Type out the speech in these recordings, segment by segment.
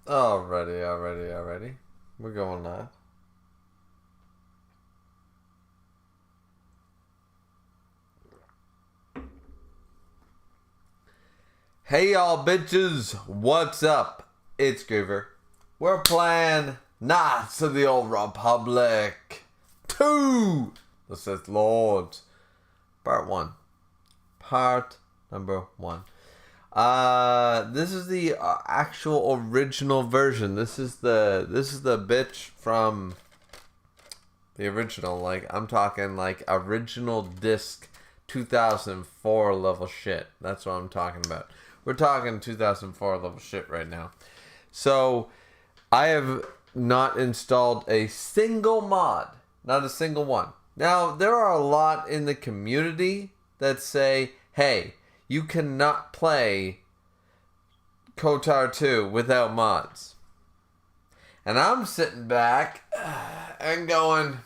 Alrighty. We're going live. Hey y'all bitches, what's up? It's Griever. We're playing Knights of the Old Republic 2, the Sith Lords. Part 1. Part number 1. This is the actual original version. This is the bitch from the original. Like, I'm talking like original disc 2004 level shit. That's what I'm talking about. We're talking 2004 level shit right now. So, I have not installed a single mod. Not a single one. Now, there are a lot in the community that say, hey, you cannot play KOTOR 2 without mods. And I'm sitting back and going,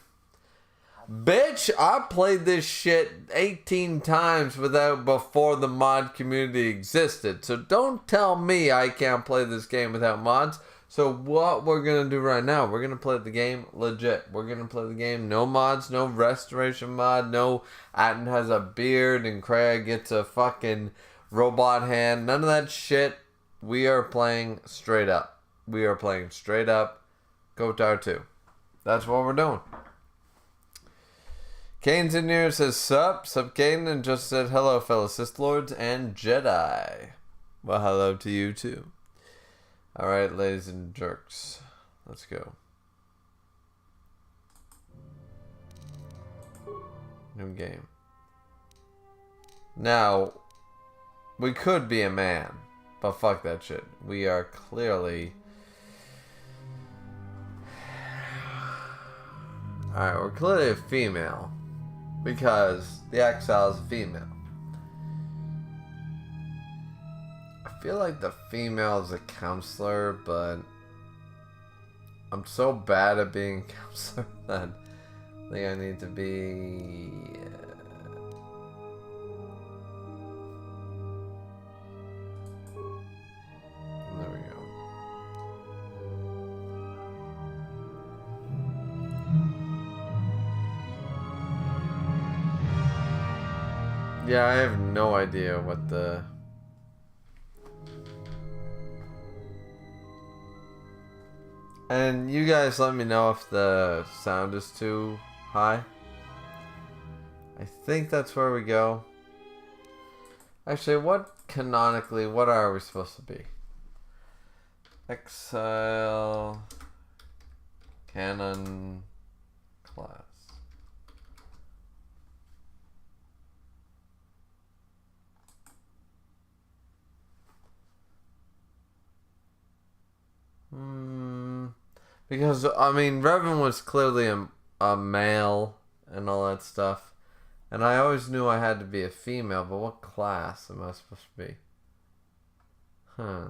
bitch, I played this shit 18 times before the mod community existed. So don't tell me I can't play this game without mods. So what we're going to do right now, we're going to play the game legit. We're going to play the game, no mods, no restoration mod, no Atten has a beard and Craig gets a fucking robot hand. None of that shit. We are playing straight up. We are playing straight up KOTOR 2. That's what we're doing. Kane's in here, says sup Kane, and just said hello fellow Sith Lords and Jedi. Well, hello to you too. Alright, ladies and jerks. Let's go. New game. Now, we could be a man, but fuck that shit. We are clearly... Alright, we're clearly a female. Because the exile is a female. I feel like the female is a counselor, but I'm so bad at being a counselor that I think I need to be... There we go. Yeah, I have no idea what the... And you guys let me know if the sound is too high. I think that's where we go. Actually, what are we supposed to be? Exile... Canon... Class. Because, I mean, Revan was clearly a male and all that stuff. And I always knew I had to be a female, but what class am I supposed to be? Huh.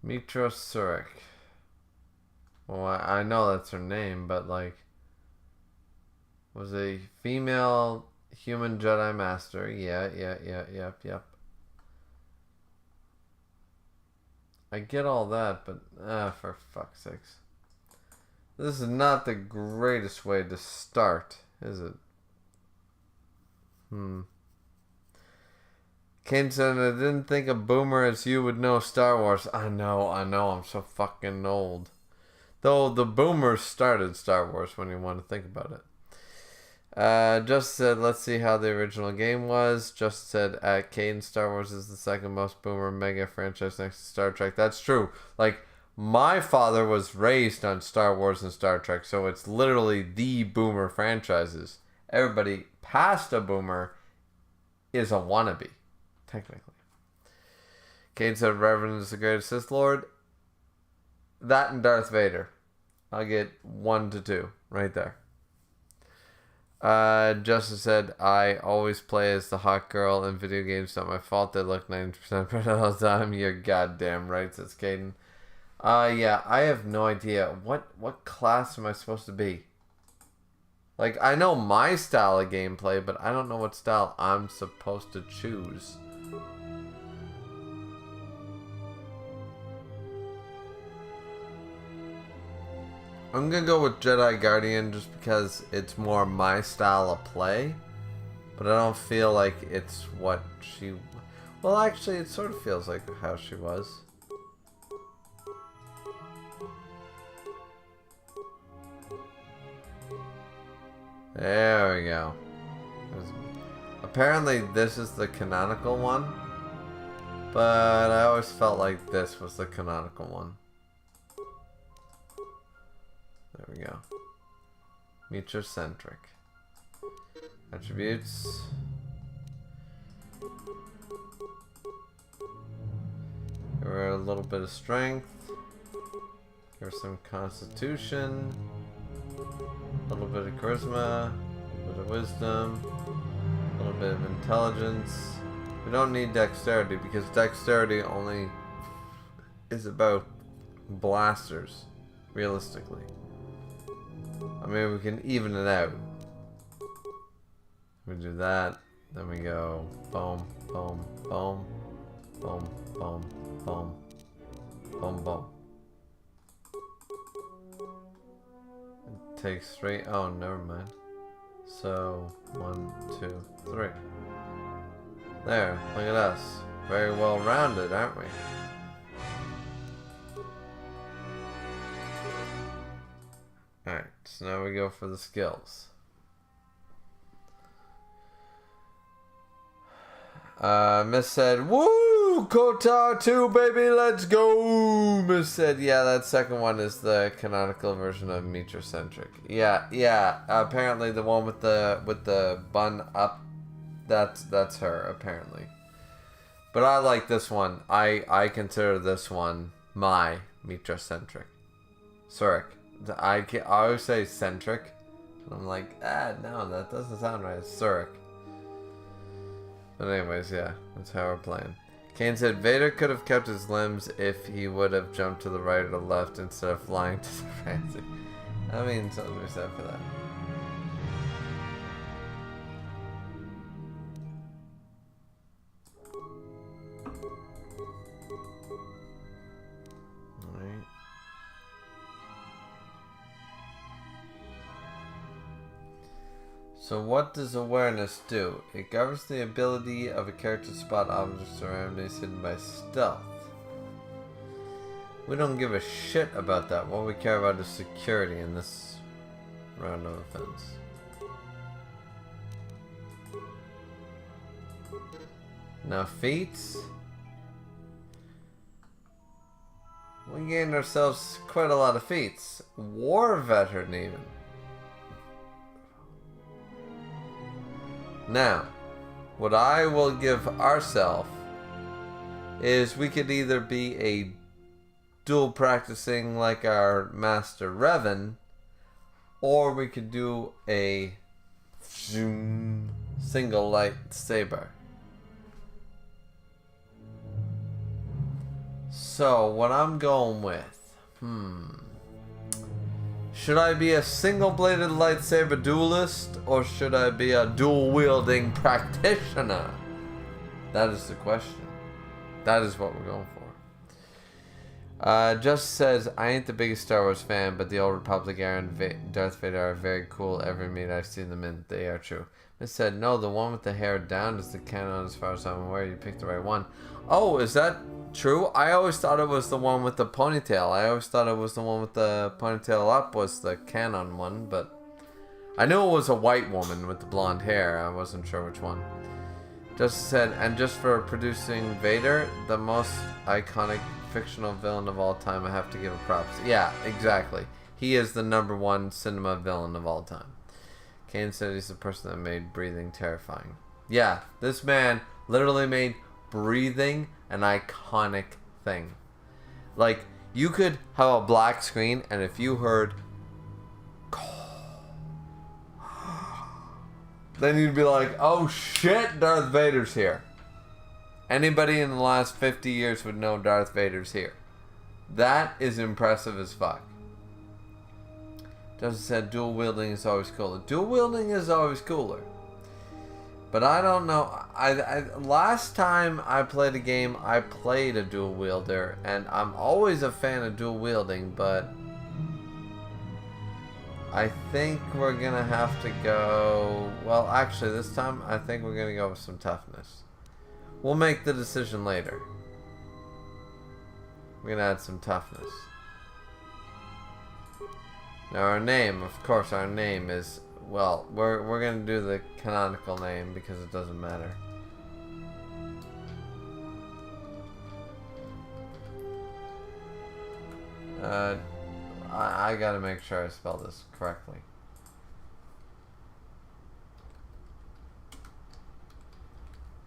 Mitra Surik. Well, I know that's her name, but, like... Was a female... Human Jedi Master. Yep. I get all that, but for fuck's sakes. This is not the greatest way to start, is it? Kane said, I didn't think a boomer as you would know Star Wars. I know, I'm so fucking old. Though the boomers started Star Wars when you want to think about it. Just said, let's see how the original game was. Just said, Caden, Star Wars is the second most boomer mega franchise next to Star Trek. That's true. Like, my father was raised on Star Wars and Star Trek, so it's literally the boomer franchises. Everybody past a boomer is a wannabe, technically. Caden said, Reverend is the greatest Sith Lord. That and Darth Vader. I'll get 1 to 2 right there. Justin said, I always play as the hot girl in video games. Not my fault. They look 90% better all the time. You're goddamn right, says Caden. Yeah, I have no idea. What class am I supposed to be? Like, I know my style of gameplay, but I don't know what style I'm supposed to choose. I'm gonna go with Jedi Guardian just because it's more my style of play. But I don't feel like it's what she... Well, actually, it sort of feels like how she was. There we go. Apparently, this is the canonical one. But I always felt like this was the canonical one. There we go. Meter-centric. Attributes. Give her a little bit of strength. Give her some constitution. A little bit of charisma. A little bit of wisdom. A little bit of intelligence. We don't need dexterity because dexterity only is about blasters, realistically. I mean, we can even it out. We do that, then we go boom, boom, boom, boom, boom, boom, boom, boom. It takes 3. Oh, never mind. So 1, 2, 3. There, look at us. Very well rounded, aren't we? Alright, so now we go for the skills. Miss said, woo! Kotar 2, baby, let's go! Miss said, yeah, that second one is the canonical version of meter-centric. Yeah, apparently the one with the bun up, that's her, apparently. But I like this one. I consider this one my meter-centric. Zurich. I always say centric. And I'm like, no, that doesn't sound right. It's Zurich. But anyways, yeah, that's how we're playing. Kane said, Vader could have kept his limbs if he would have jumped to the right or the left instead of flying to the fancy. I mean, something to be said for that. Alright. So what does awareness do? It governs the ability of a character to spot objects around him hidden by stealth. We don't give a shit about that. What we care about is security in this round of offense. Now feats. We gained ourselves quite a lot of feats. War veteran even. Now, what I will give ourselves is we could either be a dual practicing like our Master Revan, or we could do a single lightsaber. So, what I'm going with, should I be a single-bladed lightsaber duelist, or should I be a dual-wielding practitioner? That is the question. That is what we're going for. Just says, I ain't the biggest Star Wars fan, but the Old Republic era and Darth Vader are very cool. Every meet I've seen them in, they are true. It said, no, the one with the hair down is the canon as far as I'm aware. You picked the right one. Oh, is that true? I always thought it was the one with the ponytail. I always thought it was the one with the ponytail up was the canon one, but I knew it was a white woman with the blonde hair. I wasn't sure which one. Just said, and just for producing Vader, the most iconic fictional villain of all time, I have to give a props. Yeah, exactly. He is the #1 cinema villain of all time. Kane said he's the person that made breathing terrifying. Yeah, this man literally made breathing an iconic thing. Like, you could have a black screen, and if you heard then you'd be like, oh shit, Darth Vader's here. Anybody in the last 50 years would know Darth Vader's here. That is impressive as fuck. Justin said dual wielding is always cooler. Dual wielding is always cooler. But I don't know. Last time I played a game, I played a dual wielder, and I'm always a fan of dual wielding, but I think we're gonna have to go. Well, actually, this time I think we're gonna go with some toughness. We'll make the decision later. We're gonna add some toughness. Now our name, of course, our name is. Well, we're gonna do the canonical name because it doesn't matter. I gotta make sure I spell this correctly.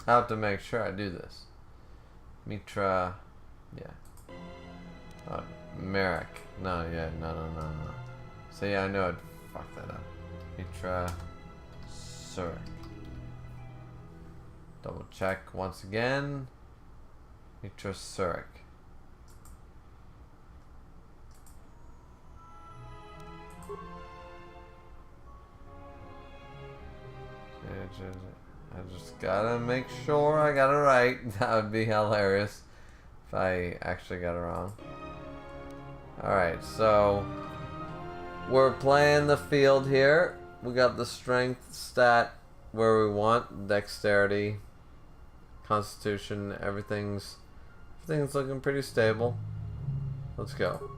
I have to make sure I do this. Mitra, yeah. Merrick. No, yeah, no. So yeah, I know I'd fuck that up. Mitra Surik. Double check once again. Mitra Surik. I just gotta make sure I got it right. That would be hilarious if I actually got it wrong. Alright, so we're playing the field here. We got the strength stat where we want, dexterity, constitution, everything's looking pretty stable. Let's go.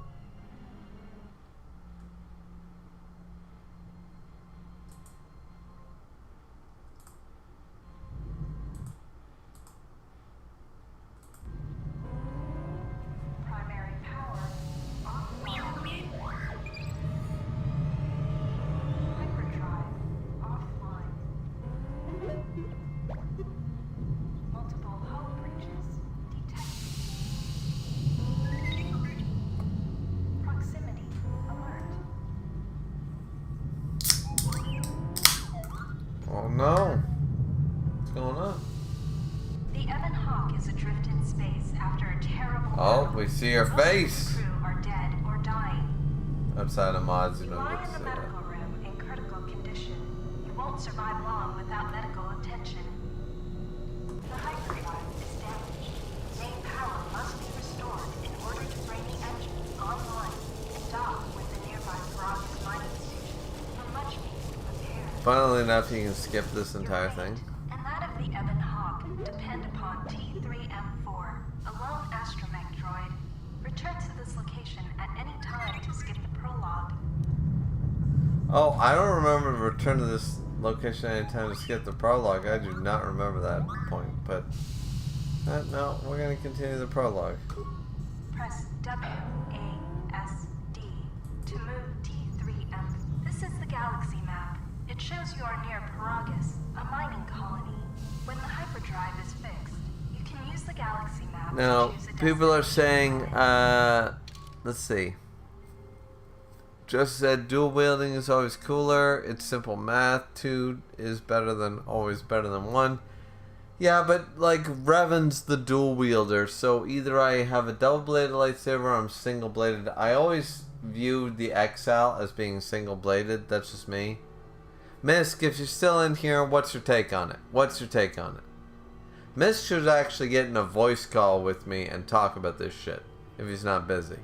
Oh no! What's going on? The Evan Hawk is adrift in space after a terrible. Oh, we see her face. Most of the crew are dead or dying. Outside of mods, you You don't lie get to in see the that. medical room in critical condition. You won't survive long without medical attention. The hyperdrive is damaged. Main power must be restored in order to bring the engines online and dock with the nearby Paragus mining station for much needed repair. Funnily enough, you can skip this entire Your thing. fate and that of the Evan Hawk depend upon T3M4, a lone astromech droid. Return to this location at any time to skip the prologue. Oh, I don't remember to return to this location anytime to skip the prologue. I do not remember that point, but no, we're going to continue the prologue. Press WASD to move T3M. This is the galaxy map. It shows you are near Paragus, a mining colony. When the hyperdrive is fixed, you can use the galaxy map Now, to choose a people are destination. saying, let's see. Just said dual wielding is always cooler. It's simple math. 2 is always better than 1. Yeah, but like Revan's the dual wielder, so either I have a double bladed lightsaber or I'm single bladed. I always viewed the Exile as being single bladed. That's just me. Misk, if you're still in here, what's your take on it? Misk should actually get in a voice call with me and talk about this shit if he's not busy.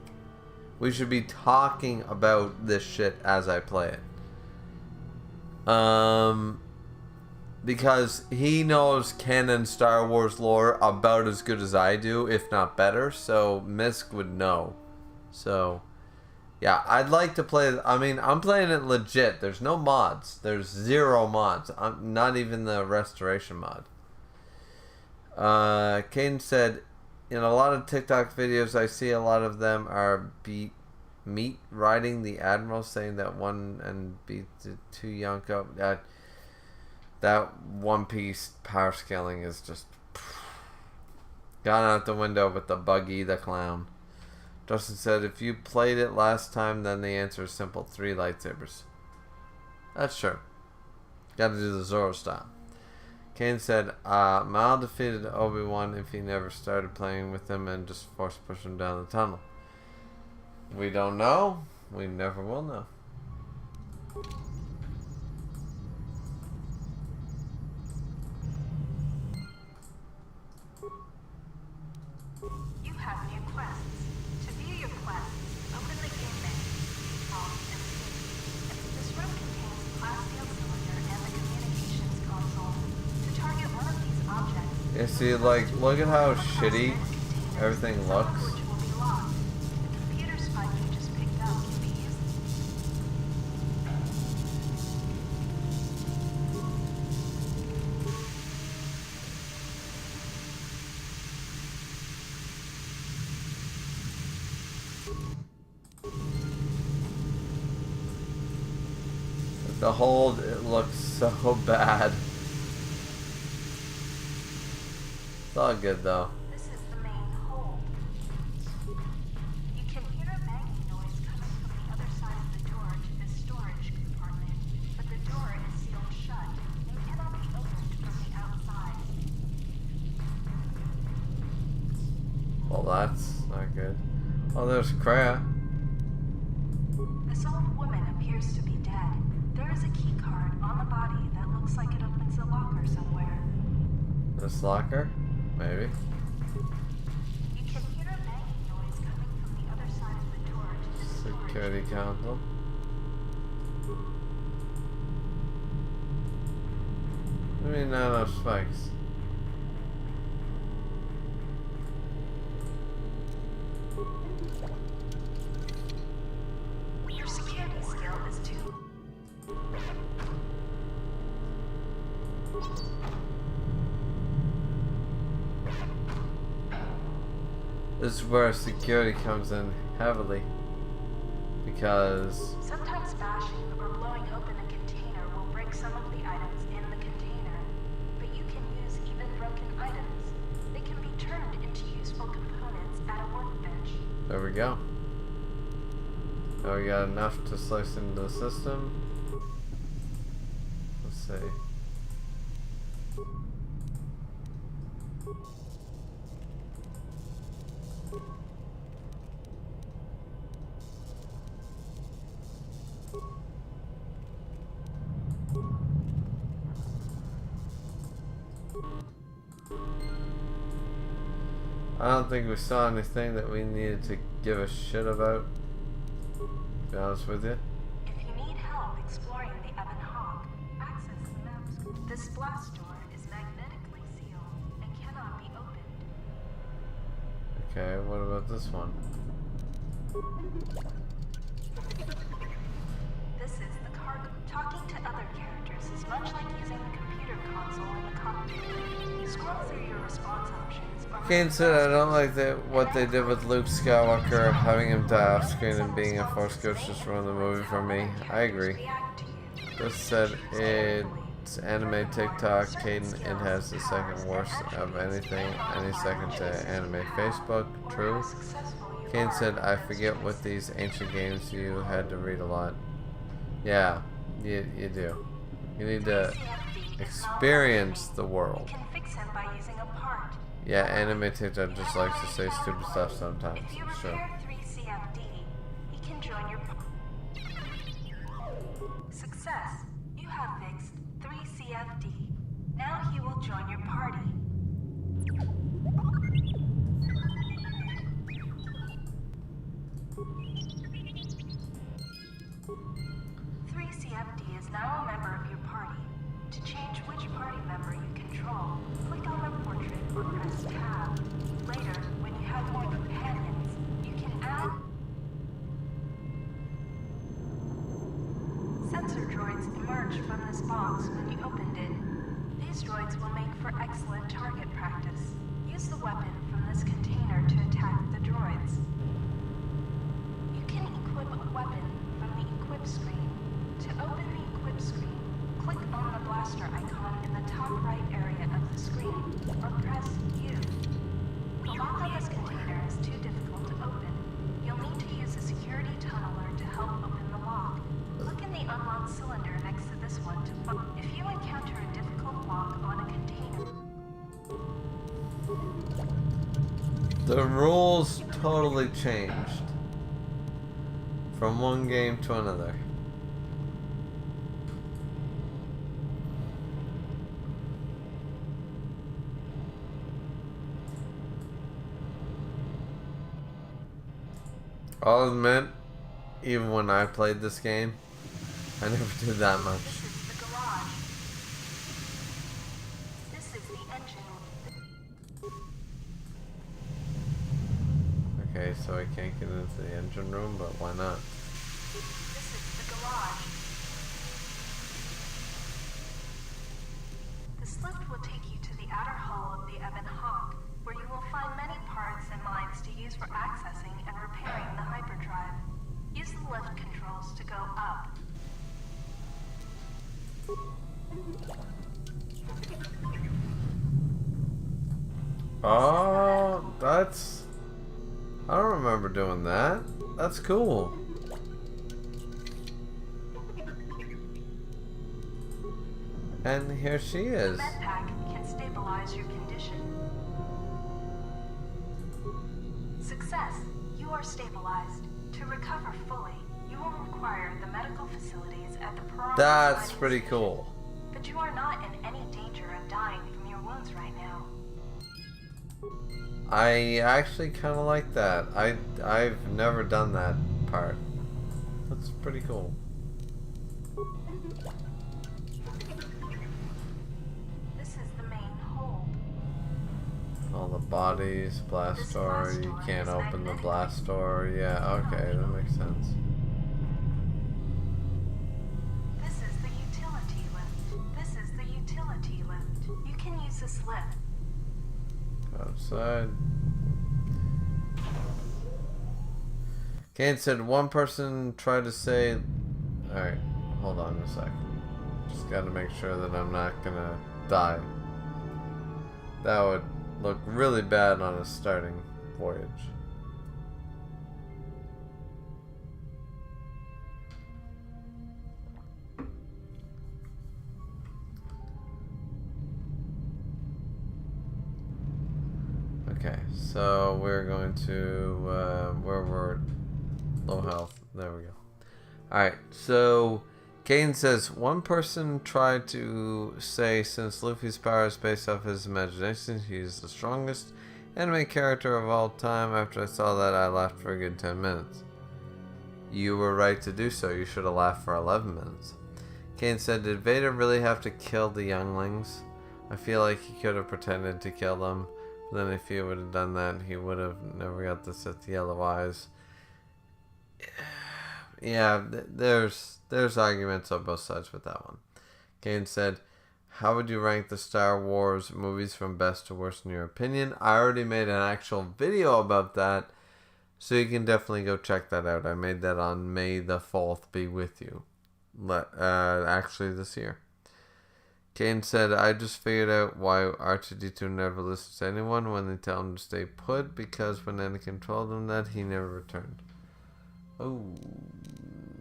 We should be talking about this shit as I play it. Because he knows canon Star Wars lore about as good as I do, if not better, so Misk would know. So, yeah, I'd like to play. I mean, I'm playing it legit. There's no mods. There's 0 mods. Not even the restoration mod. Caden said, in a lot of TikTok videos, I see a lot of them are meat riding the Admiral, saying that one and beat the 2 Yonko. That One Piece power scaling is just gone out the window with the Buggy the Clown. Justin said, if you played it last time, then the answer is simple. 3 lightsabers. That's true. Gotta do the Zoro style. Kane said, Mal defeated Obi-Wan if he never started playing with him and just force push him down the tunnel. We don't know. We never will know. You have new quests. To view your quests, open the game menu, and escape. This room contains the glass field cylinder and the communications console. To target one of these objects, You see, like, look at how shitty everything looks. which will be locked. The computer spike you just picked up can be used. The hold, it looks so bad. It's all good though. This is the main hold. You can hear a banging noise coming from the other side of the door to this storage compartment, but the door is sealed shut and cannot be opened from the outside. Well, that's not good. Oh, there's Kreia. This old woman appears to be dead. There is a key card on the body that looks like it opens a locker somewhere. This locker? Maybe. You can hear a banging noise coming from the other side of the door to this storage. Security council. I mean, not enough spikes. Your security skill is 2. This is where security comes in heavily. Because Sometimes bashing or blowing open a container will break some of the items in the container, but you can use even broken items. They can be turned into useful components at a workbench. there we go. Now we got enough to slice into the system. Let's see. I don't think we saw anything that we needed to give a shit about, to be honest with you. If you need help exploring the Ebon Hawk, access the maps. This blast door is magnetically sealed and cannot be opened. Okay, what about this one? This is the cargo. Talking to other characters is much like using the computer console in the cockpit. Scroll through your response options. Kane said, I don't like what they did with Luke Skywalker, having him die off screen and being a Force Ghost just ruined the movie for me. I agree. This said it's anime TikTok, Caden, it has the second worst of anything, any second to anime Facebook. True. Kane said, I forget with these ancient games you had to read a lot. Yeah, you do. You need to experience the world. You can fix him by using a part. Yeah, anime TikTok just likes to say stupid stuff sometimes. If you Sure. repair 3CFD, he can join your Success. You have fixed 3CFD. Now he will join your party. CFD is now a member of your party. To change which party member you control, click on the portrait or press tab. Later, when you have more companions, you can add sensor droids emerge from this box when you opened it. These droids will make for excellent target practice. Use the weapon from this container to attack the droids. You can equip a weapon from the equip screen. To open the equip screen, click on the blaster icon in the top right area of the screen, or press U. The lock on this container is too difficult to open. You'll need to use a security tunneler to help open the lock. Look in the unlocked cylinder next to this one to find. If you encounter a difficult lock on a container, the rules totally changed from one game to another. I'll admit, even when I played this game, I never did that much. This is the garage. This is the engine. Okay, so I can't get into the engine room, but why not? This is the garage. This lift will take you to the outer hull of the Ebon Hawk, where you will find many parts and mines to use for accessing and repairing the hyperdrive. Use the lift controls to go up. Oh, that's... I don't remember doing that. That's cool. And here she is. The med pack can stabilize your condition. Success. You are stabilized. To recover fully, you will require the medical facilities at the Piranha That's Mining pretty Station. cool. But you are not in any danger of dying from your wounds right now. I actually kind of like that. I've never done that part. That's pretty cool. This is the main hold. All the bodies, blast door. You can't open the blast door. Yeah, okay, that makes sense. This is the utility lift. This is the utility lift. You can use this lift. Outside. Kane said one person tried to say... Alright, hold on a sec. Just gotta make sure that I'm not gonna die. That would look really bad on a starting voyage. Okay, so we're going to where we're low health. There we go. Alright, so Caden says one person tried to say since Luffy's power is based off his imagination, he's the strongest anime character of all time. After I saw that, I laughed for a good 10 minutes. You were right to do so. You should have laughed for 11 minutes. Caden said, did Vader really have to kill the younglings? I feel like he could have pretended to kill them. Then if he would have done that, he would have never got the Sith yellow eyes. Yeah, there's arguments on both sides with that one. Kane said, how would you rank the Star Wars movies from best to worst in your opinion? I already made an actual video about that, so you can definitely go check that out. I made that on May the 4th be with you. Actually this year. Kane said, I just figured out why R2-D2 never listens to anyone when they tell him to stay put, because when Anakin told him that, he never returned. Oh,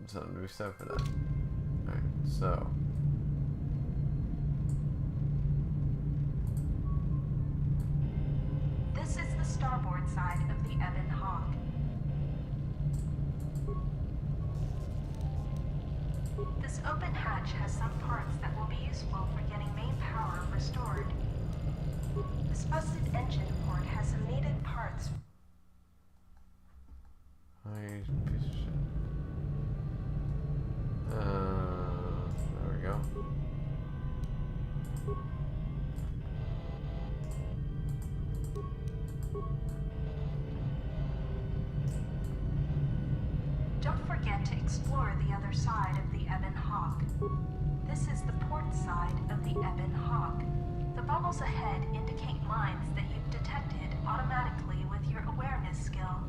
something to be said for that. Alright, so. This is the starboard side of the Ebon Hawk. This open hatch has some parts that will be useful for getting main power restored. This busted engine port has some needed parts. Oh, you piece of shit. There we go. Don't forget to explore the other side of the Ebon Hawk. This is the port side of the Ebon Hawk. The bubbles ahead indicate mines that you've detected automatically with your awareness skill.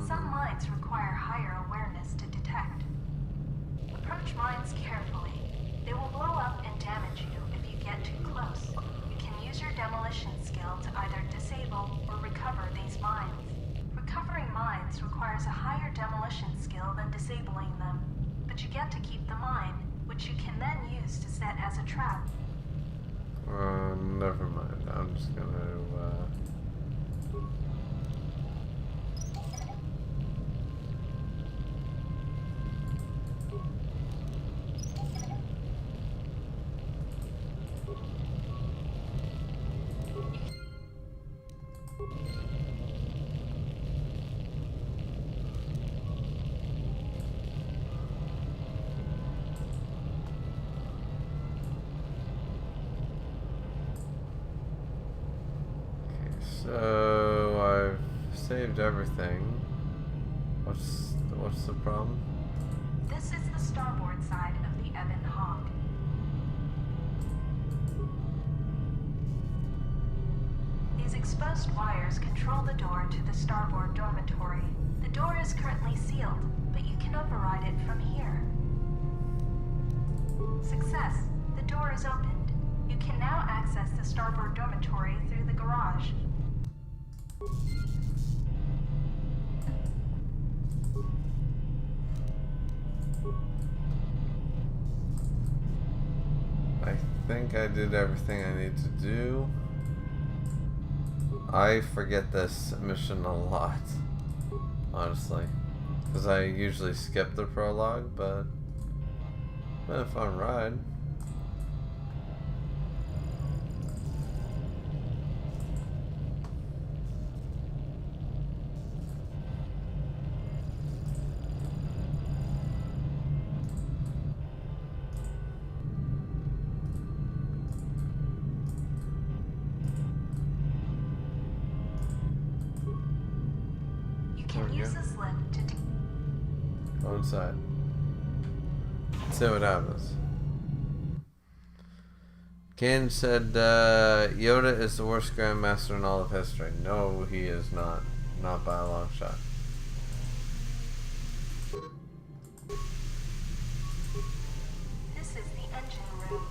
Some mines require higher awareness to detect. Approach mines carefully. They will blow up and damage you if you get too close. You can use your demolition skill to either disable or recover these mines. Recovering mines requires a higher demolition skill than disabling them, but you get to keep the mine, which you can then use to set as a trap. Never mind. I'm just gonna, So I've saved everything. What's the problem? This is the starboard side of the Ebon Hawk. These exposed wires control the door to the starboard dormitory. The door is currently sealed, but you can override it from here. Success. The door is opened. You can now access the starboard dormitory through the garage. I think I did everything I need to do. I forget this mission a lot, honestly, because I usually skip the prologue, but it's been a fun ride. Use this lift to Go inside. Let's see what happens. Ken said Yoda is the worst Grandmaster in all of history. No, he is not. Not by a long shot. This is the engine room.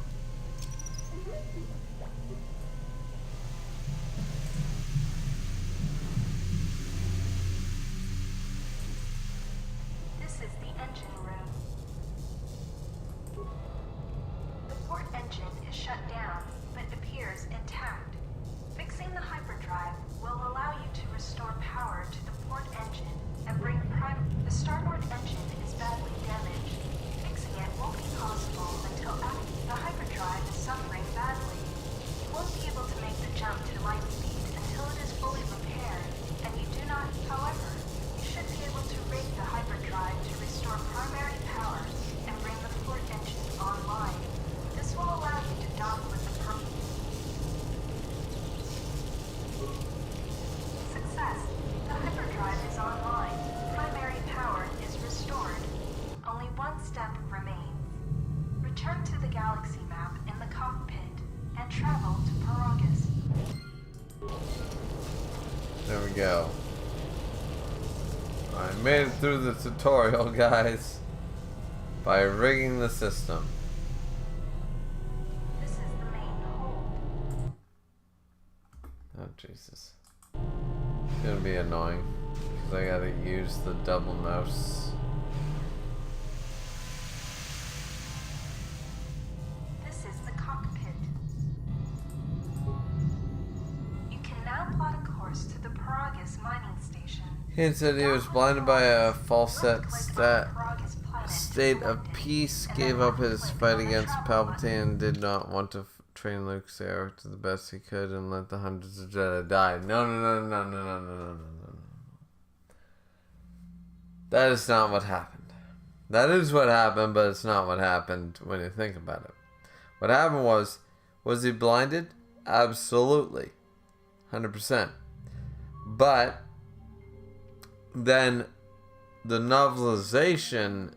This is the engine room. The port engine is shut down, but appears intact. Fixing the hyperdrive will allow you to restore power to the port engine and bring prime. The starboard engine is badly damaged. Fixing it won't be possible until after the hyperdrive is suffering badly. You won't be able to make the jump to light speed until it is fully repaired, and you do not, however, you should be able to rig the hyperdrive to restore primary power and bring the port engine online. This will allow you to dock with the Success. The hyperdrive is online. Primary power is restored. Only one step remains. Return to the galaxy map in the cockpit and travel to Paragus. There we go. I made it through the tutorial, guys, by rigging the system. This is the main hold. Oh, Jesus. It's gonna be annoying, because I gotta use the double mouse. This is the cockpit. You can now plot a course to the Paragus mining station. He said he was blinded by a false Left-click on Paragus planet state of selected, peace, and gave then up his left-click fight on the against travel Palpatine, and did not want to train Luke's heir to the best he could and let the hundreds of Jedi die. No. That is not what happened. That is what happened, but it's not what happened when you think about it. What happened was he blinded? Absolutely. 100%. But then the novelization,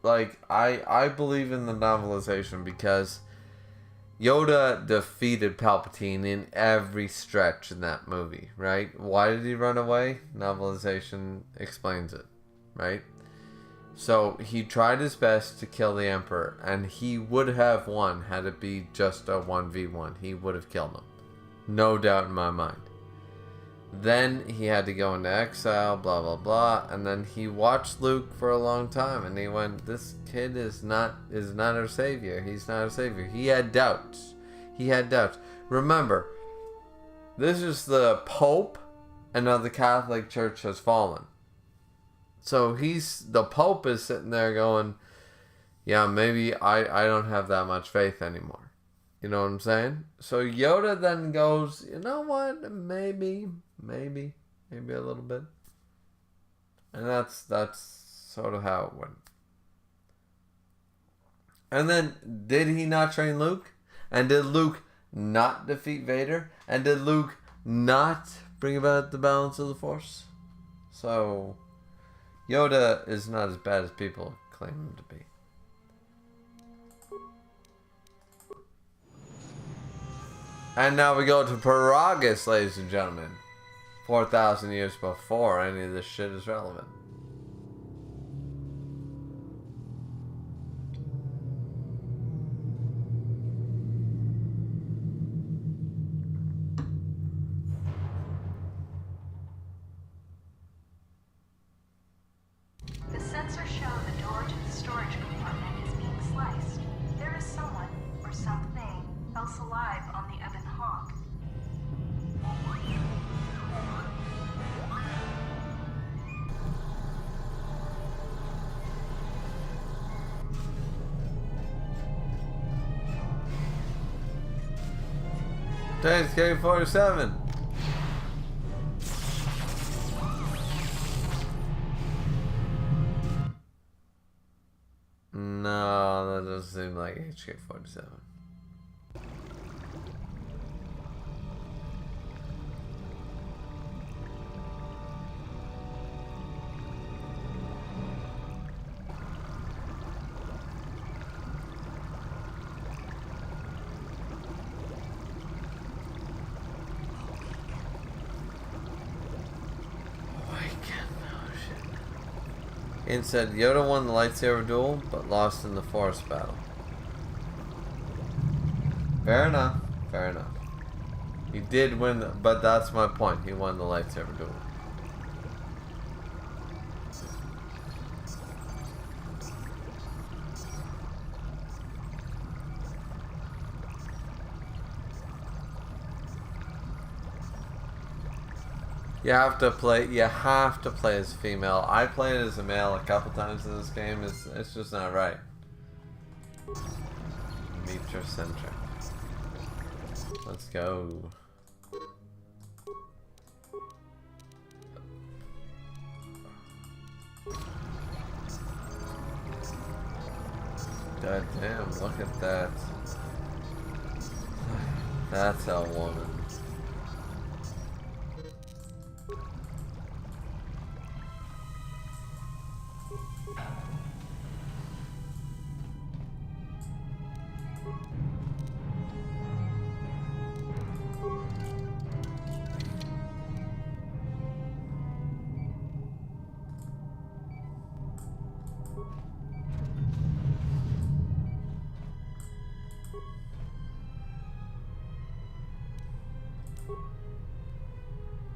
like, I believe in the novelization because Yoda defeated Palpatine in every stretch in that movie, right? Why did he run away? Novelization explains it, right? So he tried his best to kill the Emperor, and he would have won had it be just a 1v1. He would have killed him. No doubt in my mind. Then he had to go into exile, blah, blah, blah. And then he watched Luke for a long time, and he went, this kid is not our savior. He's not our savior. He had doubts. Remember, this is the Pope, and now the Catholic Church has fallen. So the Pope is sitting there going, yeah, maybe I don't have that much faith anymore. You know what I'm saying? So Yoda then goes, you know what? Maybe a little bit. And that's sort of how it went. And then, did he not train Luke? And did Luke not defeat Vader? And did Luke not bring about the balance of the Force. So, Yoda is not as bad as people claim him to be. And now we go to Paragus, ladies and gentlemen. 4,000 years before any of this shit is relevant. The sensors show the door to the storage compartment is being sliced. There is someone, or something, else alive on the Ebon Hawk. Thanks, K-47. No, that doesn't seem like HK-47. Ian said Yoda won the lightsaber duel, but lost in the forest battle. Fair enough. Fair enough. He did win, but that's my point. He won the lightsaber duel. You have to play as a female. I played as a male a couple times in this game. It's just not right. Metrocentric. Let's go. God damn, look at that. That's a woman.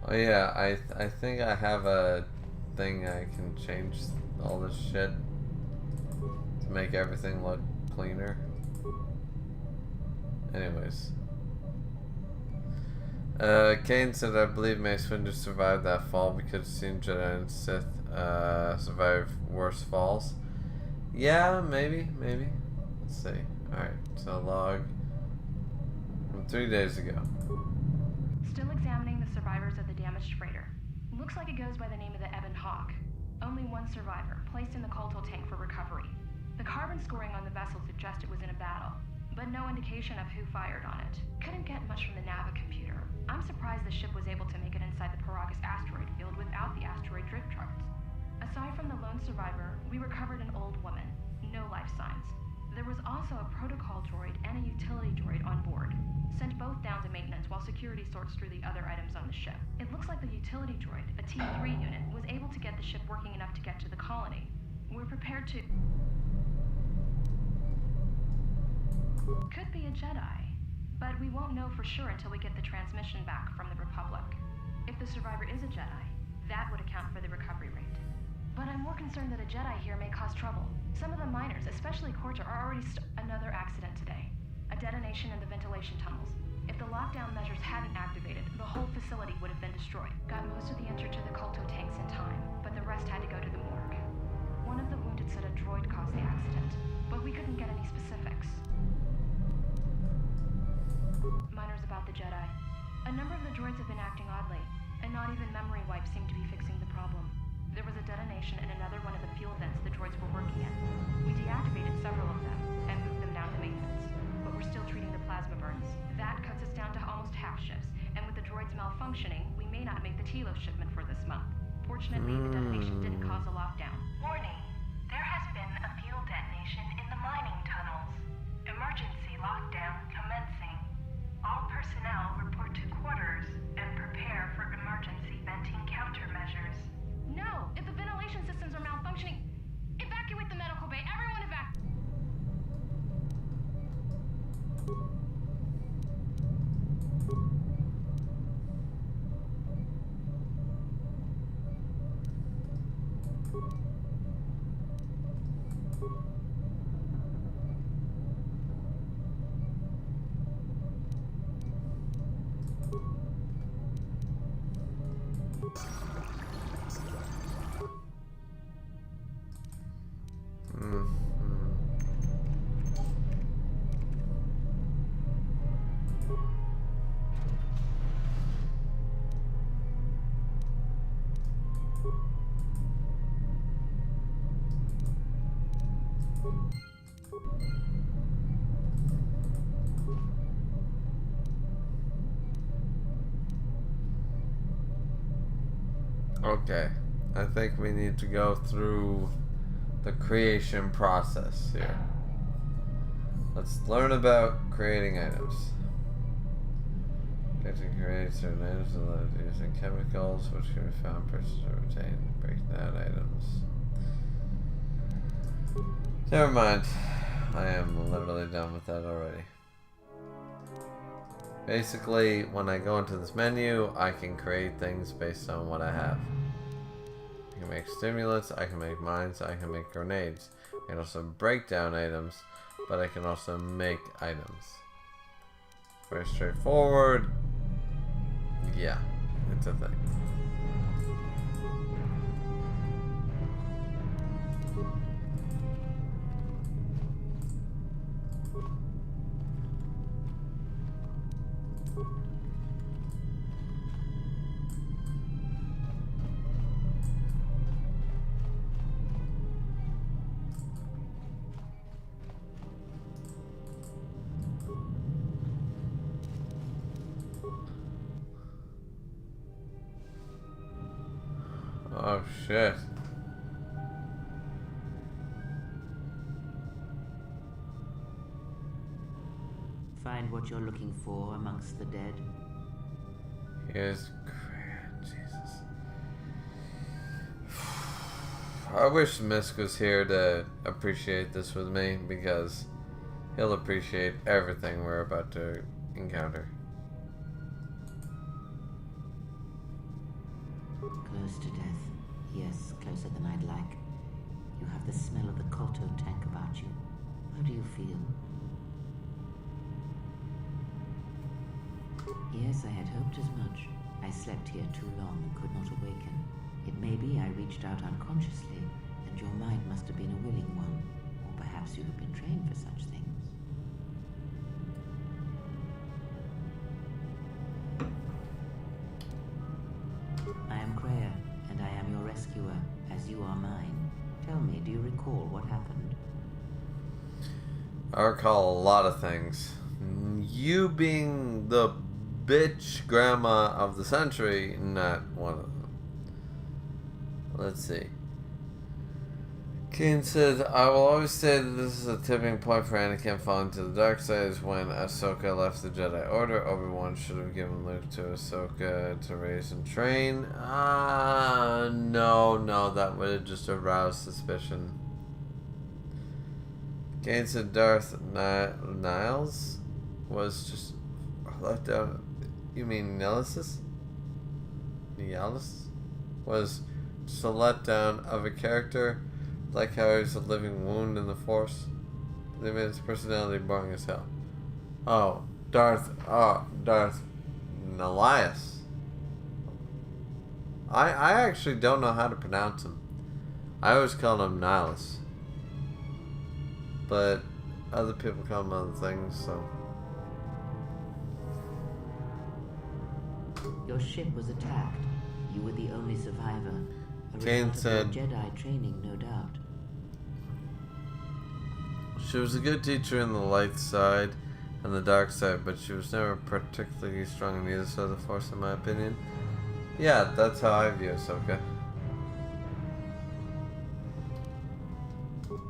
Oh yeah, I think I have a thing I can change all this shit to make everything look cleaner. Anyways. Kane said, I believe Mace Windu survived that fall because it seemed Jedi and Sith survive worse falls. Yeah, maybe. Let's see. Alright, so log from 3 days ago. Still examining the survivors of the damaged freighter. Looks like it goes by the name of the Ebon Hawk. Only one survivor, placed in the Colto tank for recovery. The carbon scoring on the vessel suggests it was in a battle, but no indication of who fired on it. Couldn't get much from the Nava computer. I'm surprised the ship was able to make it inside the Paragus asteroid field without the asteroid drift charts. Aside from the lone survivor, we recovered an old woman. No life signs. There was also a protocol droid and a utility droid on board. Sent both down to maintenance while security sorts through the other items on the ship. It looks like the utility droid, a T3 unit, was able to get the ship working enough to get to the colony. We're prepared to... Could be a Jedi, but we won't know for sure until we get the transmission back from the Republic. If the survivor is a Jedi, that would account for the recovery rate. But I'm more concerned that a Jedi here may cause trouble. Some of the miners, especially Corta, are already another accident today. A detonation in the ventilation tunnels. If the lockdown measures hadn't activated, the whole facility would have been destroyed. Got most of the entry to the Colto tanks in time, but the rest had to go to the morgue. One of the wounded said a droid caused the accident, but we couldn't get any specifics. Miners about the Jedi. A number of the droids have been acting oddly, and not even memory wipes seem to be fixing the problem. There was a detonation in another one of the fuel vents the droids were working in. We deactivated several of them, and moved them down to maintenance. But we're still treating the plasma burns. That cuts us down to almost half shifts, and with the droids malfunctioning, we may not Tilo shipment for this month. Fortunately, the detonation didn't cause a lockdown. Warning. There has been a fuel detonation in the mining tunnels. Emergency lockdown commencing. All personnel report to quarters and prepare for emergency venting countermeasures. No! If the ventilation systems are malfunctioning, evacuate the medical bay. Everyone evacuate! Okay, I think we need to go through the creation process here. Let's learn about creating items. You can create certain items using chemicals, which can be found, purchased, or obtained. Break down items. Never mind. I am literally done with that already. Basically, when I go into this menu, I can create things based on what I have. I can make stimulants, I can make mines, I can make grenades. I can also break down items, but I can also make items. Very straightforward. Yeah, it's a thing. Oh shit. Find what you're looking for amongst the dead. Here's Jesus. I wish Misk was here to appreciate this with me, because he'll appreciate everything we're about to encounter. Close to death. Yes, closer than I'd like. You have the smell of the Kolto tank about you. How do you feel? Yes, I had hoped as much. I slept here too long and could not awaken. It may be I reached out unconsciously, and your mind must have been a willing one. Or perhaps you have been trained for such things. I am Kreia, and I am your rescuer, as you are mine. Tell me, do you recall what happened? I recall a lot of things. You being the bitch grandma of the century, not one of them. Let's see. Kane said, I will always say that this is a tipping point for Anakin falling to the dark side. Is when Ahsoka left the Jedi Order. Obi-Wan should have given Luke to Ahsoka to raise and train. No, that would have just aroused suspicion. Kane said Darth Niles was just left out. You mean Nihilus? Was just a letdown of a character, like how he's a living wound in the Force. They made his personality boring as hell. Oh, Darth Nihilus. I actually don't know how to pronounce him. I always call him Nihilus. But other people call him other things, so. Your ship was attacked. You were the only survivor. A Kane result of said, your Jedi training, no doubt. She was a good teacher in the light side and the dark side, but she was never particularly strong in either side of the Force, in my opinion. Yeah, that's how I view Ahsoka.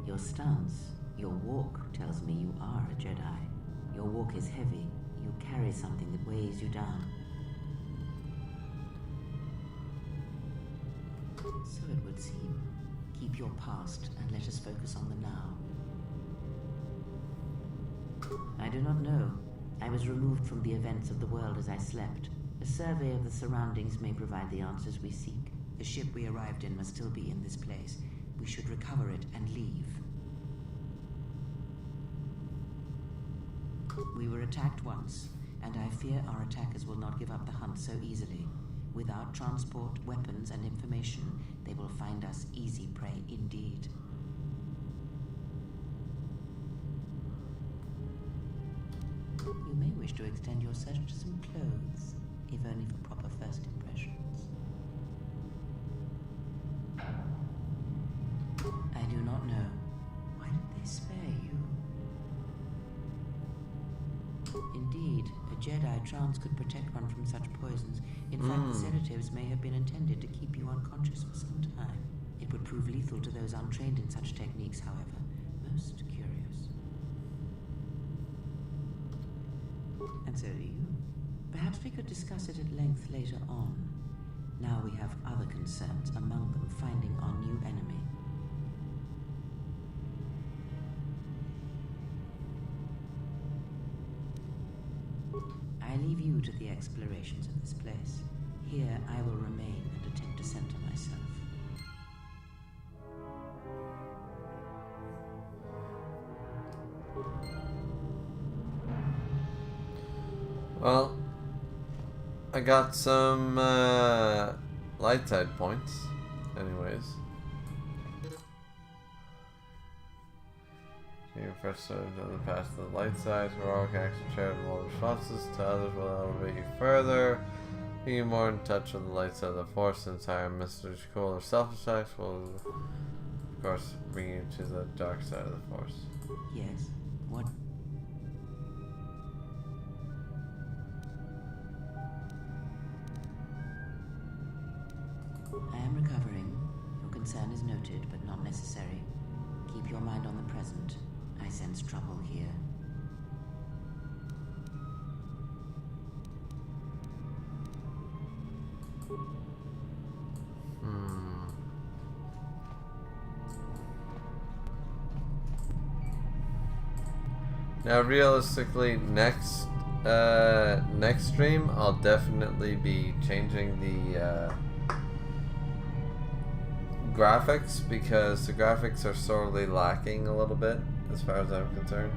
Your stance, your walk tells me you are a Jedi. Your walk is heavy. You carry something that weighs you down. So it would seem. Keep your past and let us focus on the now. I do not know. I was removed from the events of the world as I slept. A survey of the surroundings may provide the answers we seek. The ship we arrived in must still be in this place. We should recover it and leave. We were attacked once, and I fear our attackers will not give up the hunt so easily. Without transport, weapons, and information, they will find us easy prey indeed. You may wish to extend your search to some clothes, if only for proper first impressions. I do not know. Why did they spare you? Indeed, a Jedi trance could protect one from such poisons. In fact, the sedatives may have been intended to keep you unconscious for some time. It would prove lethal to those untrained in such techniques, however. Most curious. And so do you. Perhaps we could discuss it at length later on. Now we have other concerns, among them finding our new enemy. I leave you to the explorations of this place. Here I will remain and attempt to center myself. Well, I got some light side points. Anyways. You first serve on the path to the light side, heroic acts and charitable responses to others will elevate you further. Being more in touch with the light side of the Force, entire mystical or selfish acts will, of course, bring you to the dark side of the Force. Yes? What? I am recovering. Your concern is noted, but not necessary. Keep your mind on the present. I sense trouble here. Now, realistically, next stream, I'll definitely be changing the graphics, because the graphics are sorely lacking a little bit as far as I'm concerned.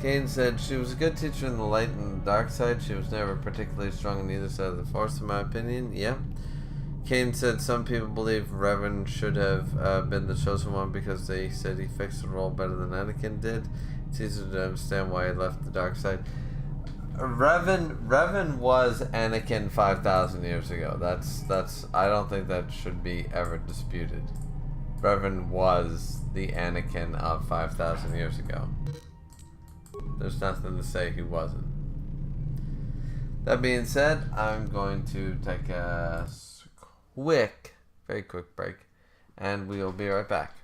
Kane said she was a good teacher in the light and the dark side. She was never particularly strong on either side of the Force, in my opinion. Yeah. Kane said some people believe Revan should have been the chosen one because they said he fixed the role better than Anakin did. It's easier to understand why he left the dark side. Revan was Anakin 5,000 years ago. That's I don't think that should be ever disputed. Revan was the Anakin of 5,000 years ago. There's nothing to say he wasn't. That being said, I'm going to take a very quick break, and we'll be right back.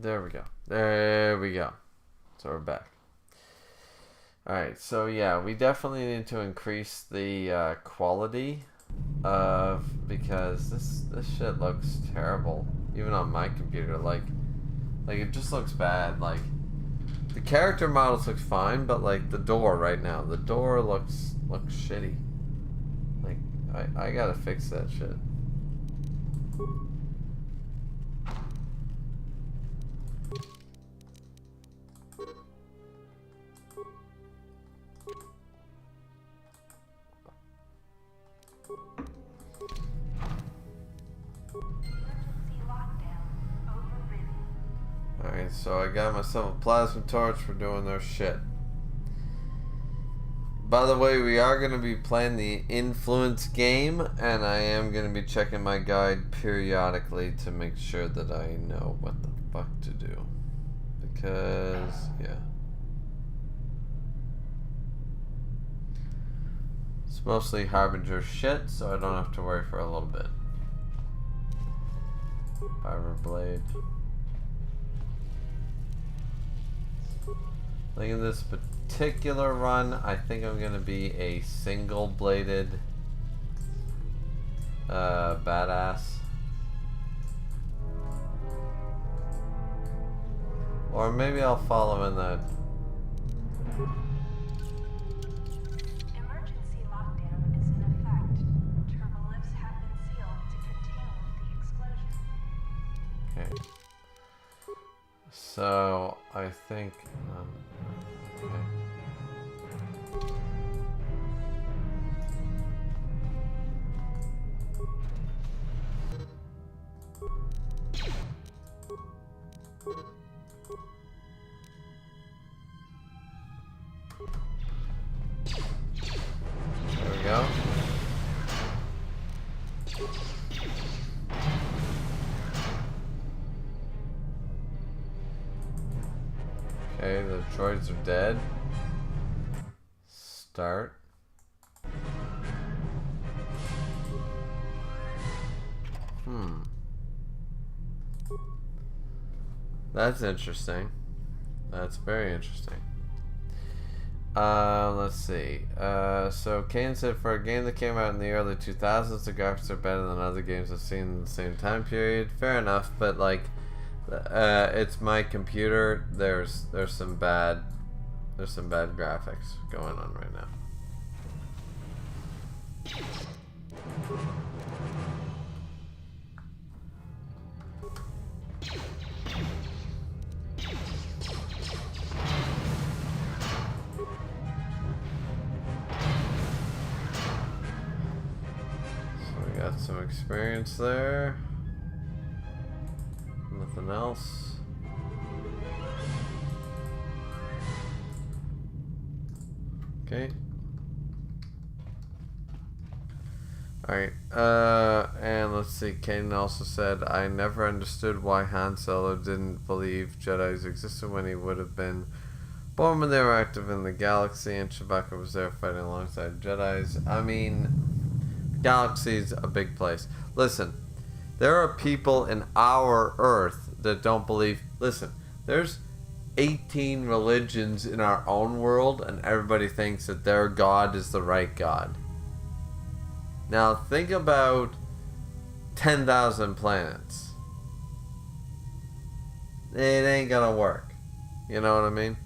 There we go. There we go. So we're back. Alright, so yeah, we definitely need to increase the quality of, because this shit looks terrible. Even on my computer, like it just looks bad. Like, the character models look fine, but like the door right now, the door looks shitty. Like, I gotta fix that shit. Alright, so I got myself a plasma torch for doing their shit. By the way, we are going to be playing the influence game, and I am going to be checking my guide periodically to make sure that I know what the fuck to do. Because, yeah. It's mostly Harbinger shit, so I don't have to worry for a little bit. Fiber blade. Like in this particular run, I think I'm gonna be a single-bladed badass. Or maybe I'll follow in that. Emergency lockdown is in effect. Turbolifts have been sealed to contain the explosion. Okay. So I think. Okay. There we go. Okay, the droids are dead. Start. That's interesting. That's very interesting. Let's see. So Kane said, for a game that came out in the early 2000s, the graphics are better than other games I've seen in the same time period. Fair enough, but like, it's my computer. There's some bad graphics going on right now. So we got some experience there. Nothing else. Okay. Alright, and let's see, Kanan also said, I never understood why Han Solo didn't believe Jedis existed when he would have been born when they were active in the galaxy and Chewbacca was there fighting alongside Jedis. I mean, galaxy's a big place. Listen, there are people in our Earth that don't believe. Listen, there's 18 religions in our own world, and everybody thinks that their God is the right God. Now, think about 10,000 planets. It ain't gonna work. You know what I mean?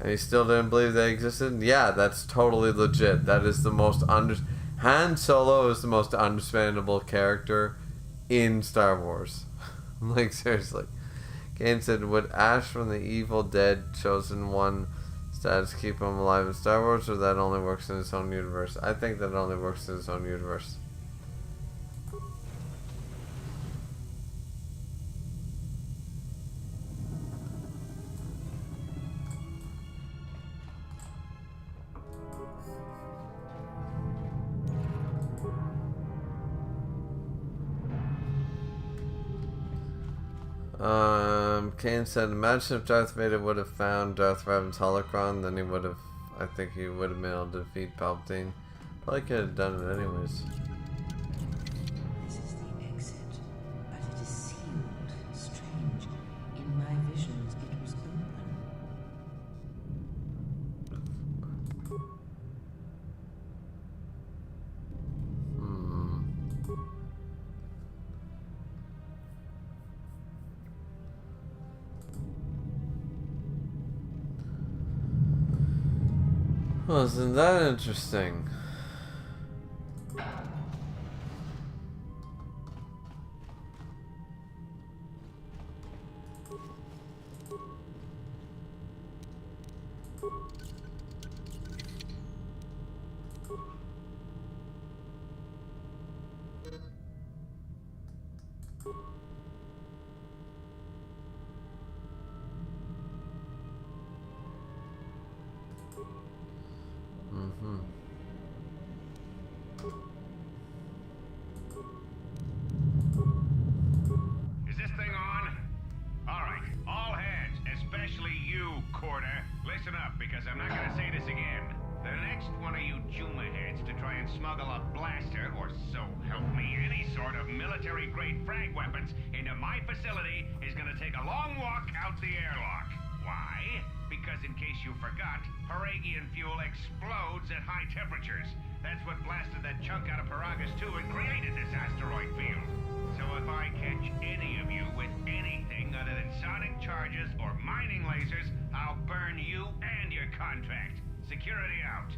And you still didn't believe they existed? Yeah, that's totally legit. That is the most Han Solo is the most understandable character in Star Wars. Like, seriously. Kane said, would Ash from the Evil Dead Chosen One status keep him alive in Star Wars, or that only works in his own universe? I think that only works in his own universe. Kane said, imagine if Darth Vader would have found Darth Revan's holocron, then he would have, I think he would have been able to defeat Palpatine. Probably could have done it anyways. This is the exit, but it is sealed. Strange. Wasn't that interesting? Is this thing on? All right, all hands, especially you, Corda. Listen up, because I'm not gonna say this again. The next one of you Juma heads to try and smuggle a blaster, or so help me, any sort of military-grade frag weapons into my facility is gonna take a long walk out the airlock. Why? Because in case you forgot, Paragian fuel explodes at high temperatures. That's what blasted that chunk out of Paragus 2 and created this asteroid field. So if I catch any of you with anything other than sonic charges or mining lasers, I'll burn you and your contract. Security out.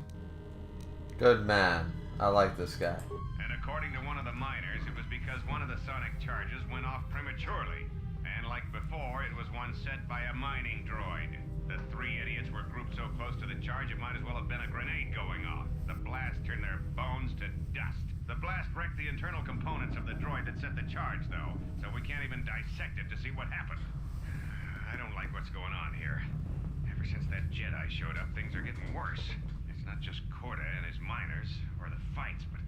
Good man. I like this guy. And according to one of the miners, it was because one of the sonic charges went off prematurely. And like before, it was one set by a mining droid. The three idiots were grouped so close to the charge it might as well have been a grenade going off. The blast turned their bones to dust. The blast wrecked the internal components of the droid that set the charge, though, so we can't even dissect it to see what happened. I don't like what's going on here. Ever since that Jedi showed up, things are getting worse. It's not just Corda and his miners, or the fights, but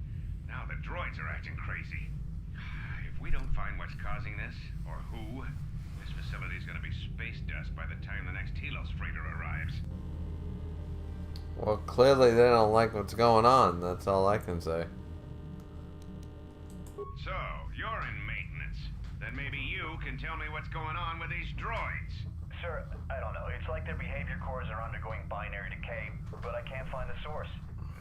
now the droids are acting crazy. If we don't find what's causing this, or who, this facility's gonna be space dust by the time the next Telos freighter arrives. Well, clearly they don't like what's going on. That's all I can say. So, you're in maintenance. Then maybe you can tell me what's going on with these droids. Sir, I don't know. It's like their behavior cores are undergoing binary decay, but I can't find the source.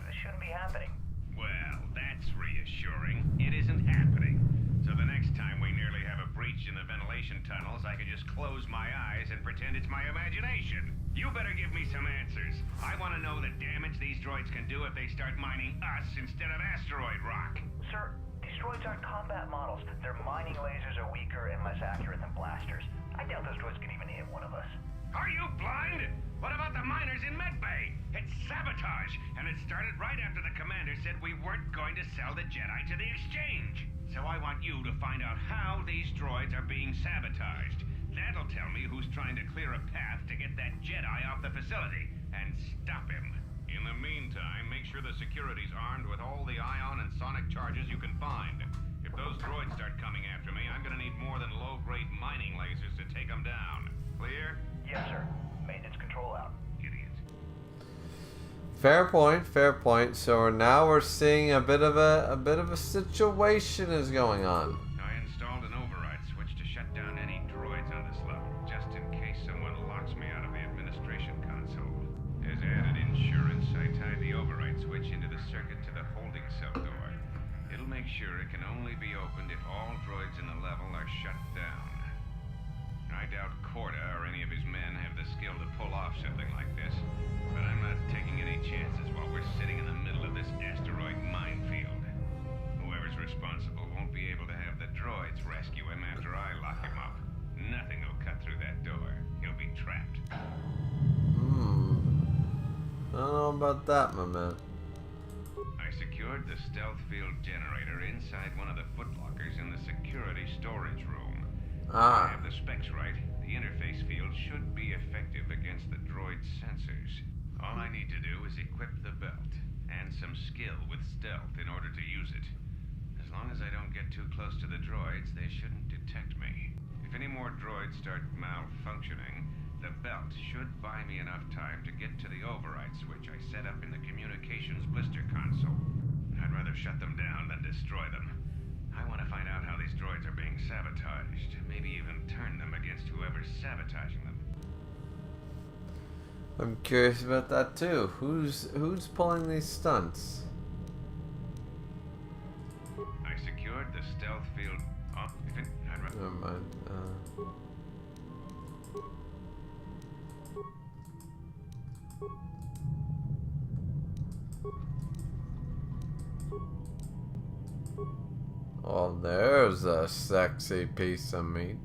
This shouldn't be happening. Well, that's reassuring. It isn't happening. So the next time we nearly have a breach in the ventilation tunnels, I can just close my eyes and pretend it's my imagination. You better give me some answers. I want to know the damage these droids can do if they start mining us instead of asteroid rock. Sir, these droids aren't combat models. Their mining lasers are weaker and less accurate than blasters. I doubt those droids can even hit one of us. Are you blind? What about the miners in medbay? It's sabotage, and it started right after the commander said we weren't going to sell the Jedi to the exchange. So I want you to find out how these droids are being sabotaged. That'll tell me who's trying to clear a path to get that Jedi off the facility, and stop him. In the meantime, make sure the security's armed with all the ion and sonic charges you can find. If those droids start coming after me, I'm gonna need more than low-grade mining lasers to take them down. Clear? Yes, sir. Maintenance control out. Idiot. Fair point. Fair point. So now we're seeing a bit of a situation is going on. I installed an override switch to shut down any droids on this level, just in case someone locks me out of the administration console. As added insurance, I tied the override switch into the circuit to the holding cell door. It'll make sure it can only be opened if all droids in the level are shut down. I doubt Corda or any of his men have the skill to pull off something like this, but I'm not taking any chances while we're sitting in the middle of this asteroid minefield. Whoever's responsible won't be able to have the droids rescue him after I lock him up. Nothing will cut through that door. He'll be trapped. I don't know about that, my man. I secured the stealth field generator inside one of the footlockers in the security storage room. I have the specs right. The interface field should be effective against the droid's sensors. All I need to do is equip the belt, and some skill with stealth in order to use it. As long as I don't get too close to the droids, they shouldn't detect me. If any more droids start malfunctioning, the belt should buy me enough time to get to the override switch I set up in the communications blister console. I'd rather shut them down than destroy them. I want to find out how these droids are being sabotaged, maybe even turn them against whoever's sabotaging them. I'm curious about that too. Who's pulling these stunts? I secured the stealth field. Oh, Never mind. Well, there's a sexy piece of meat.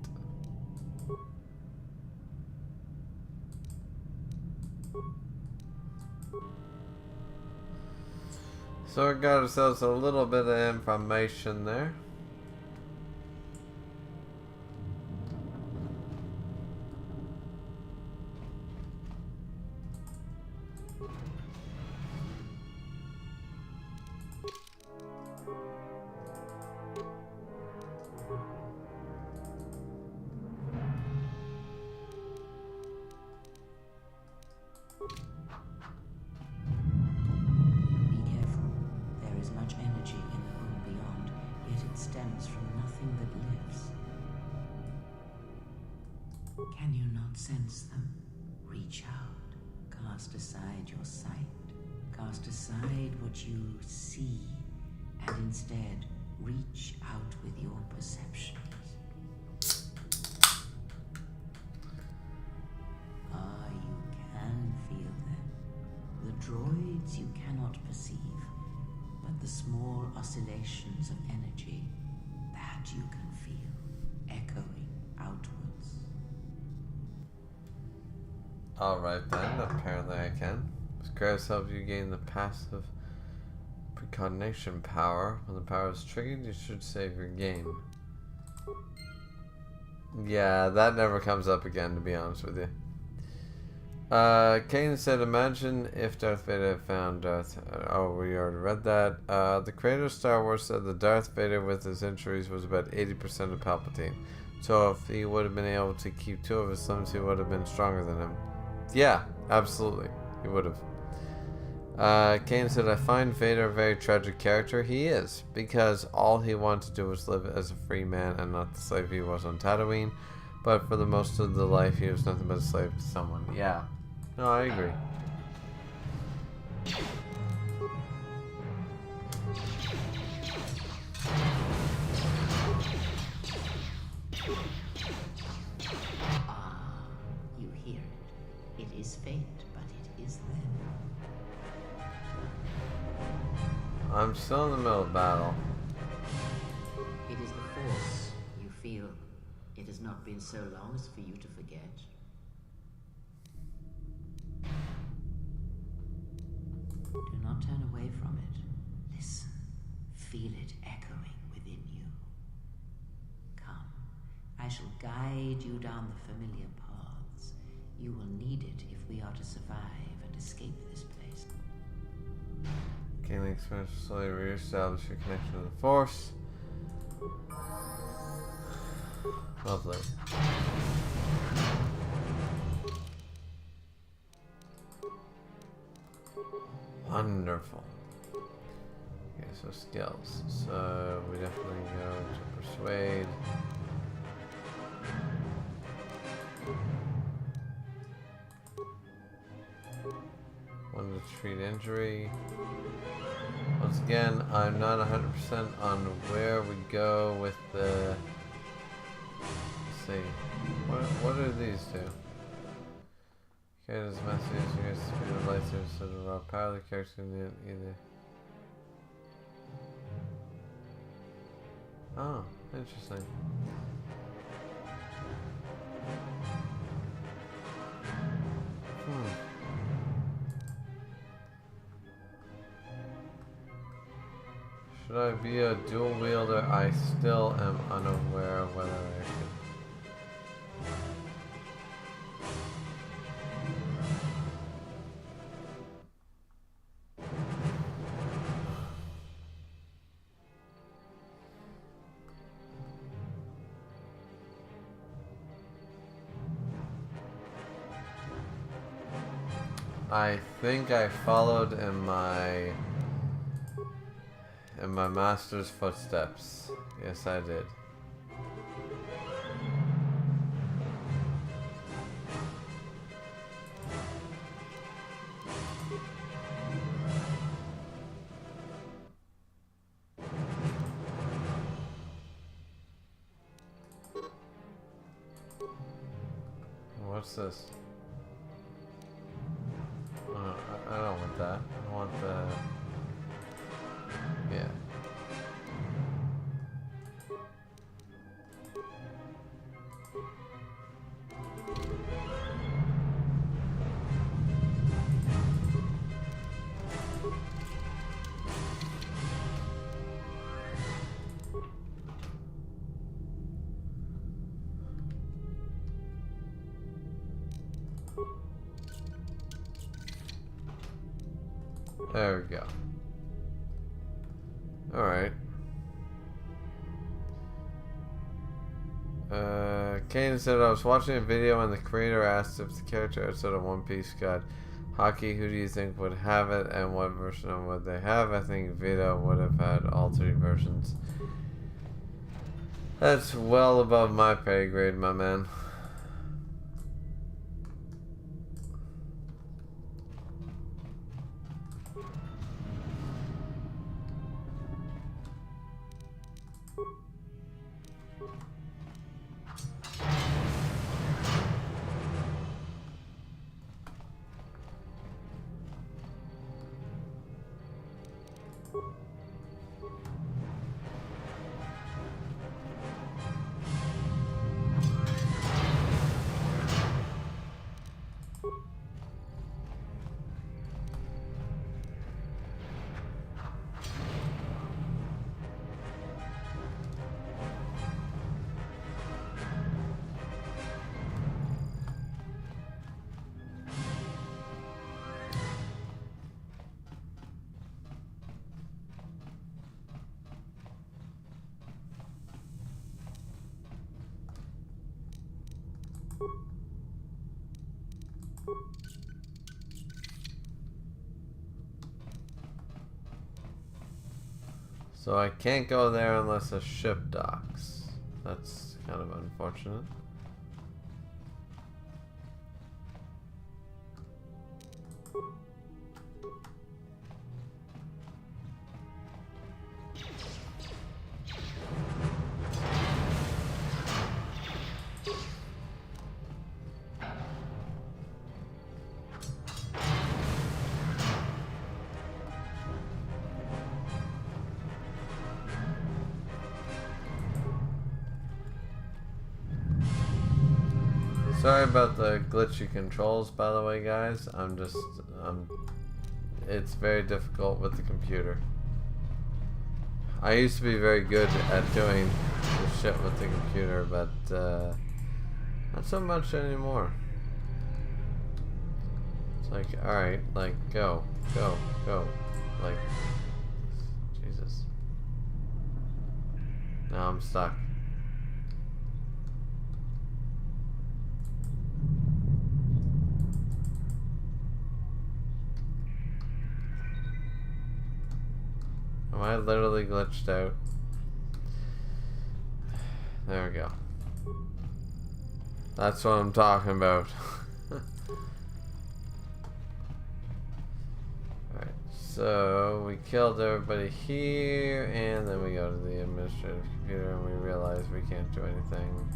So we got ourselves a little bit of information there. Can you not sense them? Reach out. Cast aside your sight. Cast aside what you see. And instead, reach out with your perceptions. Ah, you can feel them. The droids you cannot perceive, but the small oscillations of energy, that you can feel, echoing outwards. Alright then, apparently I can. Squares help you gain the passive precognition power. When the power is triggered, you should save your game. Yeah, that never comes up again, to be honest with you. Kane said, imagine if Darth Vader had found Darth... Oh, we already read that. The creator of Star Wars said that Darth Vader with his injuries was about 80% of Palpatine. So if he would have been able to keep two of his limbs, he would have been stronger than him. Yeah, absolutely. He would have. Kane said, I find Vader a very tragic character. He is, because all he wanted to do was live as a free man and not the slave he was on Tatooine. But for the most of the life, he was nothing but a slave to someone. Yeah. No, I agree. Ah, you hear it. It is fate, but it is there. I'm still in the middle of battle. It is the Force, you feel. It has not been so long as for you to forget. Do not turn away from it. Listen. Feel it echoing within you. Come. I shall guide you down the familiar paths. You will need it if we are to survive and escape this place. Gaining experience will slowly re-establish your connection to the Force. Lovely. Wonderful. Okay, so skills. So we definitely go to persuade. One to treat injury. Once again, I'm not 100% on where we go with the... Let's see. What do these do? Okay, this message you guys speed of lightsabers so the raw power of the character can either. Oh, interesting. Should I be a dual wielder? I still am unaware of whether I should. I think I followed in my master's footsteps. Yes, I did. What's this? I don't want that. I want the... Yeah. There we go. Alright. Kane said, I was watching a video and the creator asked if the character outside of One Piece got hockey, who do you think would have it and what version of would they have? I think Vito would have had all 3 versions. That's well above my pay grade, my man. So I can't go there unless a ship docks. That's kind of unfortunate. Sorry about the glitchy controls, by the way, guys. It's very difficult with the computer. I used to be very good at doing the shit with the computer, but not so much anymore. It's like, alright, like, go. Like, Jesus. Now I'm stuck. Am I literally glitched out? There we go. That's what I'm talking about. Alright, so we killed everybody here, and then we go to the administrative computer and we realize we can't do anything.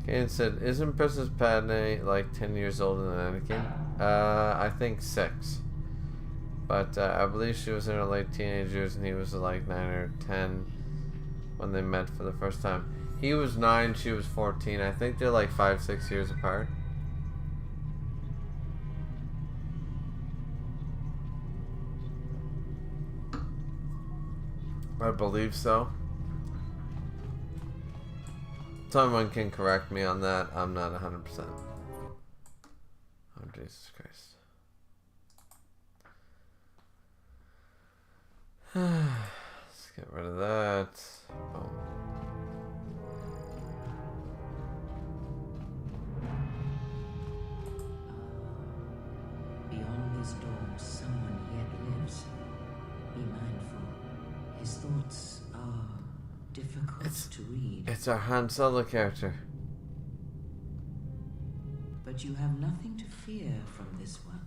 Kane said, isn't Princess Padme like 10 years older than Anakin? I think 6. But I believe she was in her late teenage years and he was like 9 or 10 when they met for the first time. He was 9, she was 14. I think they're like 5-6 years apart. I believe so. Someone can correct me on that. I'm not 100%. Oh, Jesus Christ. Let's get rid of that. Boom. Beyond this door, someone yet lives. Be mindful. His thoughts are difficult to read. It's our Han Solo character. But you have nothing to fear from this one,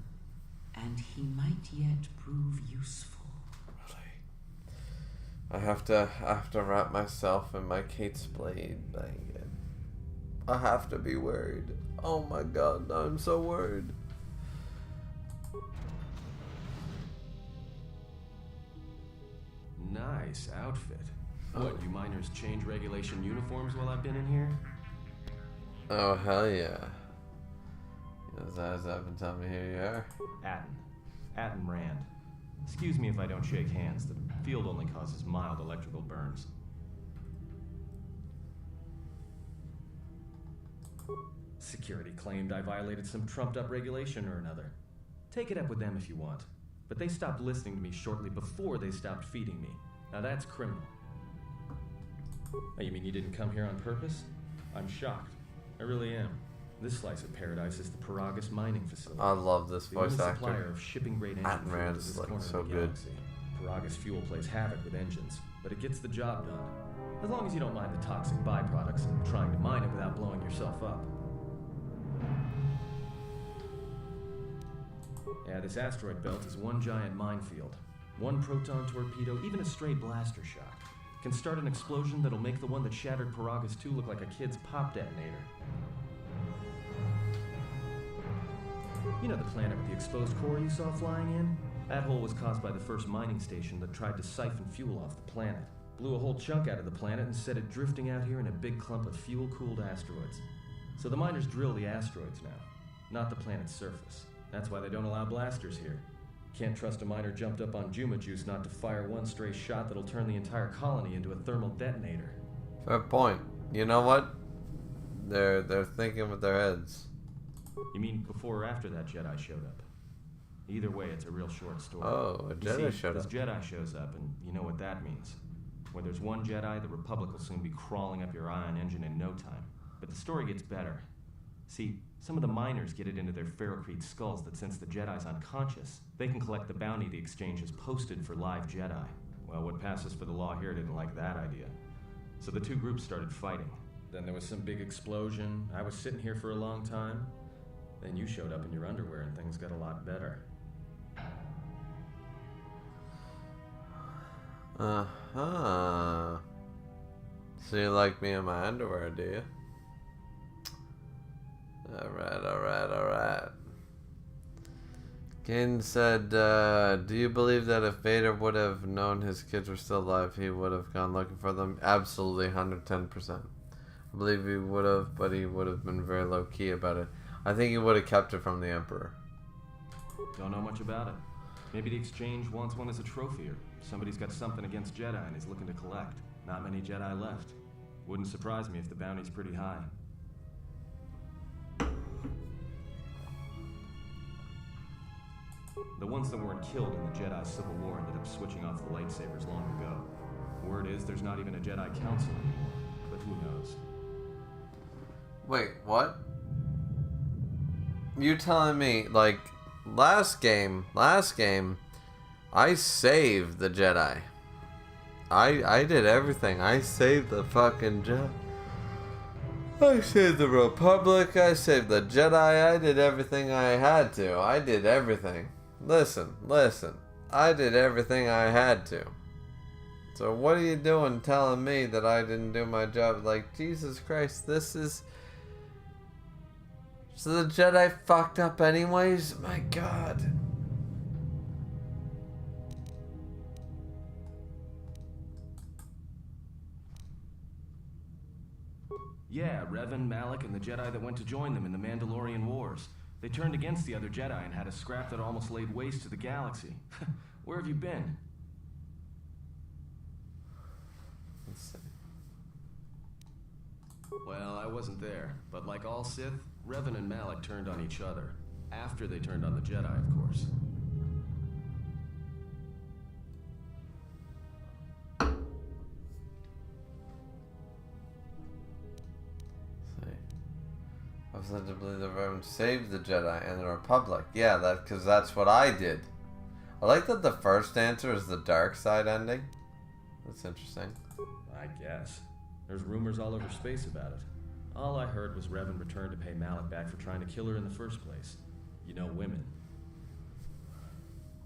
and he might yet prove useful. I have to wrap myself in my Kate's blade blanket. I have to be worried. Oh my God, I'm so worried. Nice outfit. What, you miners change regulation uniforms while I've been in here? Oh, hell yeah. As I've been telling me, here you are. Atten Rand. Excuse me if I don't shake hands. The field only causes mild electrical burns. Security claimed I violated some trumped-up regulation or another. Take it up with them if you want. But they stopped listening to me shortly before they stopped feeding me. Now that's criminal. Oh, you mean you didn't come here on purpose? I'm shocked. I really am. This slice of paradise is the Paragus mining facility. I love this voice the only actor. supplier of shipping-grade engine fuel to Atman's this like corner so of the good. galaxy. Paragus fuel plays havoc with engines, but it gets the job done. As long as you don't mind the toxic byproducts and trying to mine it without blowing yourself up. Yeah, this asteroid belt is one giant minefield. One proton torpedo, even a stray blaster shot, can start an explosion that'll make the one that shattered Paragus 2 look like a kid's pop detonator. You know the planet with the exposed core you saw flying in? That hole was caused by the first mining station that tried to siphon fuel off the planet. Blew a whole chunk out of the planet and set it drifting out here in a big clump of fuel-cooled asteroids. So the miners drill the asteroids now, not the planet's surface. That's why they don't allow blasters here. Can't trust a miner jumped up on Juma juice not to fire one stray shot that'll turn the entire colony into a thermal detonator. Fair point. You know what? They're thinking with their heads. You mean before or after that Jedi showed up? Either way, it's a real short story. Oh, a Jedi showed up. This Jedi shows up, and you know what that means. Where there's one Jedi, the Republic will soon be crawling up your ion engine in no time. But the story gets better. See, some of the miners get it into their ferrocrete skulls that since the Jedi's unconscious, they can collect the bounty the exchange has posted for live Jedi. Well, what passes for the law here didn't like that idea. So the two groups started fighting. Then there was some big explosion. I was sitting here for a long time. Then you showed up in your underwear and things got a lot better. Uh-huh. So you like me in my underwear, do you? Alright. Kaden said, do you believe that if Vader would have known his kids were still alive, he would have gone looking for them? Absolutely, 110%. I believe he would have, but he would have been very low-key about it. I think he would have kept it from the Emperor. Don't know much about it. Maybe the exchange wants one as a trophy, or somebody's got something against Jedi and is looking to collect. Not many Jedi left. Wouldn't surprise me if the bounty's pretty high. The ones that weren't killed in the Jedi Civil War ended up switching off the lightsabers long ago. Word is there's not even a Jedi Council anymore, but who knows? Wait, what? You telling me, like, last game, I saved the Jedi. I did everything. I saved the fucking Jedi. I saved the Republic. I saved the Jedi. I did everything I had to. I did everything. Listen. I did everything I had to. So what are you doing telling me that I didn't do my job? Like, Jesus Christ, this is... So the Jedi fucked up anyways? My God. Yeah, Revan, Malak, and the Jedi that went to join them in the Mandalorian Wars. They turned against the other Jedi and had a scrap that almost laid waste to the galaxy. Where have you been? Let's see. Well, I wasn't there, but like all Sith, Revan and Malak turned on each other. After they turned on the Jedi, of course. I was led to believe that Revan saved the Jedi and the Republic. Yeah, because that's what I did. I like that the first answer is the dark side ending. That's interesting. I guess. There's rumors all over space about it. All I heard was Revan returned to pay Malak back for trying to kill her in the first place. You know, women.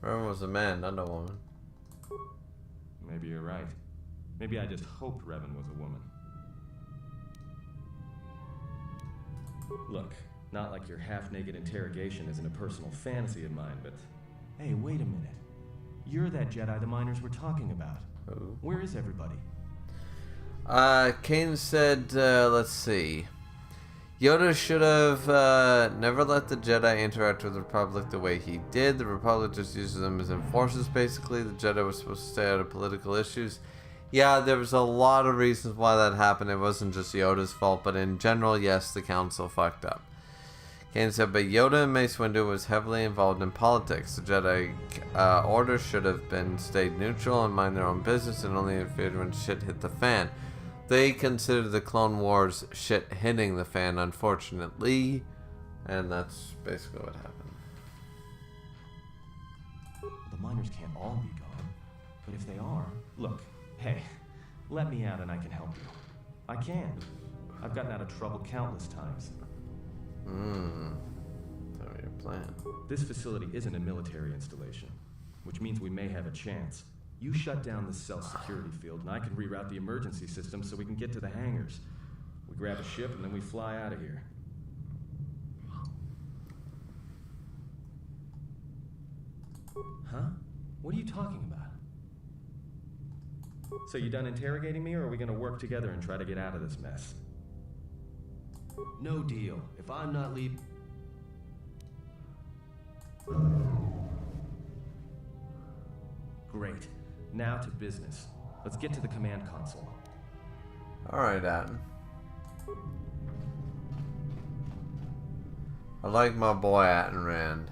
Revan was a man, not a woman. Maybe you're right. Maybe I just hoped Revan was a woman. Look, not like your half-naked interrogation isn't a personal fantasy of mine, but... Hey, wait a minute. You're that Jedi the miners were talking about. Who? Where is everybody? Kane said, let's see. Yoda should have never let the Jedi interact with the Republic the way he did. The Republic just uses them as enforcers, basically. The Jedi was supposed to stay out of political issues. Yeah, there was a lot of reasons why that happened. It wasn't just Yoda's fault, but in general, yes, the council fucked up. Kane said, but Yoda and Mace Windu was heavily involved in politics. The Jedi Order should have been stayed neutral and mind their own business and only interfered when shit hit the fan. They considered the Clone Wars shit hitting the fan, unfortunately. And that's basically what happened. The miners can't all be gone. But if they are, look, hey, let me out and I can help you. I can. I've gotten out of trouble countless times. Tell me your plan. This facility isn't a military installation, which means we may have a chance. You shut down the self-security field, and I can reroute the emergency system so we can get to the hangars. We grab a ship, and then we fly out of here. Huh? What are you talking about? So you done interrogating me, or are we gonna work together and try to get out of this mess? No deal. If I'm not leaving... Great. Now to business. Let's get to the command console. Alright, Atten. I like my boy Atten Rand.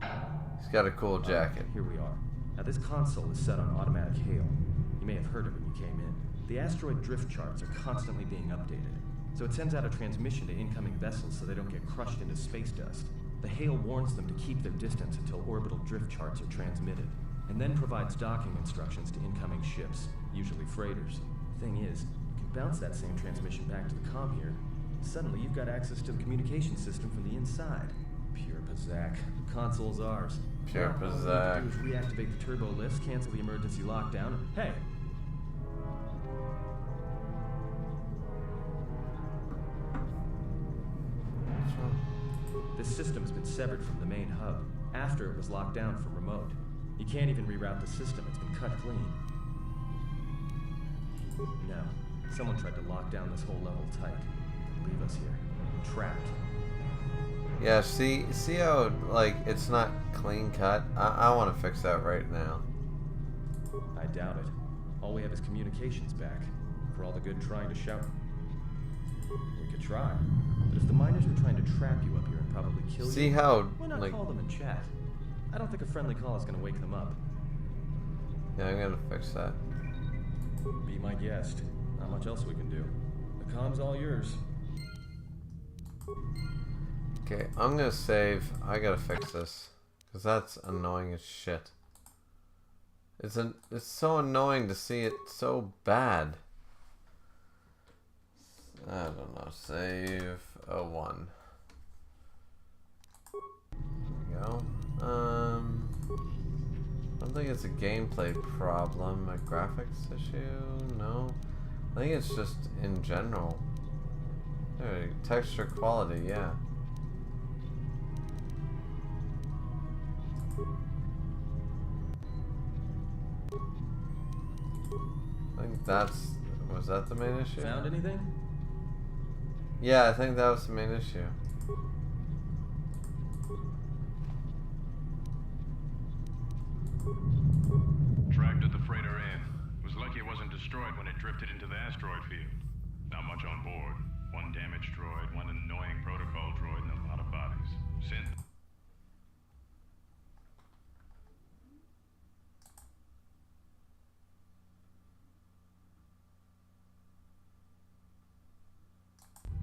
He's got a cool jacket. Here we are. Now this console is set on automatic hail. You may have heard it when you came in. The asteroid drift charts are constantly being updated. So it sends out a transmission to incoming vessels so they don't get crushed into space dust. The hail warns them to keep their distance until orbital drift charts are transmitted, and then provides docking instructions to incoming ships, usually freighters. Thing is, you can bounce that same transmission back to the comm here. Suddenly you've got access to the communication system from the inside. Pure pizzazz. The console's ours. Pure pizzazz. All we have to do is reactivate the turbo lifts, cancel the emergency lockdown. Hey! This system's been severed from the main hub, after it was locked down from remote. You can't even reroute the system, it's been cut clean. No, someone tried to lock down this whole level tight, and leave us here, trapped. Yeah, see how, like, it's not clean cut? I want to fix that right now. I doubt it. All we have is communications back, for all the good trying to shout. We could try, but if the miners were trying to trap you up here and probably kill you... See how, why not like... call them and chat? I don't think a friendly call is going to wake them up. Yeah, I'm gonna fix that. Be my guest. Not much else we can do. The comm's all yours. Okay, I'm gonna save. I gotta fix this. Because that's annoying as shit. It's so annoying to see it so bad. I don't know. Save 01. There we go. I don't think it's a gameplay problem. A graphics issue? No. I think it's just in general. There, texture quality, yeah. I think that's... Was that the main issue? Found anything? Yeah, I think that was the main issue. Tracked the freighter in. Was lucky it wasn't destroyed when it drifted into the asteroid field. Not much on board. One damaged droid, one annoying protocol droid, and a lot of bodies. Sith.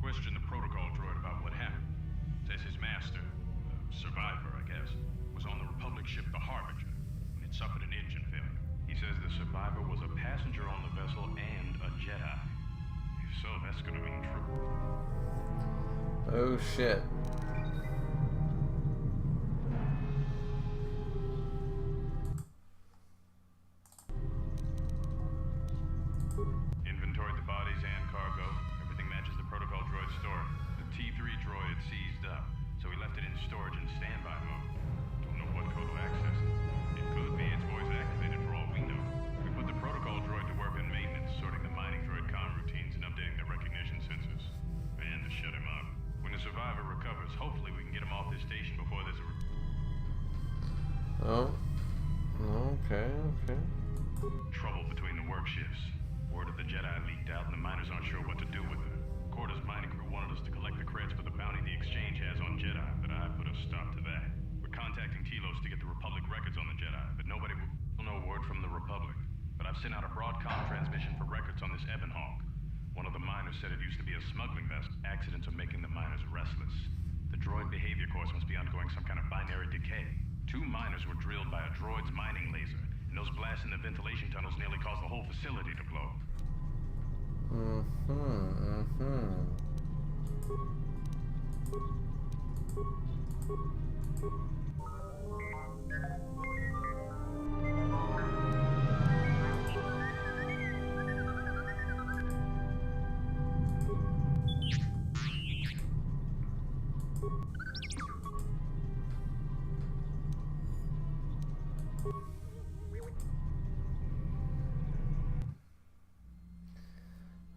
Questioned the protocol droid about what happened. Says his master, the survivor, I guess, was on the Republic ship the Harbinger when it suffered an engine failure. He says the survivor was a passenger on the vessel and a Jedi. If so, that's gonna mean true. Oh shit. Inventoried the bodies and cargo. Everything matches the protocol droid story. The T3 droid had seized up, so we left it in storage in standby mode. Don't know what code will access it. It could be its voice activated for all we know. We put the protocol droid to work on maintenance, sorting the mining droid comm routines and updating their recognition sensors. And to shut him up. When the survivor recovers, hopefully we can get him off this station before there's a... Oh. Okay. trouble between the work shifts. Word of the Jedi leaked out, and the miners aren't sure what to do with it. Corda's mining crew wanted us to collect the credits for the bounty the Exchange has on Jedi, but I put a stop to that. We're contacting Telos to get the Republic records on the Jedi, but nobody will know word from the Republic. But I've sent out a broadcom transmission for records on this Ebon Hawk. One of the miners said it used to be a smuggling vessel. Accidents are making the miners restless. The droid behavior course must be undergoing some kind of binary decay. 2 miners were drilled by a droid's mining laser, and those blasts in the ventilation tunnels nearly caused the whole facility to blow.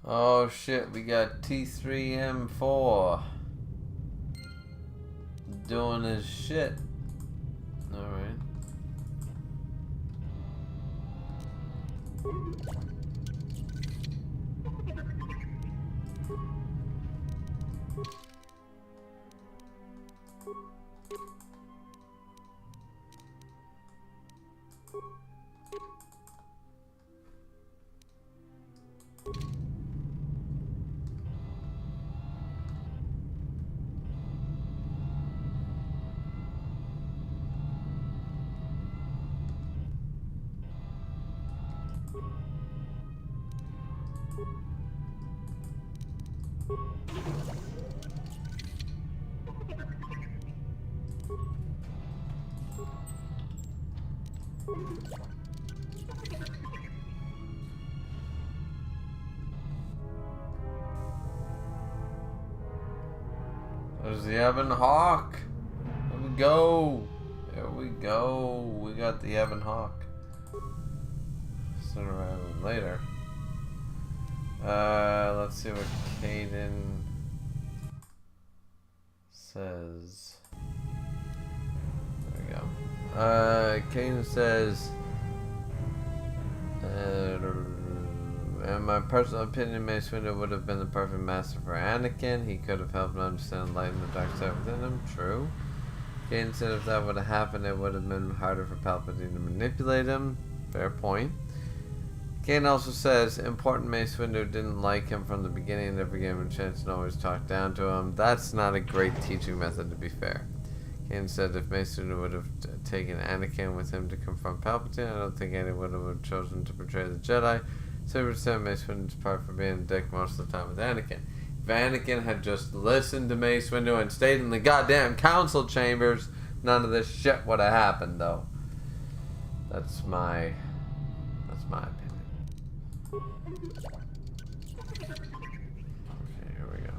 Oh shit, we got T3M4 doing his shit. Alright. There's the Ebon Hawk. There we go. There we go. We got the Ebon Hawk. Sooner rather than later. Let's see what Caden says. There we go. Caden says, in my personal opinion, Mace Windu would have been the perfect master for Anakin. He could have helped him understand and lighten the dark side within him. True. Caden said if that would have happened, it would have been harder for Palpatine to manipulate him. Fair point. Caden also says, important Mace Windu didn't like him from the beginning and never gave him a chance and always talked down to him. That's not a great teaching method, to be fair. Caden said if Mace Windu would have taken Anakin with him to confront Palpatine, I don't think anyone would have chosen to betray the Jedi. So he would say Mace Windu's part for being a dick most of the time with Anakin. If Anakin had just listened to Mace Windu and stayed in the goddamn council chambers, none of this shit would have happened, though. That's my opinion. Okay, here we go.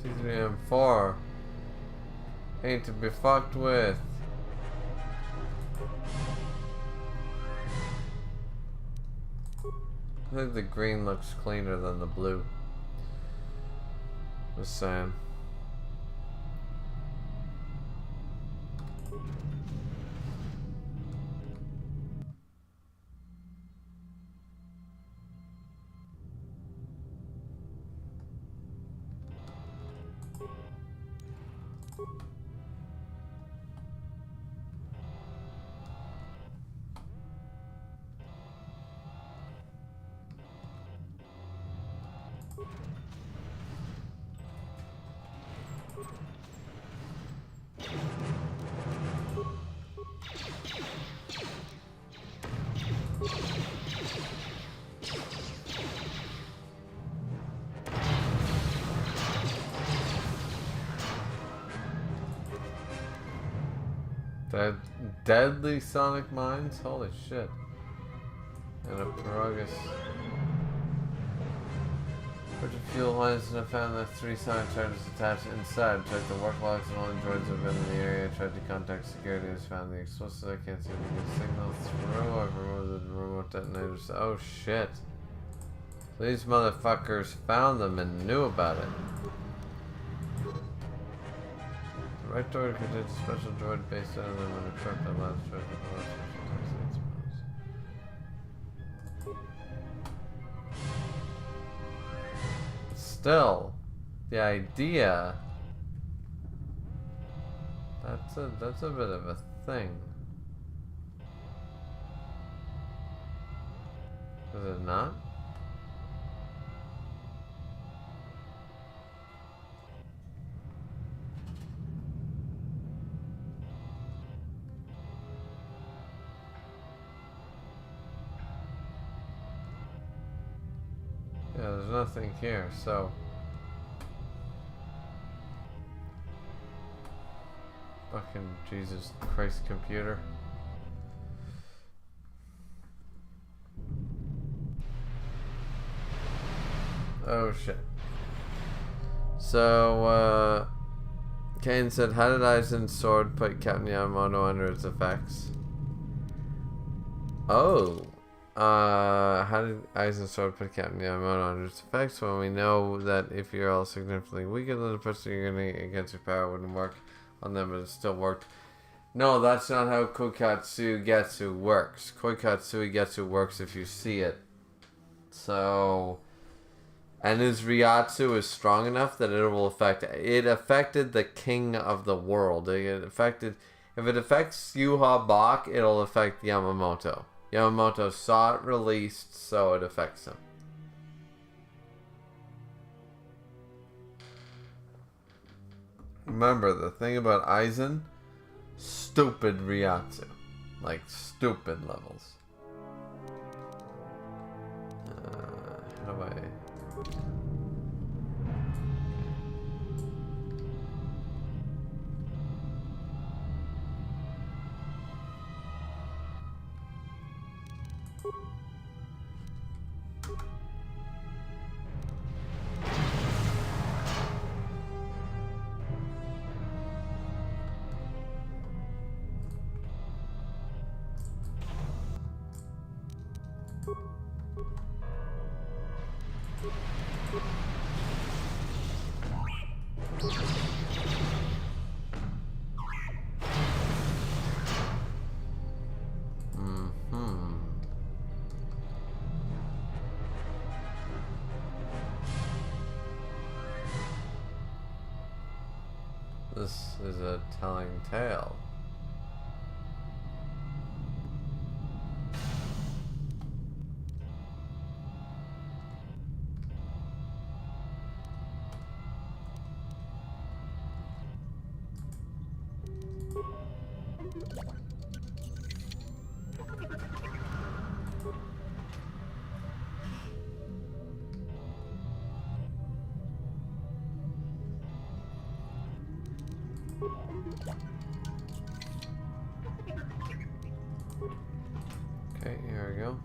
T3M4 ain't to be fucked with. I think the green looks cleaner than the blue. Just saying. Deadly sonic mines? Holy shit. And a Perogus. Put your fuel lines and I found the 3 sonic charges attached inside. Checked the work logs and all the droids have been in the area. Tried to contact security. Has found the explosives. I can't seem to get signals through. I've removed the remote detonators. Oh shit. These motherfuckers found them and knew about it. The right droid contains a special droid based on them and equipped that allows droid to the special text. Still, the idea that's a bit of a thing. Is it not? Yeah, there's nothing here, so fucking Jesus Christ computer. Oh shit. So Kane said, how did Aizen's sword put Captain Yamamoto under its effects? Oh. How did Aizen's sword put Captain Yamamoto under its effects when we know that if you're all significantly weaker than the person you're going to against your power wouldn't work on them, but it still worked? No, that's not how Koikatsu Getsu works. Koikatsu Getsu works if you see it. So, and his Ryatsu is strong enough that it will affect. It affected the king of the world. It affected. If it affects Yuha Bach, it'll affect Yamamoto. Yamamoto saw it released, so it affects him. Remember, the thing about Aizen, stupid Ryatsu. Like, stupid levels. How do I... This is a telling tale. Okay, here we go.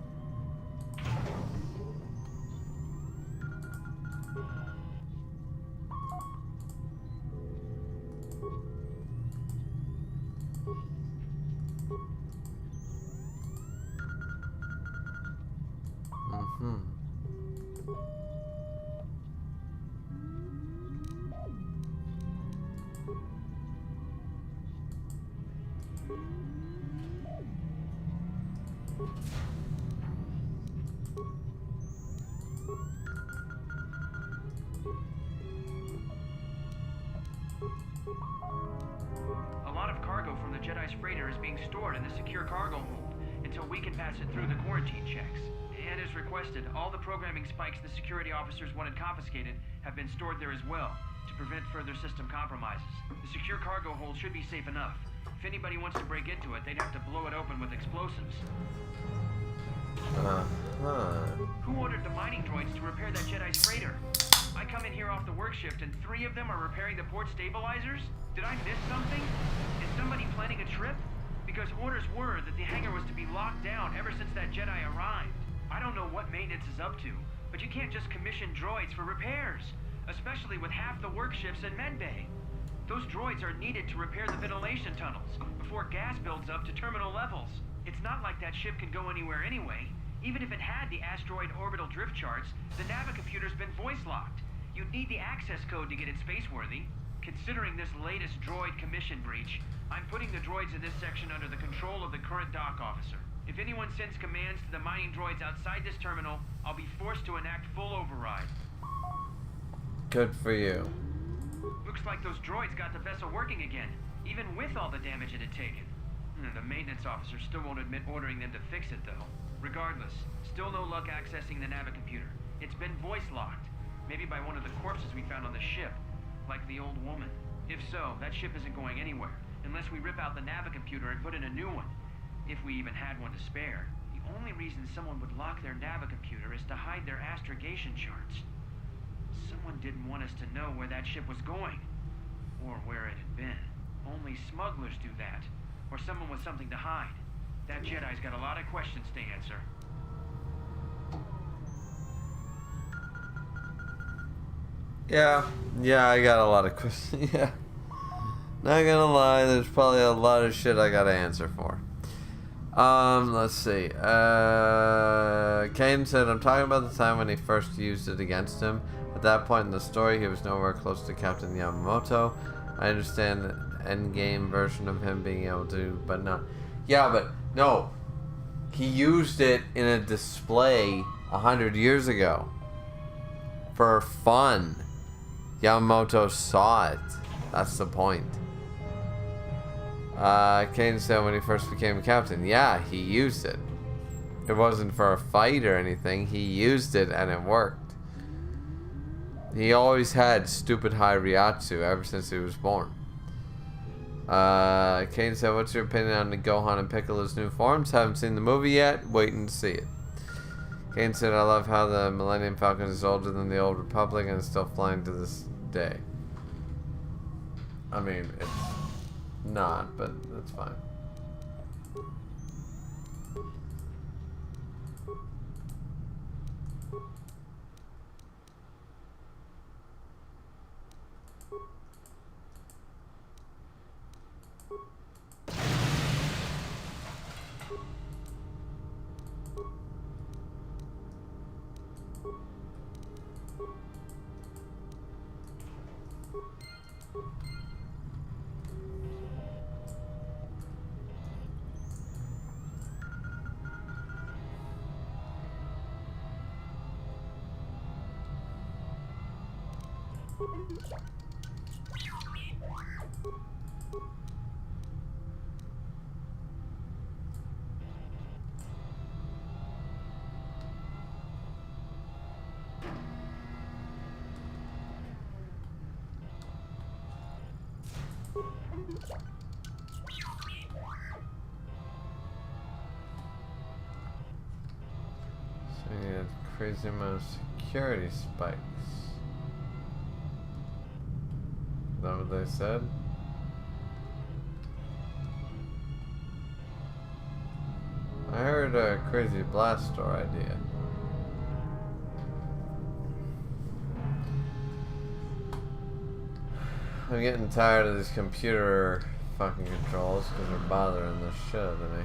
A lot of cargo from the Jedi's freighter is being stored in the secure cargo hold until we can pass it through the quarantine checks. And as requested, all the programming spikes the security officers wanted confiscated have been stored there as well to prevent further system compromises. The secure cargo hold should be safe enough. If anybody wants to break into it, they'd have to blow it open with explosives. Who ordered the mining droids to repair that Jedi's freighter? I come in here off the work shift and 3 of them are repairing the port stabilizers? Did I miss something? Is somebody planning a trip? because orders were that the hangar was to be locked down ever since that Jedi arrived. I don't know what maintenance is up to, but you can't just commission droids for repairs, especially with half the work shifts in medbay. Those droids are needed to repair the ventilation tunnels before gas builds up to terminal levels. It's not like that ship can go anywhere anyway. Even if it had the asteroid orbital drift charts, the navicomputer's been voice-locked. You'd need the access code to get it spaceworthy. Considering this latest droid commission breach, I'm putting the droids in this section under the control of the current dock officer. If anyone sends commands to the mining droids outside this terminal, I'll be forced to enact full override. Good for you. Looks like those droids got the vessel working again, even with all the damage it had taken. The maintenance officer still won't admit ordering them to fix it, though. Regardless, still no luck accessing the navicomputer. It's been voice-locked. Maybe by one of the corpses we found on the ship, like the old woman. If so, that ship isn't going anywhere, unless we rip out the navicomputer and put in a new one. If we even had one to spare. The only reason someone would lock their navicomputer is to hide their astrogation charts. Someone didn't want us to know where that ship was going, or where it had been. Only smugglers do that, or someone with something to hide. That Jedi's got a lot of questions to answer. Yeah, I got a lot of questions. Yeah. Not gonna lie, there's probably a lot of shit I gotta answer for. Let's see. Kane said, I'm talking about the time when he first used it against him. At that point in the story, he was nowhere close to Captain Yamamoto. I understand the endgame version of him being able to, but not. Yeah, but no. He used it in a display 100 years ago. For fun. Yamamoto saw it. That's the point. Kane said when he first became captain, yeah, he used it. It wasn't for a fight or anything. He used it and it worked. He always had stupid high Ryatsu ever since he was born. Kane said, what's your opinion on the Gohan and Piccolo's new forms? Haven't seen the movie yet. Waiting to see it. Kane said, I love how the Millennium Falcon is older than the Old Republic and is still flying to this day. I mean, it's not, but that's fine. So you had crazy amount of security spikes. Is that what they said? I heard a crazy blast door idea. I'm getting tired of these computer fucking controls because they're bothering the shit out of me.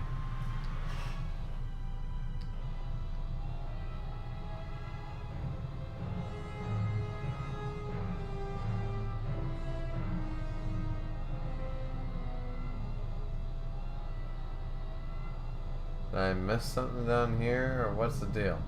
Did I miss something down here, or what's the deal?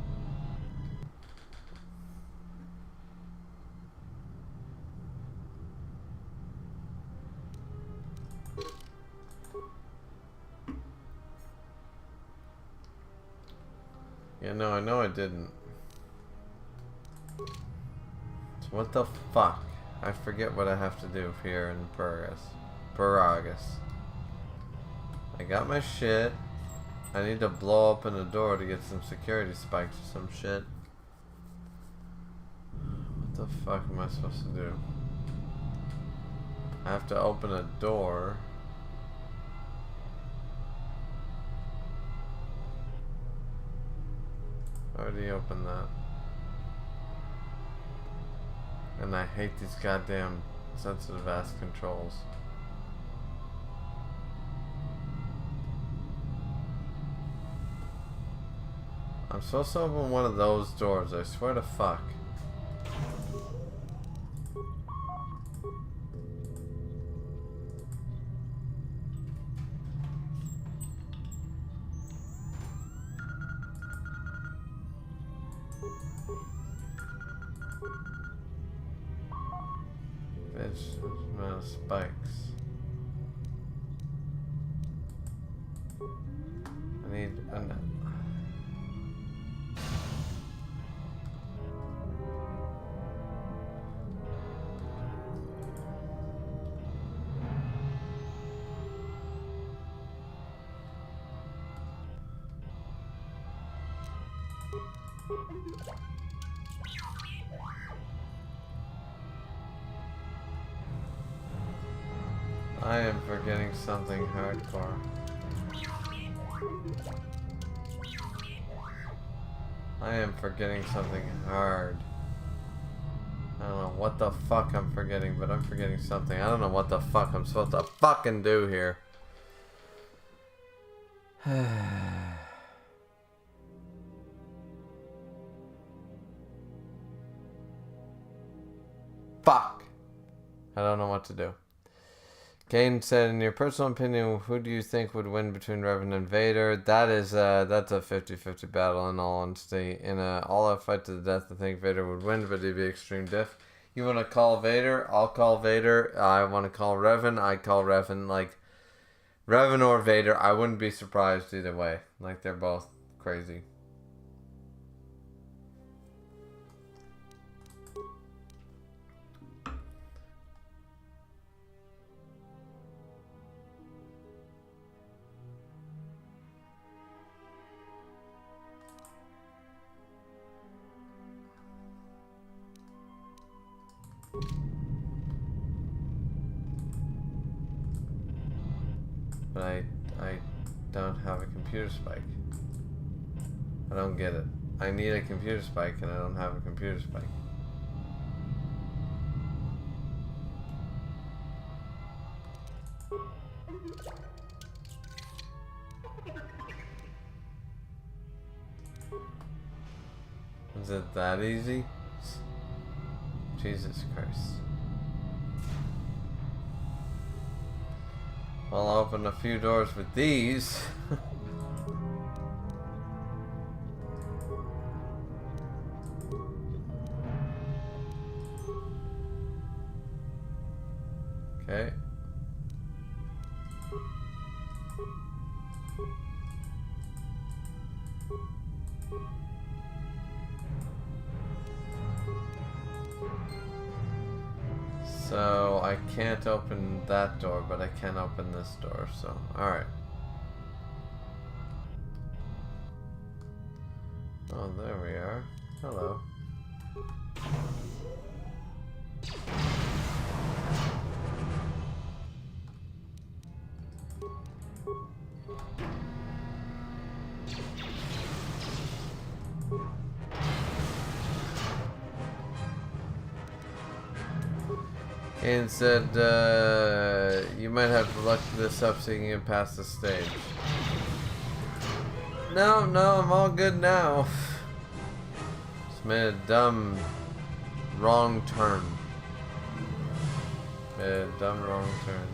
Yeah, no, I know I didn't. So what the fuck? I forget what I have to do here in Paragus. I got my shit. I need to blow open a door to get some security spikes or some shit. What the fuck am I supposed to do? I have to open a door. Why would he open that? And I hate these goddamn sensitive ass controls. I'm supposed to open one of those doors, I swear to fuck. Bitch, spikes. I need an... I am forgetting something hardcore. I am forgetting something hard. I don't know what the fuck I'm forgetting, but I'm forgetting something. I don't know what the fuck I'm supposed to fucking do here. Fuck. I don't know what to do. Kane said, in your personal opinion, who do you think would win between Revan and Vader? That's a 50-50 battle in all honesty. In a all-out fight to the death, I think Vader would win, but it'd be extreme diff. You want to call Vader? I'll call Vader. I want to call Revan. I call Revan. Like, Revan or Vader, I wouldn't be surprised either way. Like, they're both crazy. But I don't have a computer spike. I don't get it. I need a computer spike and I don't have a computer spike. Is it that easy? Jesus Christ. Well, I'll open a few doors with these. Okay. So I can't open that door, but I can open this door, so alright. Oh, there we are. Hello. And said, you might have to look this up so you can get past the stage. No, I'm all good now. Just made a dumb, wrong turn. Made a dumb, wrong turn.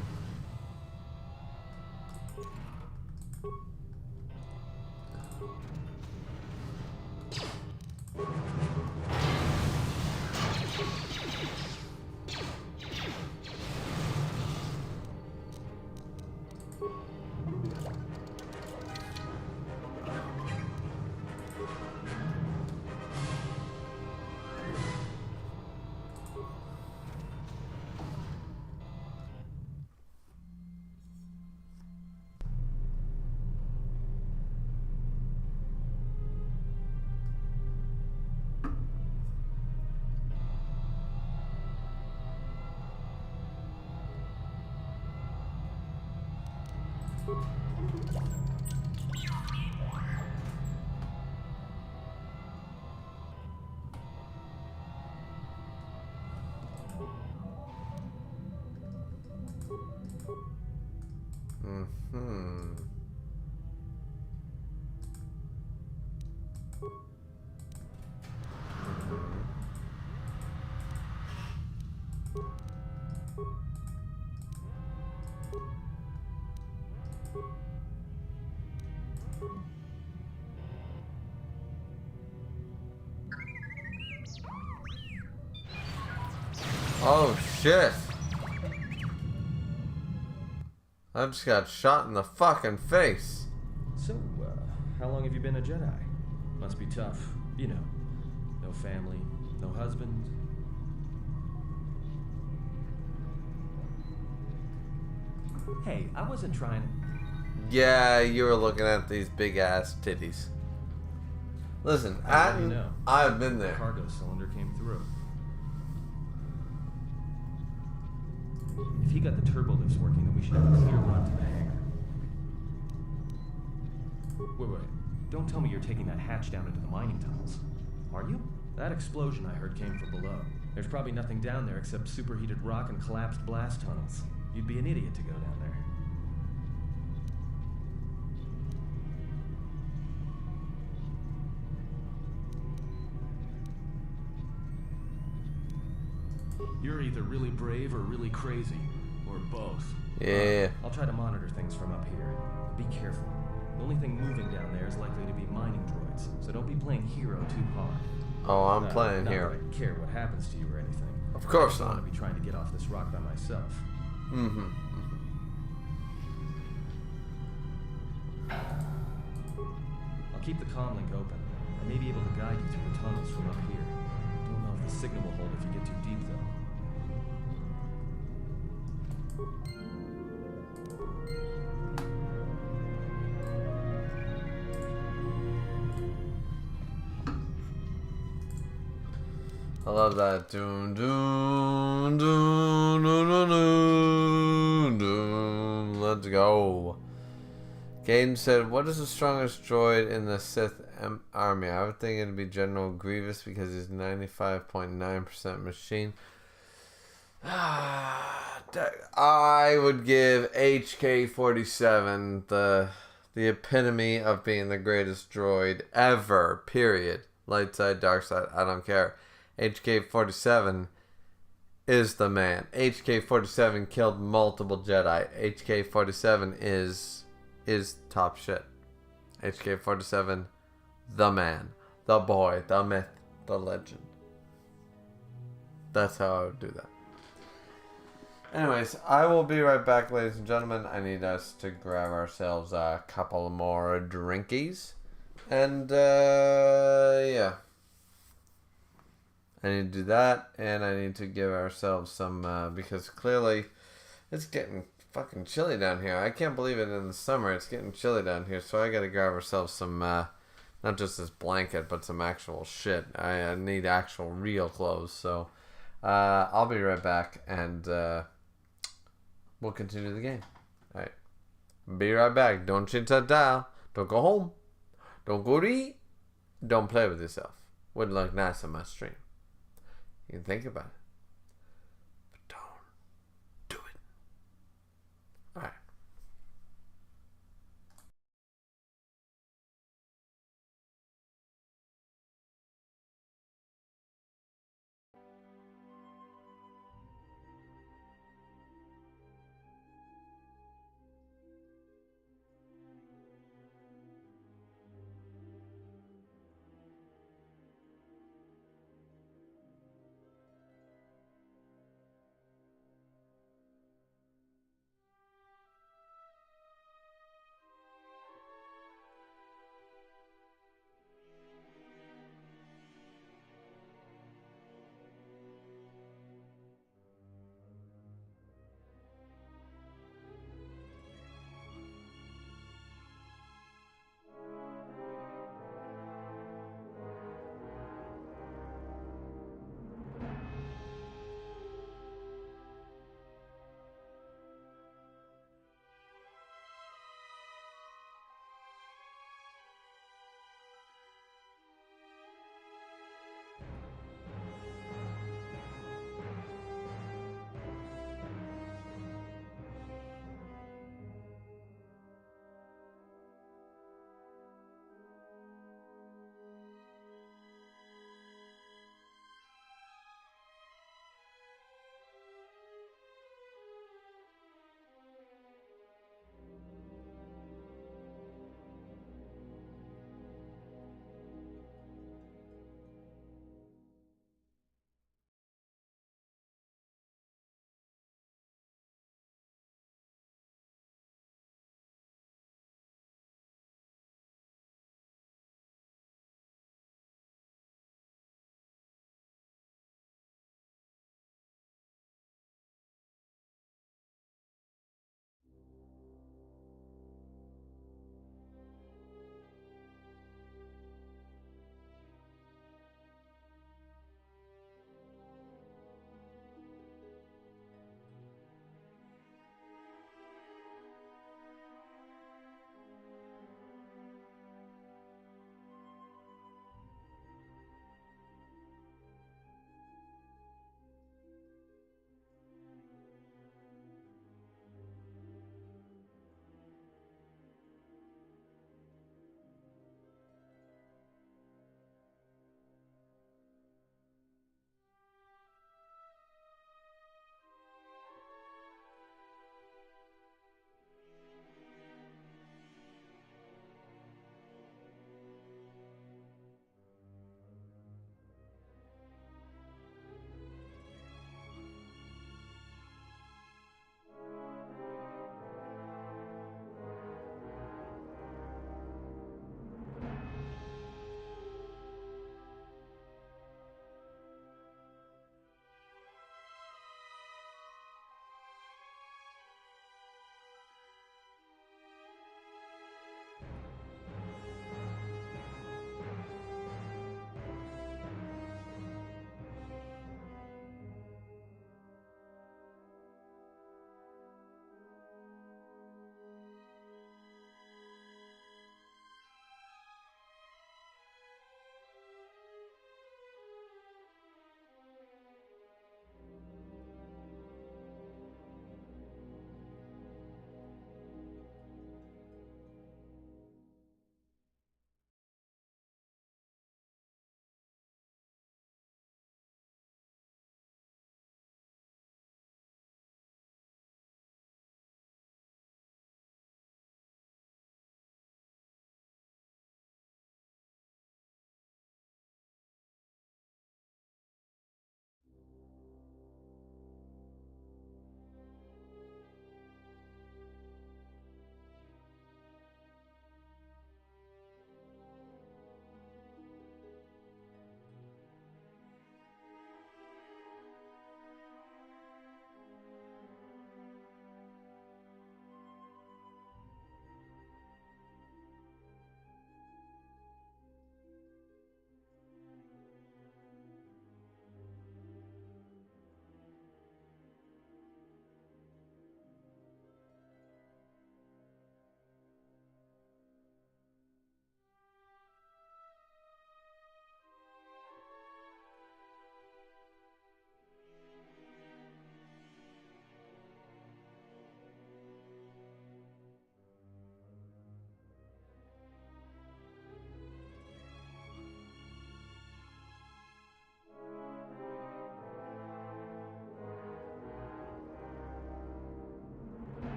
Mm-hmm. Oh shit. I just got shot in the fucking face. So, how long have you been a Jedi? Must be tough. You know, no family, no husband. Hey, I wasn't trying to... Yeah, you were looking at these big ass titties. Listen, How do you know? I've been there. The cargo cylinder came through. If he got the turbo lifts working, then we should have a clear run to the hangar. Wait. Don't tell me you're taking that hatch down into the mining tunnels. Are you? That explosion I heard came from below. There's probably nothing down there except superheated rock and collapsed blast tunnels. You'd be an idiot to go down there. You're either really brave or really crazy. Or both. Yeah. I'll try to monitor things from up here. Be careful. The only thing moving down there is likely to be mining droids, so don't be playing hero too hard. Oh, I'm playing not hero. that I care what happens to you or anything. Of course I don't not. want to be trying to get off this rock by myself. Mm-hmm. I'll keep the comm link open. I may be able to guide you through the tunnels from up here. Don't know if the signal will hold if you get too deep, though. I love that. Doom, doom, doom, doom, doom, doom, doom. Let's go. Gaiden said, what is the strongest droid in the Sith army? I would think it'd be General Grievous because he's 95.9% machine. I would give HK-47 the epitome of being the greatest droid ever, period. Light side, dark side, I don't care. HK-47 is the man. HK-47 killed multiple Jedi. HK-47 is top shit. HK-47, the man, the boy, the myth, the legend. That's how I would do that. Anyways, I will be right back, ladies and gentlemen. I need us to grab ourselves a couple more drinkies. And, yeah. I need to do that, and I need to give ourselves some, because clearly it's getting fucking chilly down here. I can't believe it in the summer. It's getting chilly down here, so I gotta grab ourselves some, not just this blanket, but some actual shit. I need actual real clothes, so I'll be right back, and we'll continue the game. Alright. Be right back. Don't change that dial. Don't go home. Don't go to eat. Don't play with yourself. Wouldn't look nice on my stream. You can think about it. But don't do it. Alright.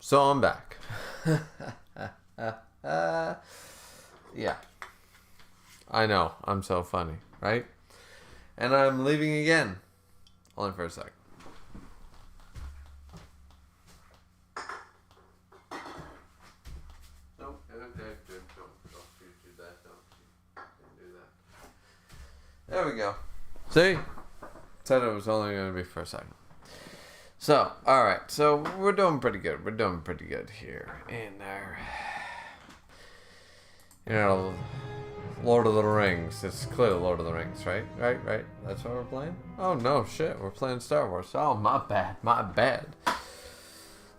So I'm back. Yeah. I know. I'm so funny, right? And I'm leaving again. Only for a sec. Nope. Don't do that. Don't do that. There we go. See? Said it was only going to be for a second. So, alright. So, we're doing pretty good. We're doing pretty good here. In our... You know, Lord of the Rings. It's clearly Lord of the Rings, right? Right. That's what we're playing? Oh, no, shit. We're playing Star Wars. Oh, my bad.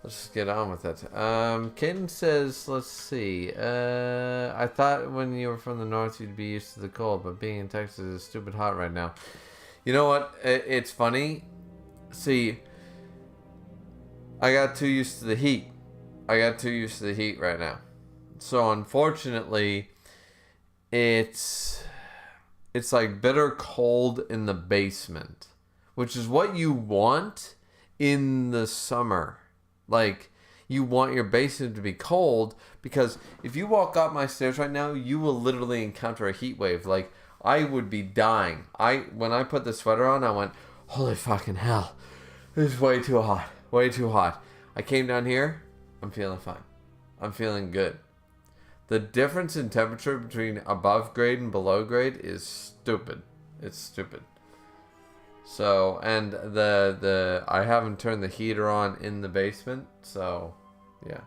Let's just get on with it. Caden says, let's see. I thought when you were from the north you'd be used to the cold, but being in Texas is stupid hot right now. You know what? It's funny. See, I got too used to the heat. Right now. So unfortunately, it's like bitter cold in the basement, which is what you want in the summer. Like, you want your basement to be cold, because if you walk up my stairs right now, you will literally encounter a heat wave. Like, I would be dying. When I put the sweater on, I went, holy fucking hell, this is way too hot. I came down here, I'm feeling fine. I'm feeling good. The difference in temperature between above grade and below grade is stupid. It's stupid. So, and I haven't turned the heater on in the basement, so yeah.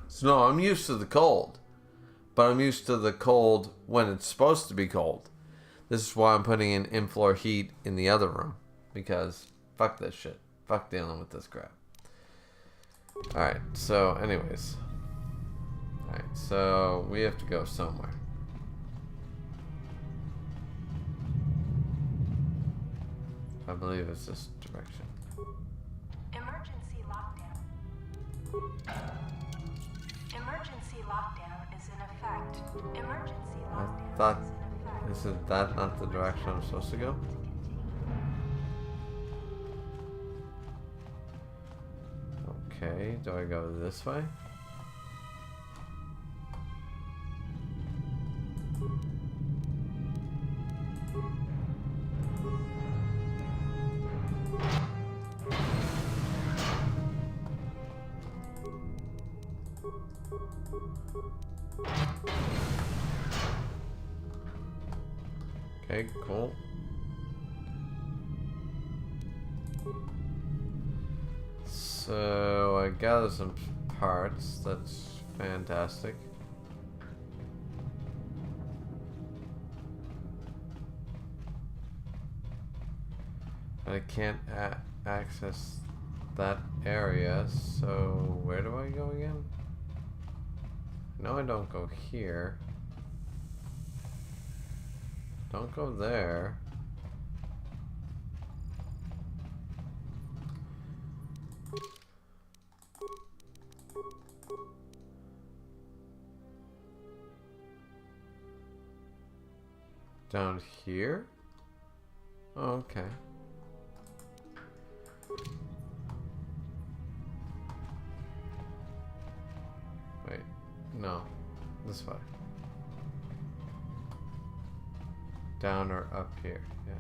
So no, I'm used to the cold. But I'm used to the cold when it's supposed to be cold. This is why I'm putting in in-floor heat in the other room. Because fuck this shit. Fuck dealing with this crap. Alright, so anyways. Alright, so we have to go somewhere. I believe it's this direction. Emergency lockdown. Emergency lockdown is in effect. Emergency lockdown I thought, is in effect. isn't that not the direction I'm supposed to go? Okay, do I go this way? Okay, cool. So I gather some parts. That's fantastic. I can't access that area, so where do I go again? No, I don't go here. Don't go there. Down here? Oh, okay. Wait, no. This way. Down or up here, yeah.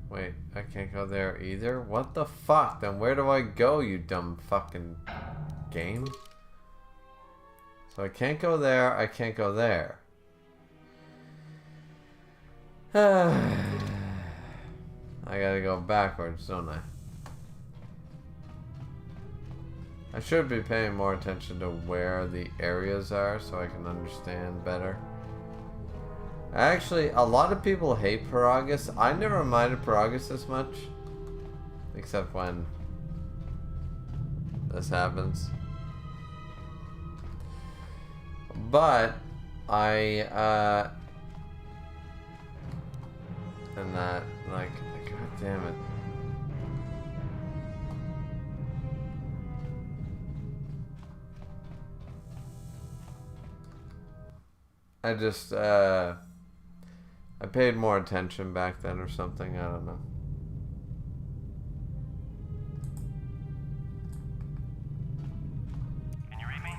Wait, I can't go there either? What the fuck? Then where do I go, you dumb fucking game? So I can't go there, I can't go there. I gotta go backwards, don't I? I should be paying more attention to where the areas are so I can understand better. Actually, a lot of people hate Paragus. I never minded Paragus this much. Except when this happens. But, and that, like, god damn it. I just, I paid more attention back then or something. I don't know. Can you read me?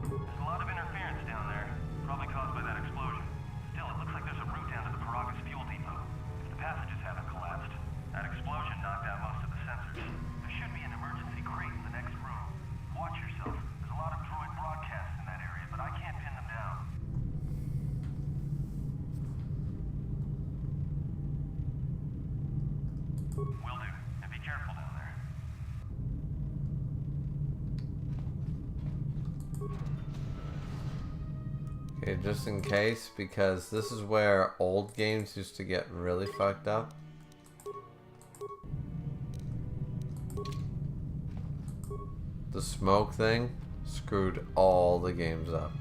There's a lot of interference down there, probably caused by that explosion. Still, it looks like there's a route down to the Paragus fuel depot. If the passages haven't collapsed, that explosion knocked out most of the sensors. There should be an emergency crate in the next room. Watch yourself. There's a lot of droid broadcasts in that area, but I can't pin them down. Will do. And be careful down there. Okay, just in case, because this is where old games used to get really fucked up. The smoke thing screwed all the games up.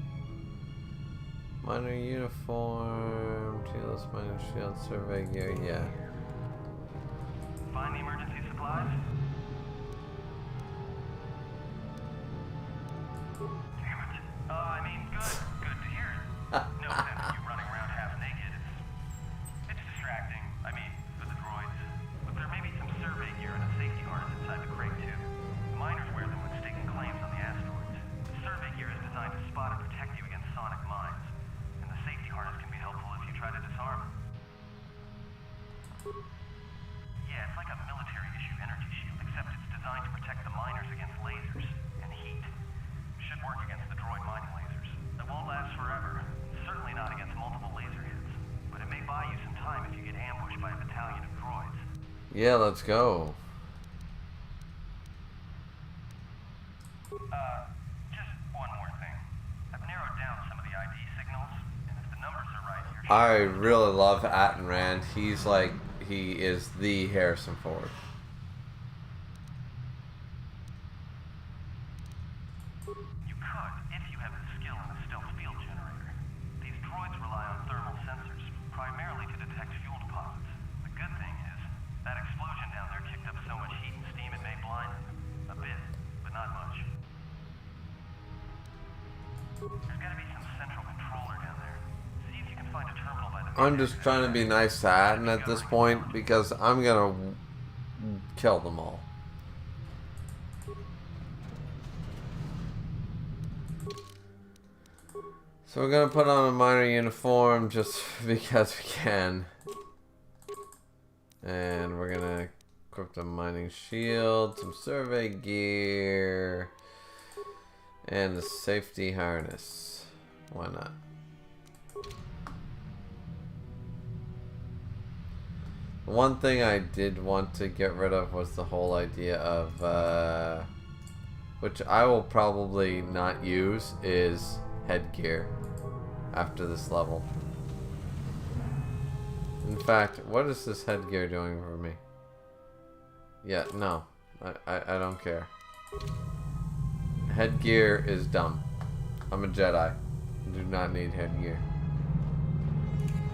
Minor uniform, T-less minor shield, survey gear, yeah. Find the emergency supplies? Damn it. I mean, good. Good to hear it. No sense in you running around half naked. It's distracting. I mean, for the droids. But there may be some survey gear and a safety harness inside the crate, too. The miners wear them when staking claims on the asteroids. The survey gear is designed to spot and protect you against sonic mines. And the safety harness can be helpful if you try to disarm them. Yeah, it's like a military-issue energy shield, except it's designed to protect the miners against lasers and heat. Should work against the droid mining lasers. It won't last forever. Certainly not against multiple laser hits. But it may buy you some time if you get ambushed by a battalion of droids. Yeah, let's go. Just one more thing. I've narrowed down some of the ID signals, and if the numbers are right, you're I really love Atton Rand. He's like, he is the Harrison Ford. You could, if you have the skill in the stealth field generator. These droids rely on thermal sensors, primarily to detect fuel deposits. The good thing is, that explosion down there kicked up so much heat and steam it may blind them. A bit, but not much. There's gotta be some central controller down there. See if you can find a terminal by the... I'm just trying to be nice to Atton at this point because I'm gonna kill them all. So we're gonna put on a minor uniform just because we can. And we're gonna equip the mining shield, some survey gear, and the safety harness. Why not? One thing I did want to get rid of was the whole idea of, which I will probably not use, is headgear after this level. In fact, what is this headgear doing for me? Yeah, no. I don't care. Headgear is dumb. I'm a Jedi. I do not need headgear.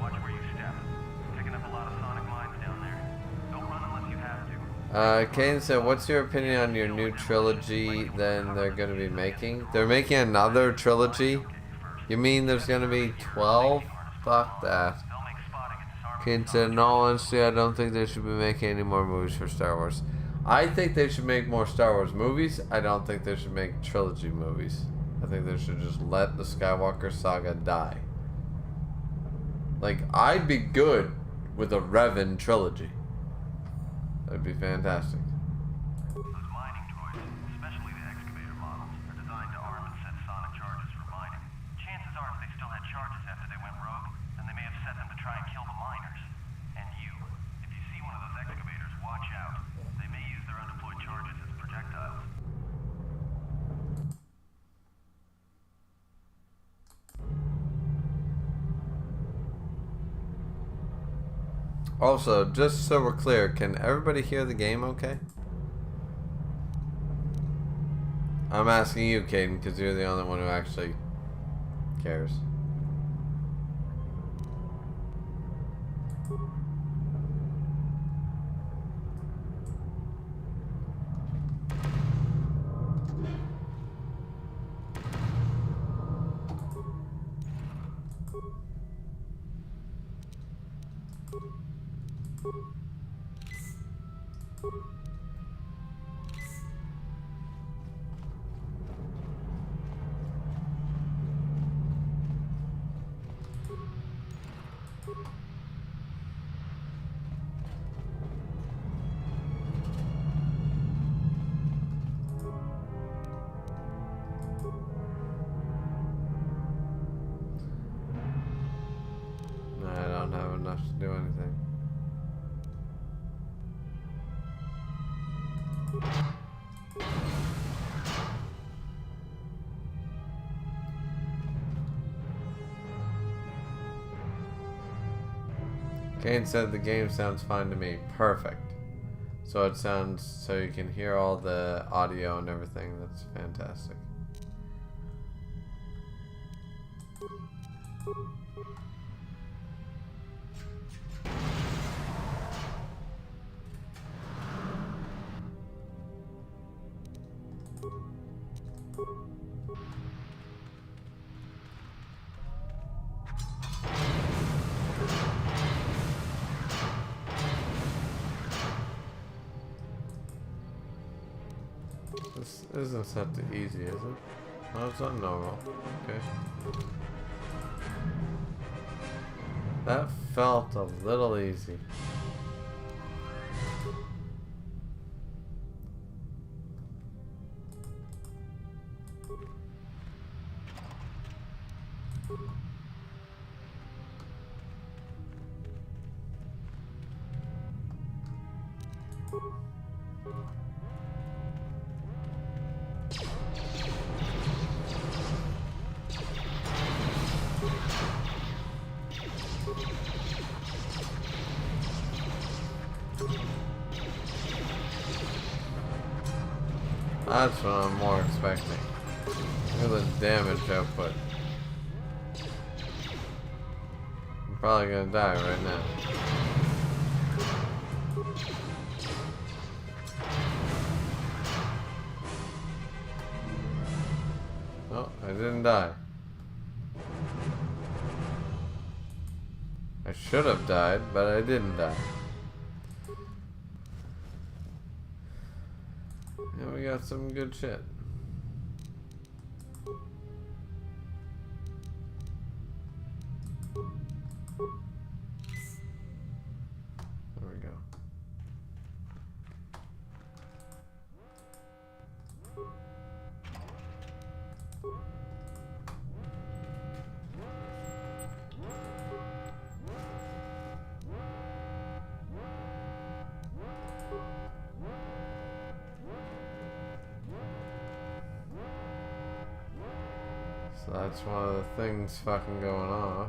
Watch where you step. Picking up a lot of sonic mines down there. Don't run unless you have to. Kane said, what's your opinion on your new trilogy then they're going to be making? They're making another trilogy? You mean there's going to be 12? Fuck that. Kane said, in all honesty, I don't think they should be making any more movies for Star Wars. I think they should make more Star Wars movies. I don't think they should make trilogy movies. I think they should just let the Skywalker saga die. Like, I'd be good with a Revan trilogy. That'd be fantastic. Those mining droids, especially the excavator models, are designed to arm and set sonic charges for mining. Chances are if they still had charges after they went rogue, then they may have set them to try and kill the miners. And you, if you see one of those excavators, watch out. They may use their undeployed charges as projectiles. Also, just so we're clear, can everybody hear the game okay? I'm asking you, Caden, because you're the only one who actually cares. enough to do anything. Kane said the game sounds fine to me. Perfect. So it sounds so you can hear all the audio and everything. That's fantastic. This isn't set to easy, is it? No, it's on normal. Okay. That felt a little easy. That's what I'm more expecting. Look at the damage output. I'm probably gonna die right now. Oh, I didn't die. I should have died, but I didn't die. And we got some good shit. There we go. So that's one of the things fucking going off.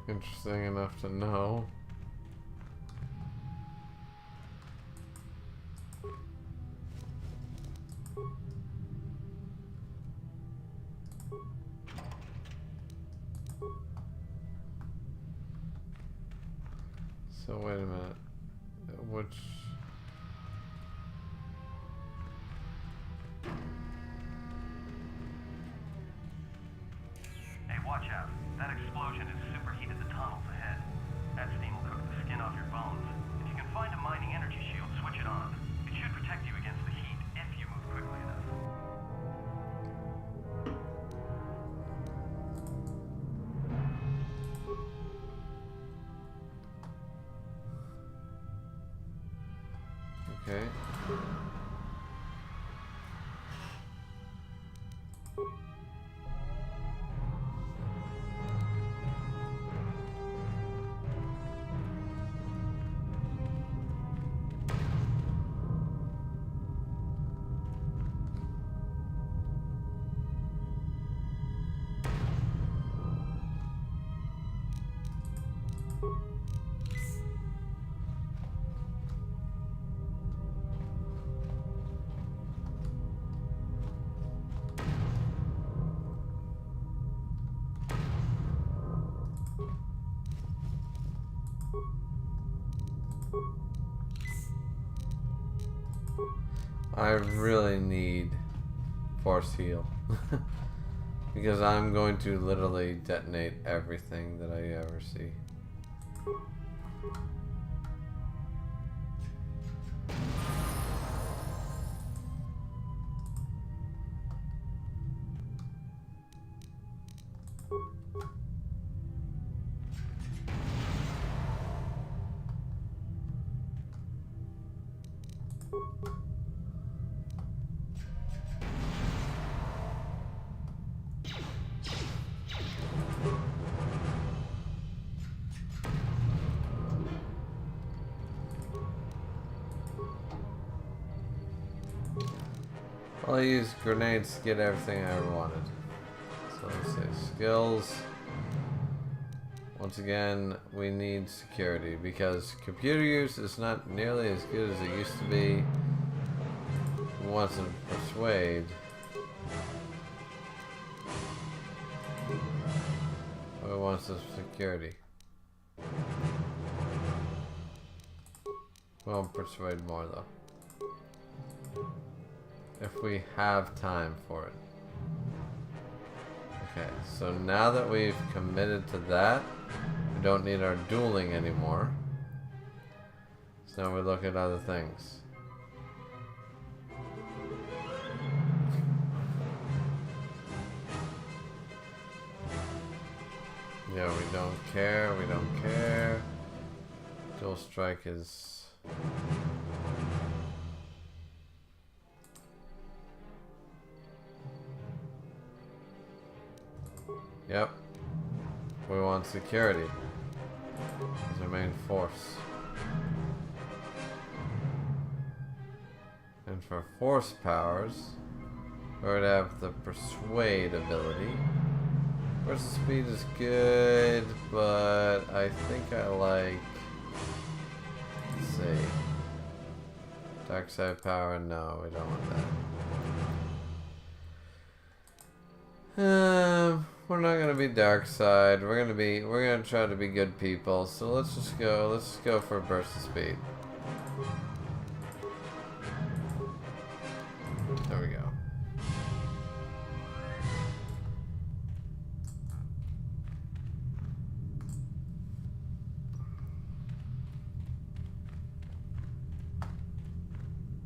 Interesting enough to know. So wait a minute. Which... Watch out. That explosion has superheated the tunnels ahead. That steam will cook the skin off your bones. If you can find a mining energy shield, switch it on. It should protect you against the heat if you move quickly enough. Okay. I really need force heal. Because I'm going to literally detonate everything that I ever see. I'll use grenades to get everything I ever wanted. So let's say skills. Once again, we need security because computer use is not nearly as good as it used to be. We want to persuade. We want some security. We'll persuade more though. If we have time for it. Okay, so now that we've committed to that, we don't need our dueling anymore. So now we look at other things. Yeah, we don't care, we don't care. Dual strike is... Yep. We want security as our main force. And for force powers, we would have the persuade ability. Versus speed is good, but I think I like... Let's see. Dark side power? No, we don't want that. We're not gonna be dark side. We're gonna try to be good people. So let's just go for burst of speed. There we go.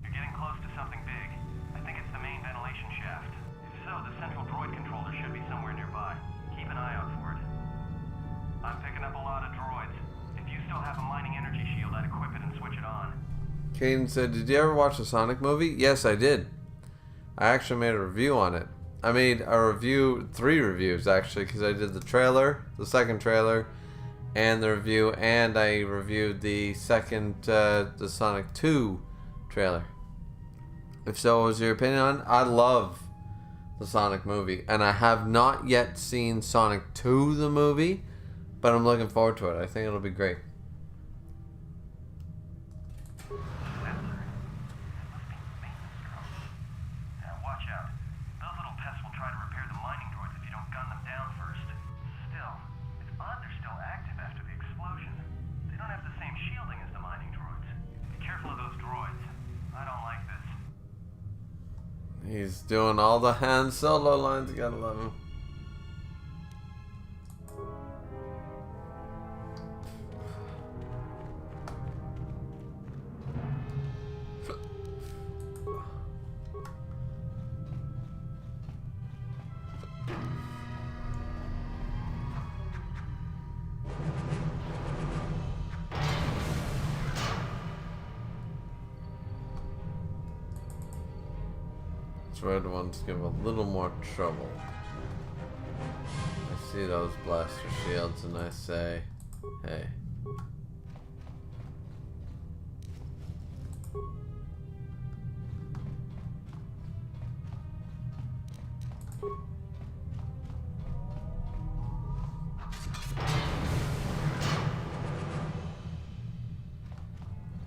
You're getting close to something big. I think it's the main ventilation shaft. If so, the central droid controller should be somewhere nearby. Keep an eye out for it. I'm picking up a lot of droids. If you still have a mining energy shield, I'd equip it and switch it on. Caden said, did you ever watch the Sonic movie? Yes, I did. I actually made a review on it. I made a review, 3 reviews actually, because I did the trailer, the second trailer, and the review, and I reviewed the second, the Sonic 2 trailer. If so, what was your opinion on it? I love the Sonic movie, and I have not yet seen Sonic 2 the movie, but I'm looking forward to it. I think it'll be great. Watch out. Those little pests will try to repair the mining droids if you don't gun them down first. Still, it's odd they're still active after the explosion. They don't have the same shielding as the mining droids. Be careful of those droids. I don't like this. He's doing all the Han Solo lines. You gotta love him. Red ones give a little more trouble. I see those blaster shields and I say, hey.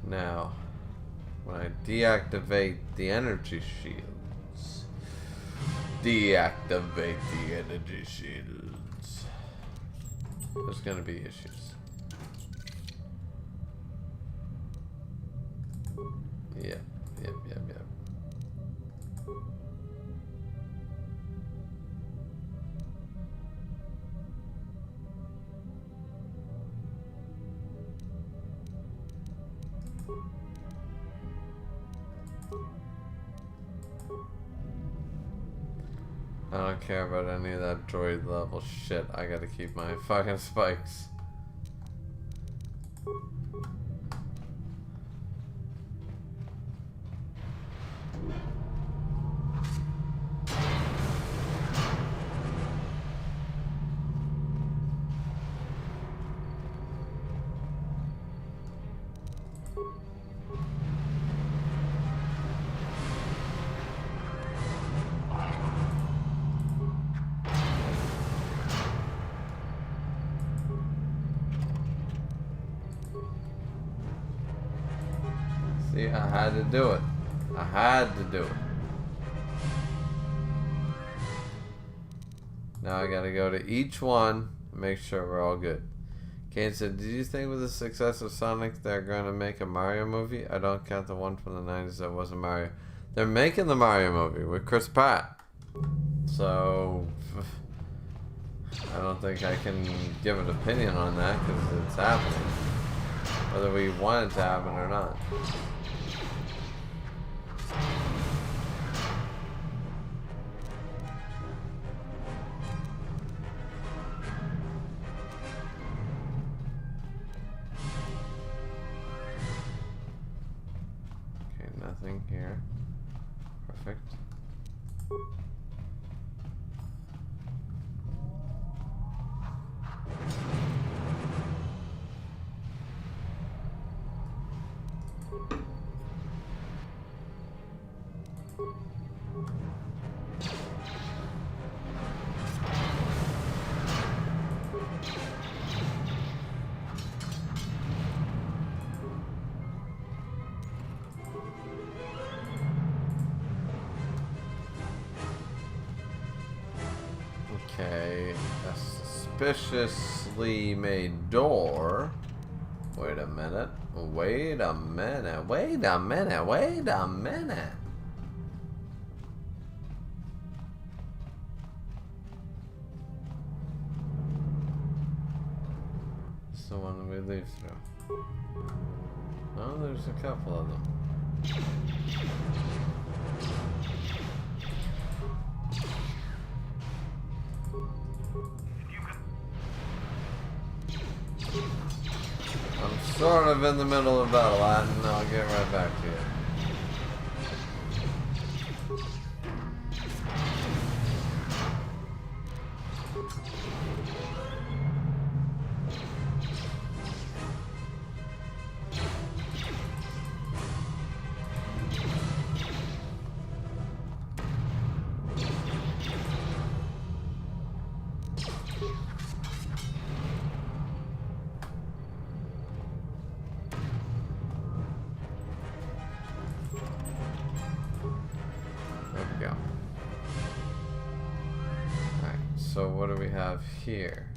Now, when I deactivate the energy shield, deactivate the energy shields. There's gonna be issues. Yep. I don't care about any of that droid level shit. I gotta keep my fucking spikes. See, I had to do it. I had to do it. Now I gotta go to each one and make sure we're all good. Kane said, did you think with the success of Sonic they're going to make a Mario movie? I don't count the one from the 90s that wasn't Mario. They're making the Mario movie with Chris Pratt. So, I don't think I can give an opinion on that because it's happening. Whether we want it to happen or not. Okay, nothing here. Perfect. Okay, a suspiciously made door. Wait a minute. Wait a minute. Wait a minute. Wait a minute. It's the one we leave through. Oh, there's a couple of them. I'm sort of in the middle of battle, and I'll get right back to you. So what do we have here?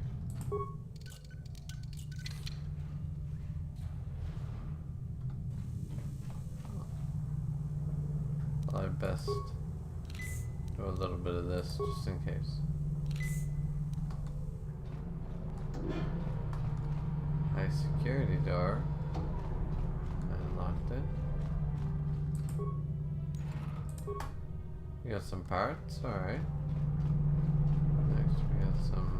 Well, I best do a little bit of this just in case. High security door. I unlocked it. We got some parts, alright. Next we got some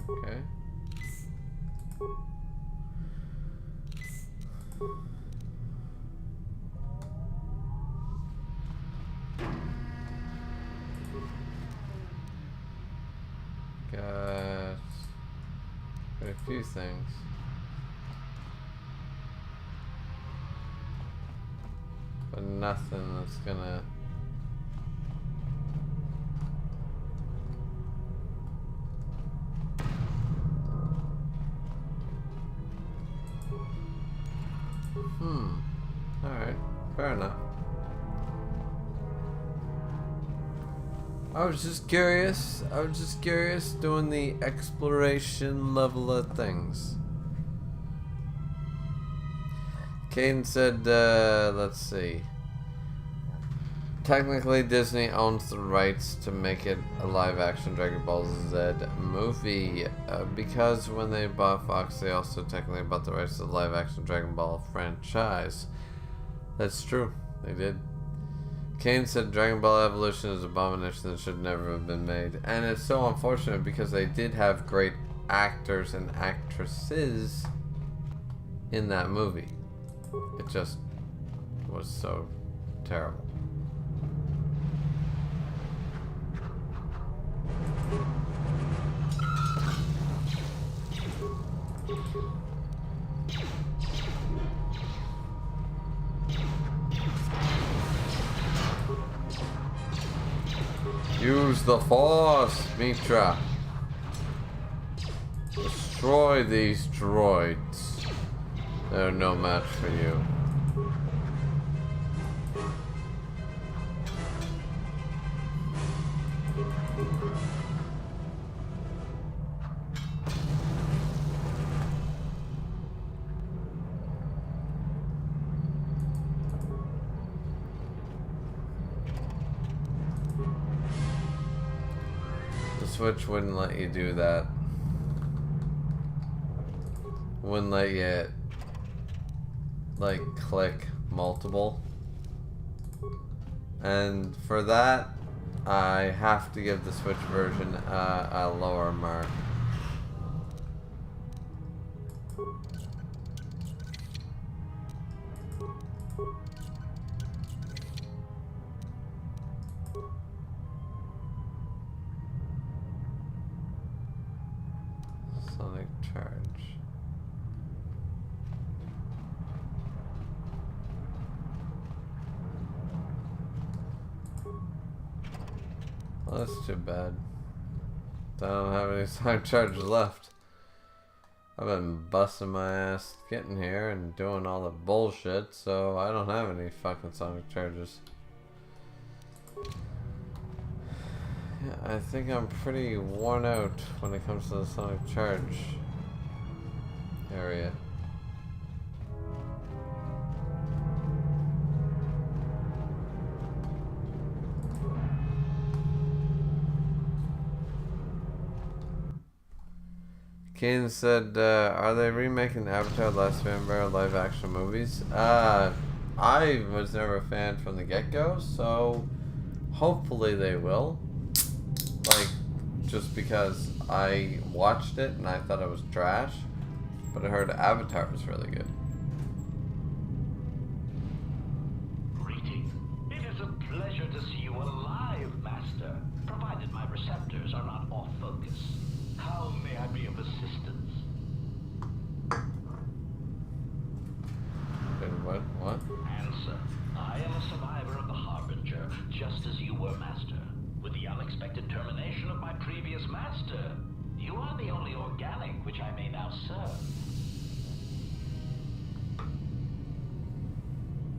okay. Got quite a few things. But nothing that's gonna alright, fair enough. I was just curious doing the exploration level of things. Caden said, let's see. Technically, Disney owns the rights to make it a live-action Dragon Ball Z movie. Because when they bought Fox, they also technically bought the rights to the live-action Dragon Ball franchise. That's true. They did. Kane said Dragon Ball Evolution is an abomination that should never have been made. And it's so unfortunate because they did have great actors and actresses in that movie. It just was so terrible. Use the Force, Mitra. Destroy these droids. They're no match for you. The Switch wouldn't let you do that. Wouldn't let you like click multiple, and for that I have to give the Switch version a lower mark. Sonic charge. Well, that's too bad. I don't have any sonic charges left. I've been busting my ass getting here and doing all the bullshit, so I don't have any fucking sonic charges. Yeah, I think I'm pretty worn out when it comes to the sonic charge area. Kane said, are they remaking Avatar: The Last Airbender live action movies? I was never a fan from the get-go, so hopefully they will. Like, just because I watched it and I thought it was trash, but I heard Avatar was really good. Greetings. It is a pleasure to see you alive, Master, provided my receptors are not off focus. How may I be of assistance? What? Answer. I am a survivor of the Harbinger, just as you were, Master. With the unexpected termination of my previous Master, you are the only organic which I may now serve.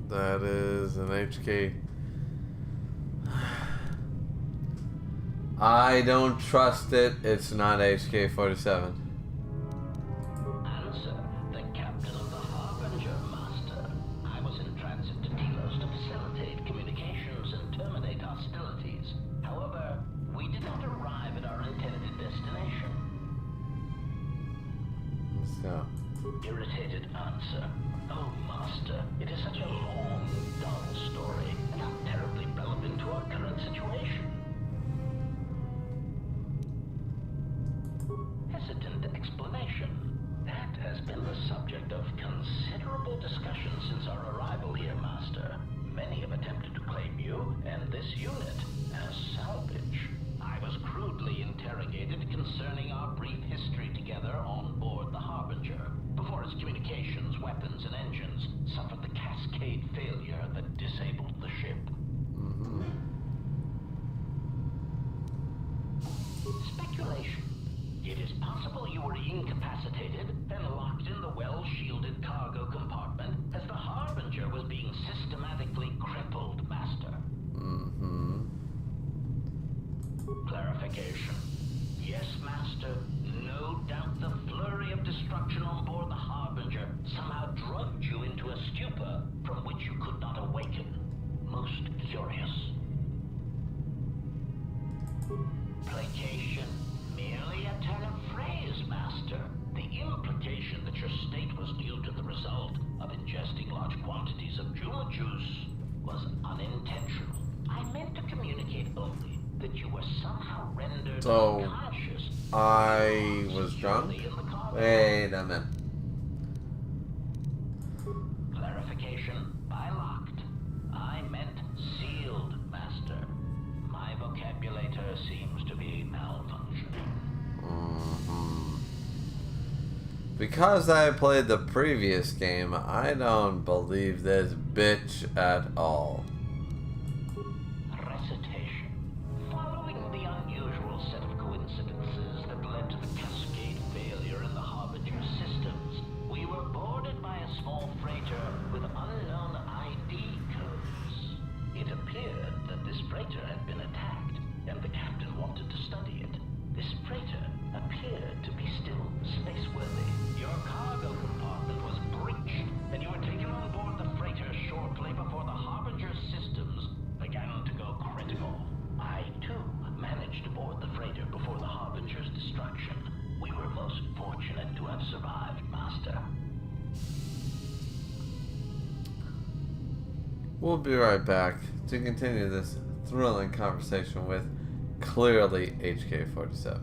That is an HK. I don't trust it. It's not HK-47. Answer. The captain of the Harbinger, Master. I was in transit to Telos to facilitate communications and terminate hostilities. However, we did not arrive at our intended destination. So. Irritated answer. Oh, Master, it is such a long, dull story, and not terribly relevant to our current situation. Hesitant explanation. That has been the subject of considerable discussion since our arrival here, Master. Many have attempted to claim you and this unit as salvage. I was crudely interrogated concerning our brief history together on board the Harbinger, before its communications, weapons, and engines suffered the cascade failure that disabled the ship. Speculation. It is possible you were incapacitated and locked in the well-shielded cargo compartment as the Harbinger was being systematically crippled, Master. Clarification. Yes, Master. No doubt the flurry of destruction on board the Harbinger somehow drugged you into a stupor from which you could not awaken. Most curious. Placation. Merely a turn of phrase, Master. The implication that your state was due to the result of ingesting large quantities of Juma juice was unintentional. I meant to communicate only that you were somehow rendered unconscious. I was drunk? Wait a minute. Clarification. By locked. I meant sealed, Master. My vocabulator seems to be malfunctioning. Because I played the previous game, I don't believe this bitch at all. Recitation. Following We'll be right back to continue this thrilling conversation with clearly HK-47.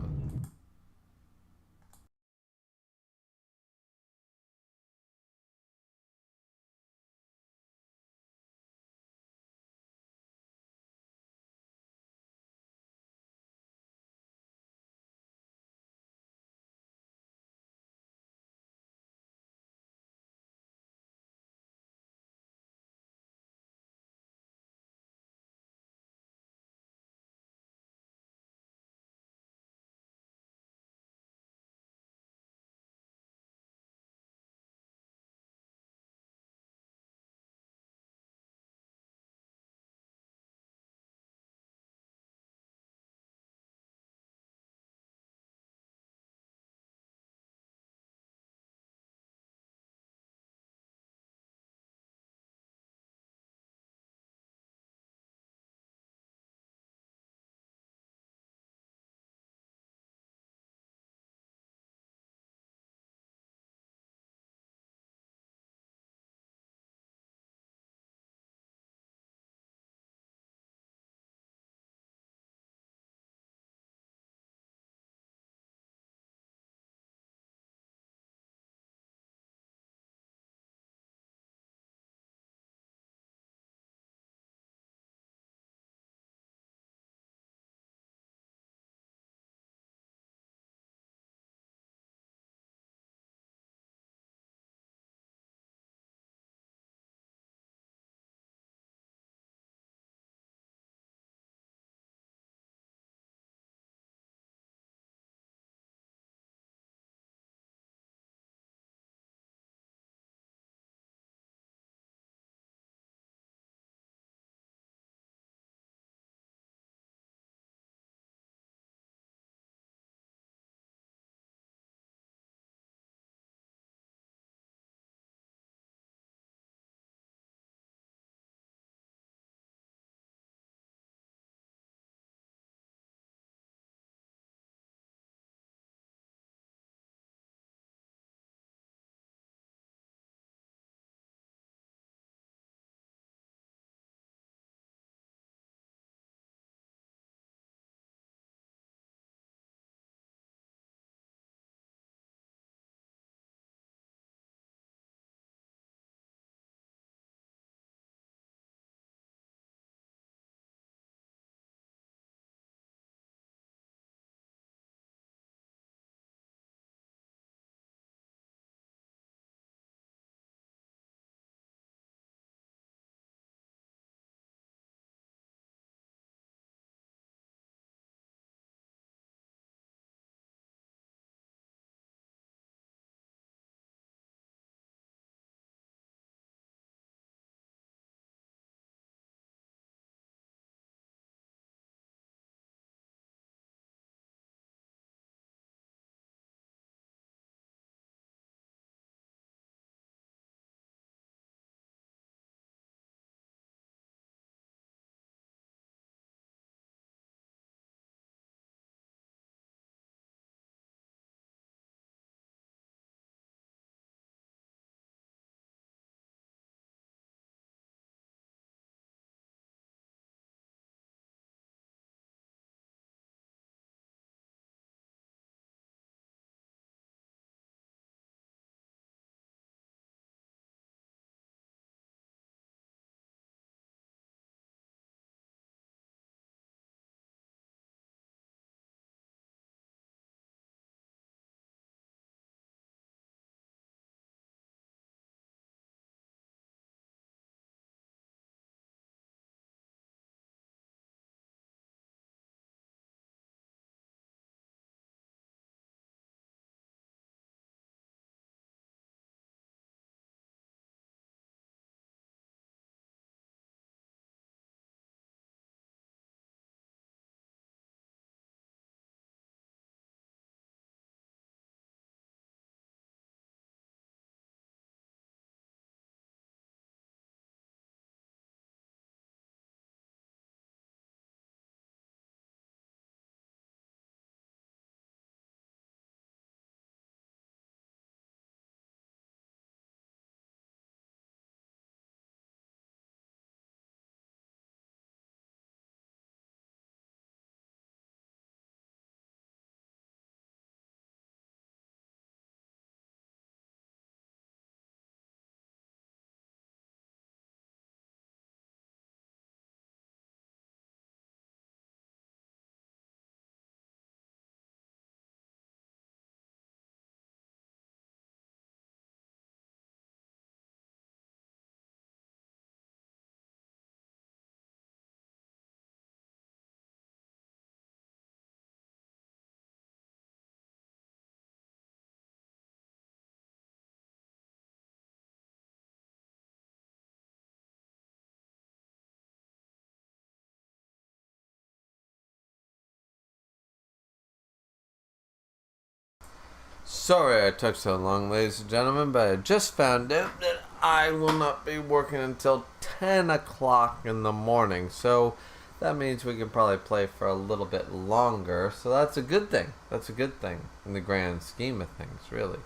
Sorry I took so long, ladies and gentlemen, but I just found out that I will not be working until 10 o'clock in the morning. So that means we can probably play for a little bit longer. So that's a good thing. That's a good thing in the grand scheme of things, really.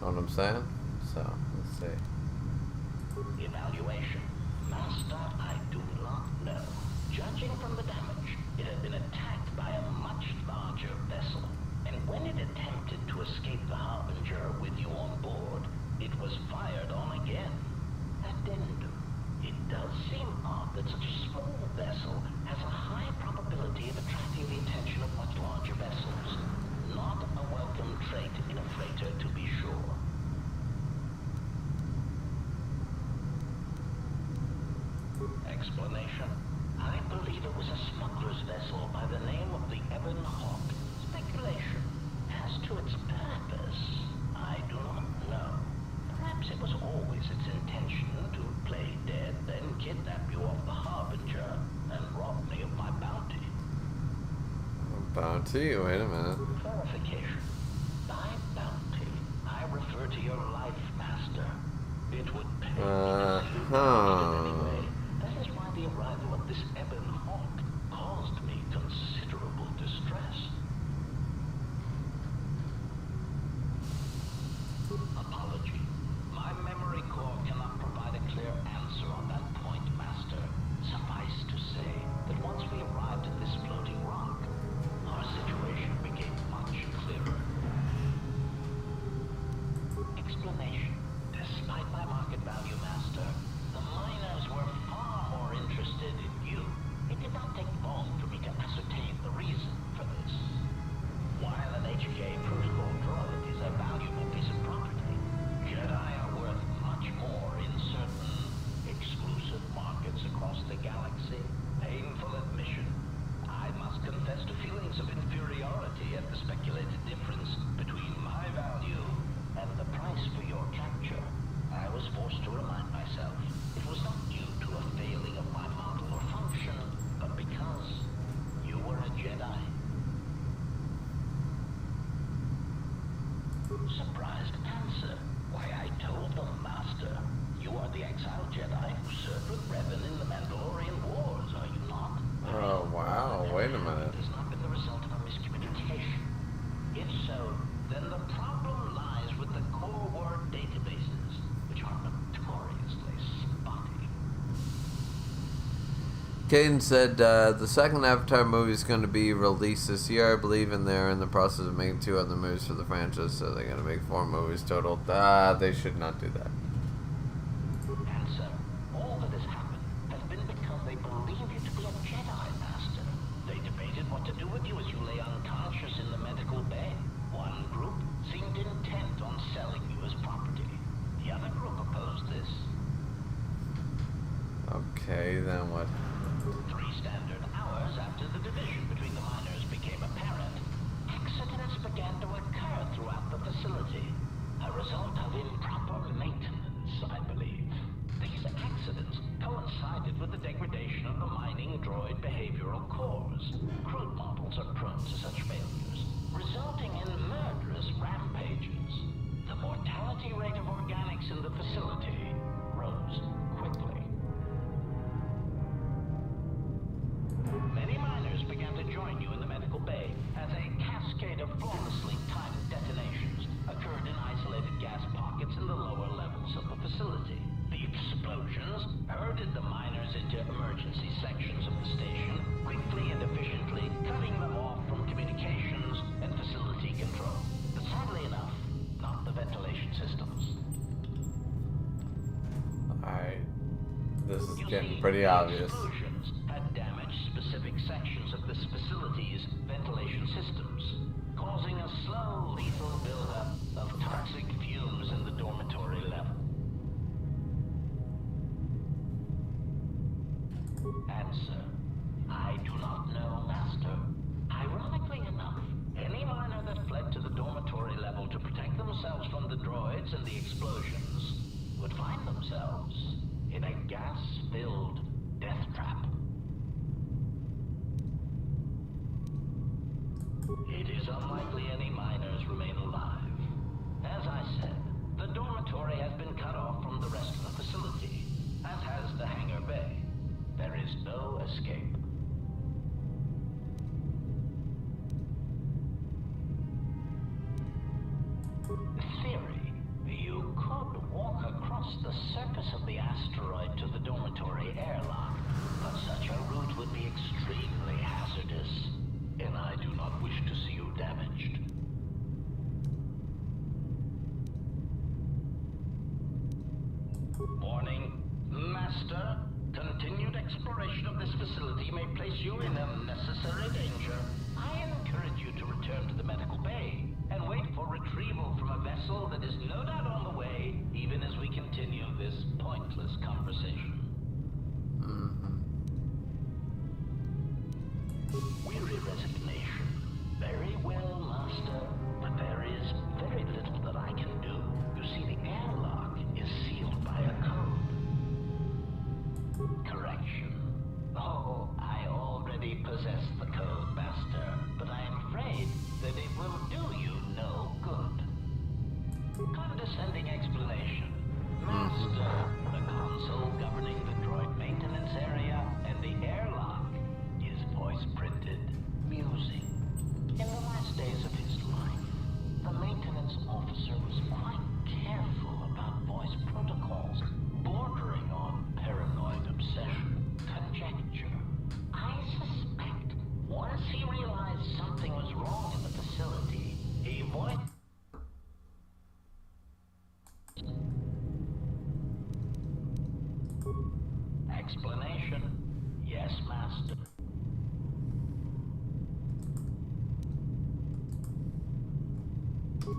Know what I'm saying? So, let's see. Evaluation. Master, I do not know. Judging from the damage, it had been attacked by a much larger vessel. And when it attempted to escape the Harbinger with you on board, it was fired on again. Addendum. It does seem odd that such a small vessel has a high probability of attracting the attention of much larger vessels. Not a welcome trait in a freighter, to be sure. Explanation. I believe it was a smuggler's vessel by the name of the Ebon Hawk. Speculation. As to its purpose, I do not know. Perhaps it was always its intention to play dead, then kidnap you off the Harbinger and rob me of my bounty. Bounty? Wait a minute. Clarification. By bounty, I refer to your life, Master. It would pay me to see you anyway. That is why the arrival of this Ebon Hawk caused me considerable distress. Apology. My memory core cannot provide a clear answer on that point, Master. Suffice to say that once we arrived at this floating rock, our situation became much clearer. Explanation. Despite my market value, Master, the miners were far more interested in you. It did not take long for me to ascertain the reason for this. While an HK protocol droid is a valuable piece of property, Jedi are worth much more in certain exclusive markets across the galaxy. Painful admission. I must confess to feelings of inferiority at the speculated difference between my value and the price for your capture. I was forced to remind myself it was not due to a failing of my model or function, but because you were a Jedi. Surprised answer. Why, I told them, Master. You are the exiled Jedi who served with Revan in the Mandalorian Wars, are you not? Oh, wow. Wait a minute. It has not been the result of a miscommunication. If so, then the problem lies with the core word databases, which are notoriously spotty. Caden said the second Avatar movie is going to be released this year, I believe, and they're in the process of making 2 other movies for the franchise, so they're going to make 4 movies total. They should not do that. Answer. All that has happened has been because they believe you to be a Jedi, Master. They debated what to do with you as you lay unconscious in the medical bay. One group seemed intent on selling you as property. The other group opposed this. Okay, then what? 3 standard hours after the division between the miners became apparent, accidents began to occur throughout the facility. A result of improper maintenance, I believe. These accidents coincided with the degradation of the mining droid behavioral cores. Crude models are prone to such failures, resulting in murderous rampages. The mortality rate of organics in the facility rose quickly. Many miners began to join you in the medical bay as a cascade of flawlessly timed detonations occurred in isolated gas pockets in the lower levels of the facility. The explosions herded the miners into emergency sections of the station, quickly and efficiently cutting them off from communications and facility control. But sadly enough, not the ventilation systems. Alright. This is getting pretty obvious. Explosions had damaged specific sections of this facility's ventilation systems, causing a slow, lethal buildup of toxic fumes in the dormitory level. Answer. I do not know, Master. Ironically enough, any miner that fled to the dormitory level to protect themselves from the droids and the explosions would find themselves in a gas-filled death trap. It is unlikely any miners remain alive. the surface of the asteroid to the dormitory airlock, but such a route would be extremely hazardous, and I do not wish to see you damaged. Warning, Master. Continued exploration of this facility may place you in unnecessary danger. I encourage you to return to the medical bay and wait for retrieval from a vessel that is no doubt on the way, even as we continue this pointless conversation. Weary resignation. Very well, Master, but there is very little that I can do. You see, the airlock is sealed by a code. Correction. Oh, I already possess the code, Master, but I am afraid that it will do you no good. Condescending explanation. Master, the console governing the droid maintenance area and the airlock is voice-printed music. In the last days of his life, the maintenance officer was quite careful about voice protocols, bordering on paranoid obsession, conjecture. I suspect once he realized something was wrong in the facility, he voiced... Explanation? Yes, Master.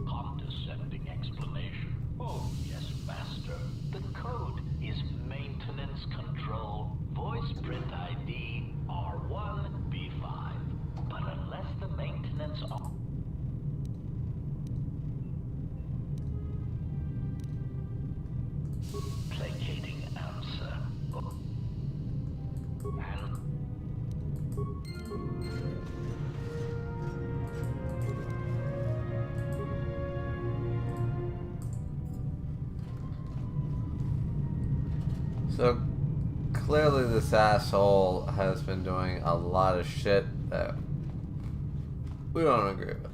Condescending explanation. Oh, yes, Master. The code is maintenance control, voice print ID R1B5. But unless the maintenance placating answer. And so clearly this asshole has been doing a lot of shit that we don't agree with.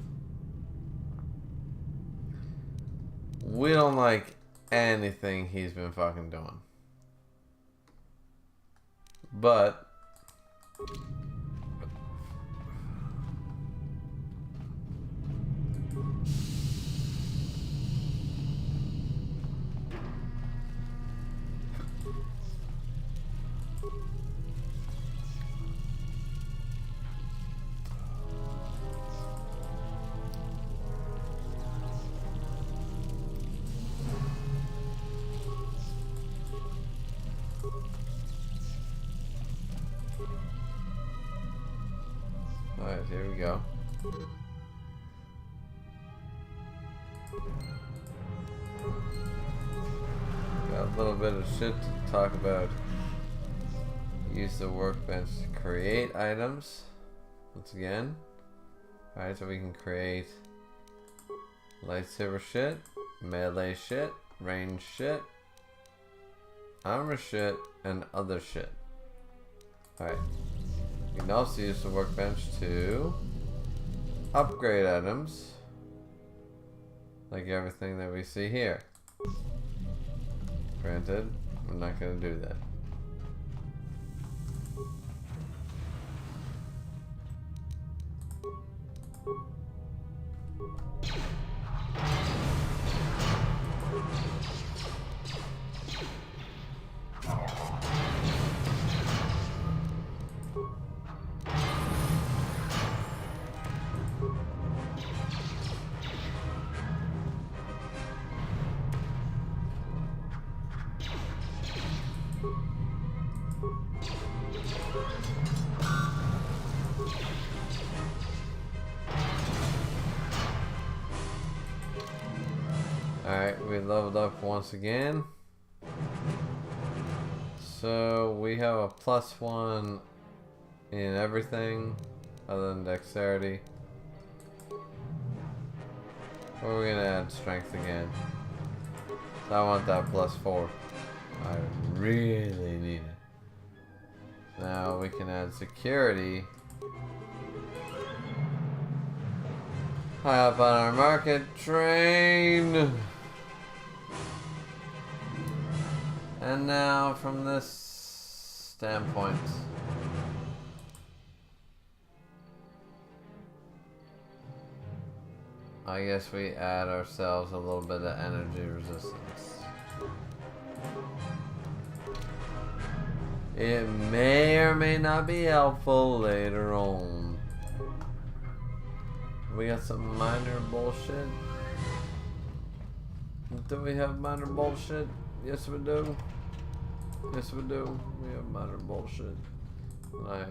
We don't like anything he's been fucking doing. But alright, here we go. Got a little bit of shit to talk about. Use the workbench to create items. Once again. Alright, so we can create lightsaber shit, melee shit, range shit, armor shit, and other shit. Alright. You can also use the workbench to upgrade items, like everything that we see here. Granted, I'm not going to do that. Alright, we leveled up once again. So we have a +1 in everything other than dexterity. Or we're gonna add strength again. So I want that +4. I really need it. Now we can add security. High up on our market train. And now from this standpoint, I guess we add ourselves a little bit of energy resistance. It may or may not be helpful later on. We got some minor bullshit. Do we have minor bullshit? Yes we do. Yes we do. We have minor bullshit. Alright.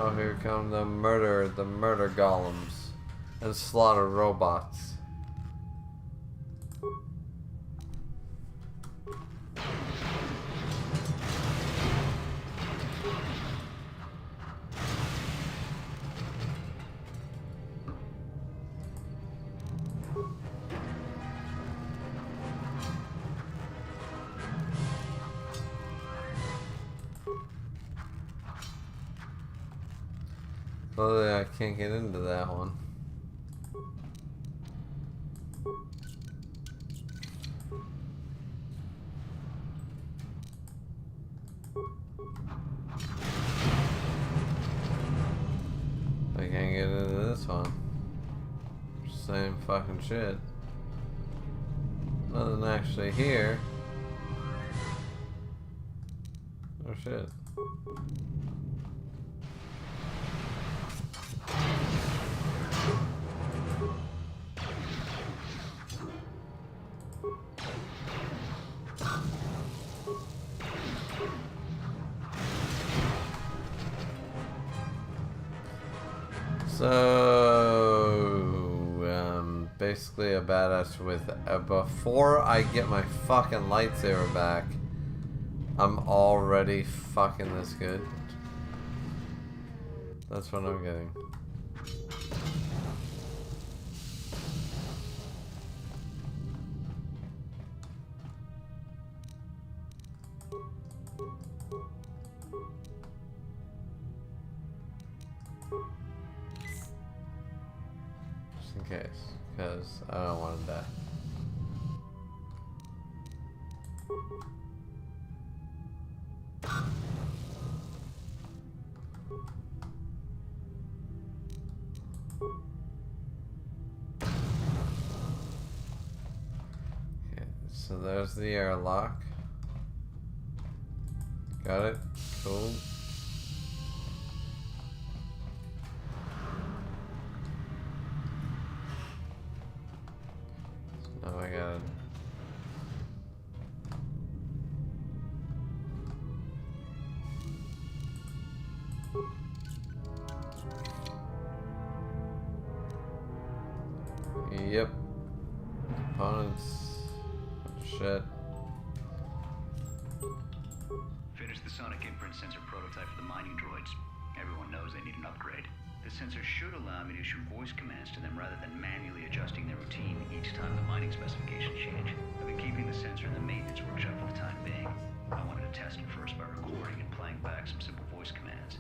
Oh, here come the murder golems and slaughter robots. Well, I can't get into that one. I can't get into this one. Same fucking shit. Nothing actually here. Oh shit. So, basically a badass with, before I get my fucking lightsaber back, I'm already fucking this good. That's what I'm getting. In case, because I don't want to die. Okay, so there's the airlock. Got it? Cool. Oh my god. Yep. Opponents. Shit. Finished the sonic imprint sensor prototype for the mining droids. Everyone knows they need an upgrade. The sensor should allow me to issue voice commands to them rather than manually adjusting their routine each time the mining specifications change. I've been keeping the sensor in the maintenance workshop for the time being. I wanted to test it first by recording and playing back some simple voice commands.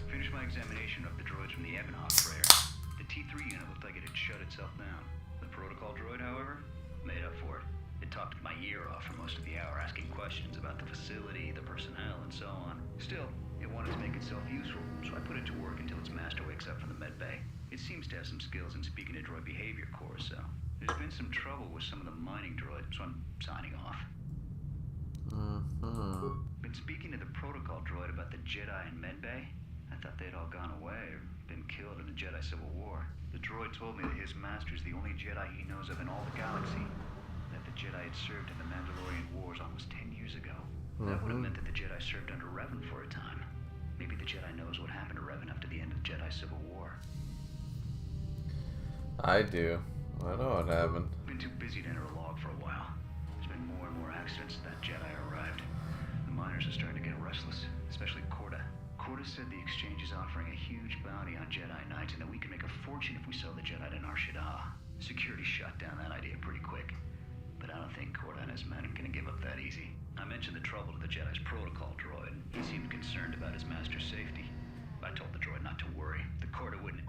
Finished my examination of the droids from the Ebonhawk freighter. The T3 unit looked like it had shut itself down. The protocol droid, however, made up for it. It talked my ear off for most of the hour, asking questions about the facility, the personnel, and so on. Still, it wanted to make itself useful, so I put it to work until its master wakes up from the med bay. It seems to have some skills in speaking to droid behavior cores, so there's been some trouble with some of the mining droids, so I'm signing off. Been speaking to the protocol droid about the Jedi in med bay. I thought they'd all gone away or been killed in the Jedi Civil War. The droid told me that his master's the only Jedi he knows of in all the galaxy. That the Jedi had served in the Mandalorian Wars almost 10 years ago. That would have meant that the Jedi served under Revan for a time. Maybe the Jedi knows what happened to Revan after the end of the Jedi Civil War. I do. I know what happened. Been too busy to enter a log for a while. There's been more and more accidents since that Jedi arrived. The miners are starting to get restless, especially Corda. Corda said the exchange is offering a huge bounty on Jedi Knights and that we can make a fortune if we sell the Jedi to Nar Shaddaa. Security shut down that idea pretty quick. Jedi's protocol droid. He seemed concerned about his master's safety. I told the droid not to worry. The Corda wouldn't...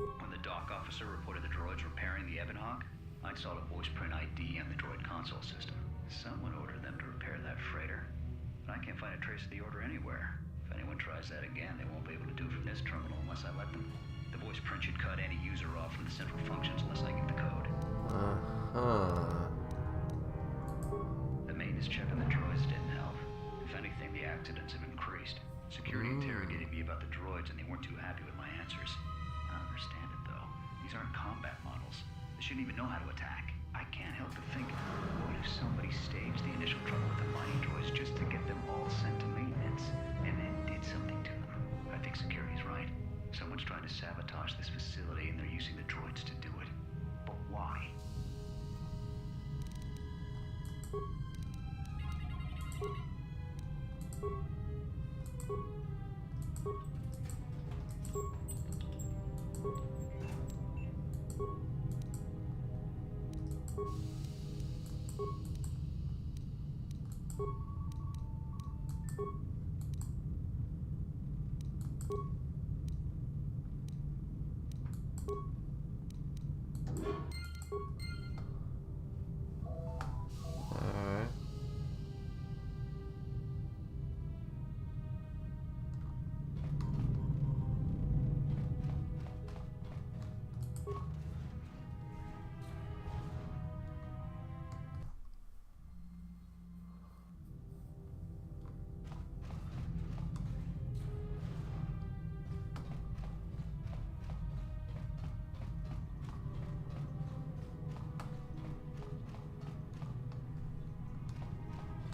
When the dock officer reported the droids repairing the Ebon Hawk, I installed a voice print ID on the droid console system. Someone ordered them to repair that freighter, but I can't find a trace of the order anywhere. If anyone tries that again, they won't be able to do it from this terminal unless I let them. The voice print should cut any user off from the central functions unless I give the code. The maintenance check on the droids didn't help. If anything, the accidents have increased. Security interrogated me about the droids and they weren't too happy with my answers. I don't understand it though. These aren't combat models. They shouldn't even know how to attack. I can't help but think, what if somebody staged the initial trouble with the mining droids just to get them all sent to maintenance and then did something to them? I think security's right. Someone's trying to sabotage this facility and they're using the droids to do it. But why?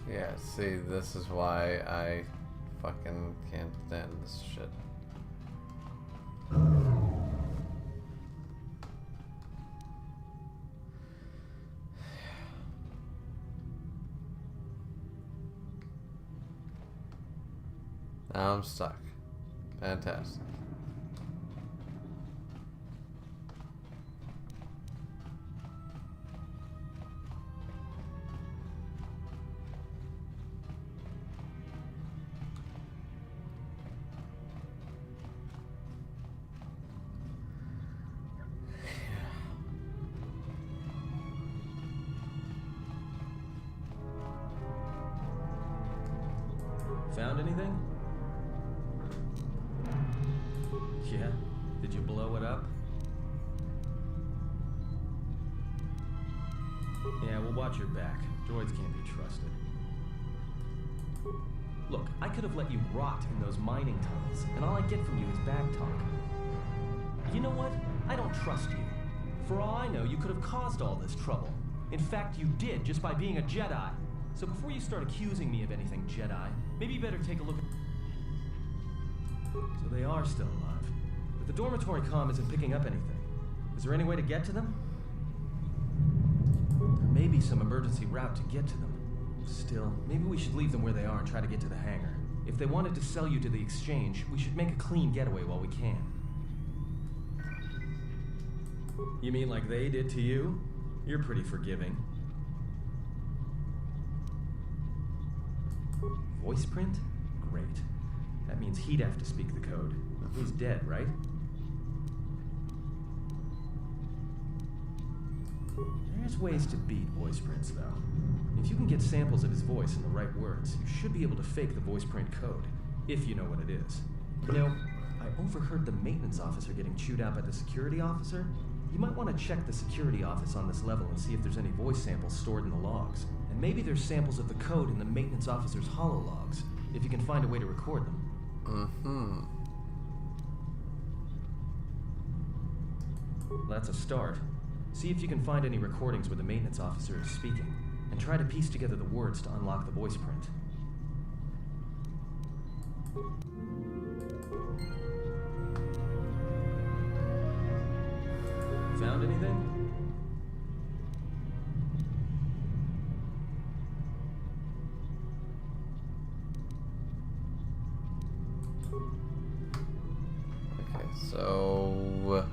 Yeah, see, this is why I fucking can't stand this shit. Now I'm stuck. Fantastic. Found anything? Yeah? Did you blow it up? Yeah, well, watch your back. Droids can't be trusted. Look, I could have let you rot in those mining tunnels, and all I get from you is bag talk. You know what? I don't trust you. For all I know, you could have caused all this trouble. In fact, you did, just by being a Jedi. So before you start accusing me of anything, Jedi, maybe you better take a look at... So they are still alive. But the dormitory comm isn't picking up anything. Is there any way to get to them? There may be some emergency route to get to them. Still, maybe we should leave them where they are and try to get to the hangar. If they wanted to sell you to the exchange, we should make a clean getaway while we can. You mean like they did to you? You're pretty forgiving. Voice print? Great. That means he'd have to speak the code. He's dead, right? There's ways to beat voice prints, though. If you can get samples of his voice in the right words, you should be able to fake the voice print code, if you know what it is. You know, I overheard the maintenance officer getting chewed out by the security officer. You might want to check the security office on this level and see if there's any voice samples stored in the logs. And maybe there's samples of the code in the maintenance officer's holologs, if you can find a way to record them. That's a start. See if you can find any recordings where the maintenance officer is speaking, and try to piece together the words to unlock the voice print. Found anything? Okay, so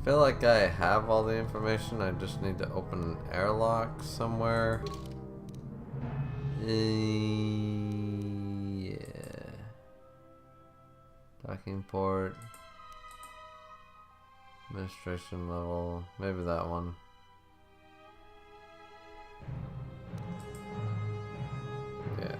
I feel like I have all the information. I just need to open an airlock somewhere. Yeah. Docking port. Administration level. Maybe that one. Yeah.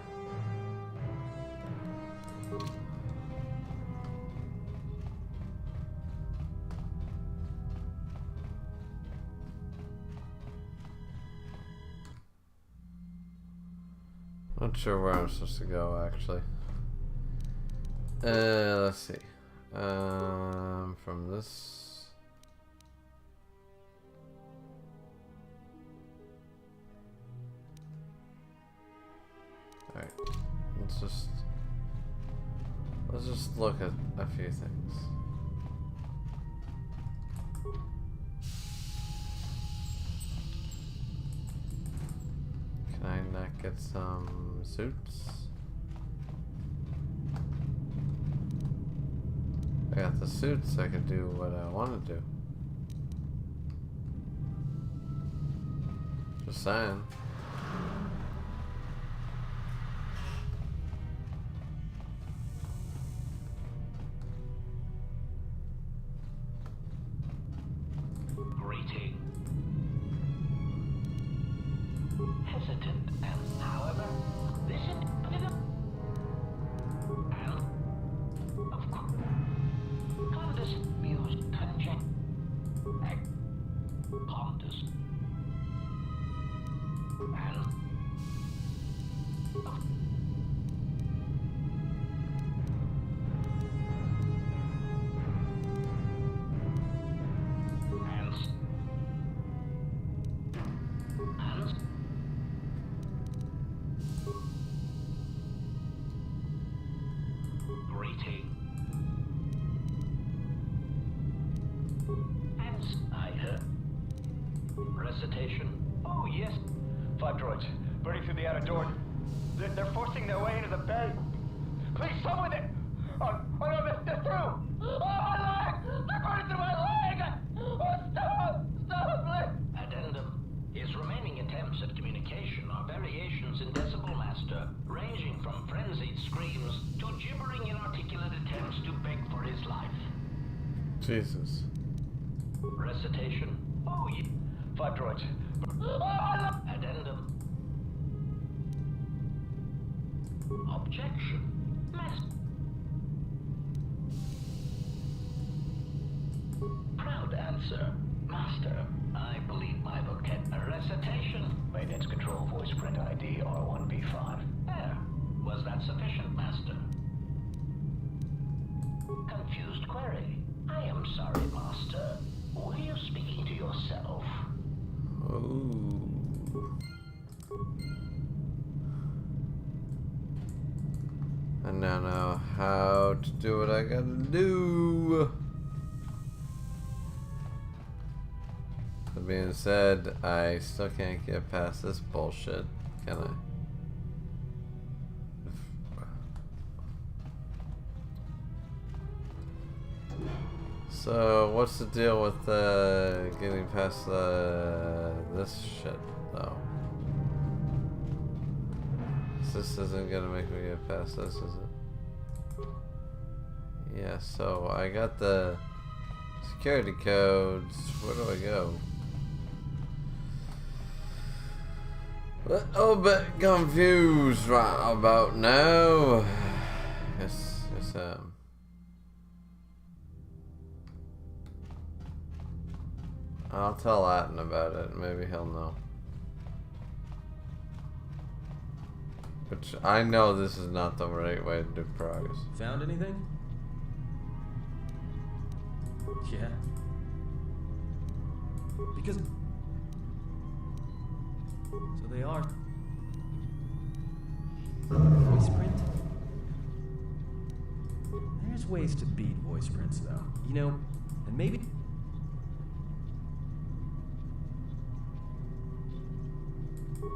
Not sure where I'm supposed to go actually. Let's see. From this. Alright. Let's just look at a few things. Can I not get some suits? I got the suits, I could do what I want to do. Just saying. Greeting. Hesitant and, however, listen, and of course, Condus mused conject. Condus. And greeting. And I heard recitation. Oh, yes. 5 droids, burning through the outer door. They're forcing their way into the bay. Please, someone there! Oh, no, they're through! Oh, my leg! They're burning through my leg! Oh, stop! Stop, please! Addendum. His remaining attempts at communication are variations in Decibel Master, ranging from frenzied screams to gibbering inarticulate attempts to beg for his life. Jesus. Recitation. Oh, yeah. 5 droids. Addendum. Objection. Proud answer. Master, I believe my vocabulary recitation. Maintenance control voice print ID R1B5. There. Was that sufficient, Master? Confused query. I am sorry, Master. Were you speaking to yourself? Ooh. I now know how to do what I gotta do. That being said, I still can't get past this bullshit, can I? So, what's the deal with getting past this shit, though? This isn't gonna make me get past this, is it? Yeah, so I got the security codes. Where do I go? A little bit confused right about now. Yes, I'll tell Latin about it. Maybe he'll know. Which I know this is not the right way to do progress. Found anything? Yeah. Because... So they are... Voice print? There's ways to beat voice prints, though. You know, and maybe...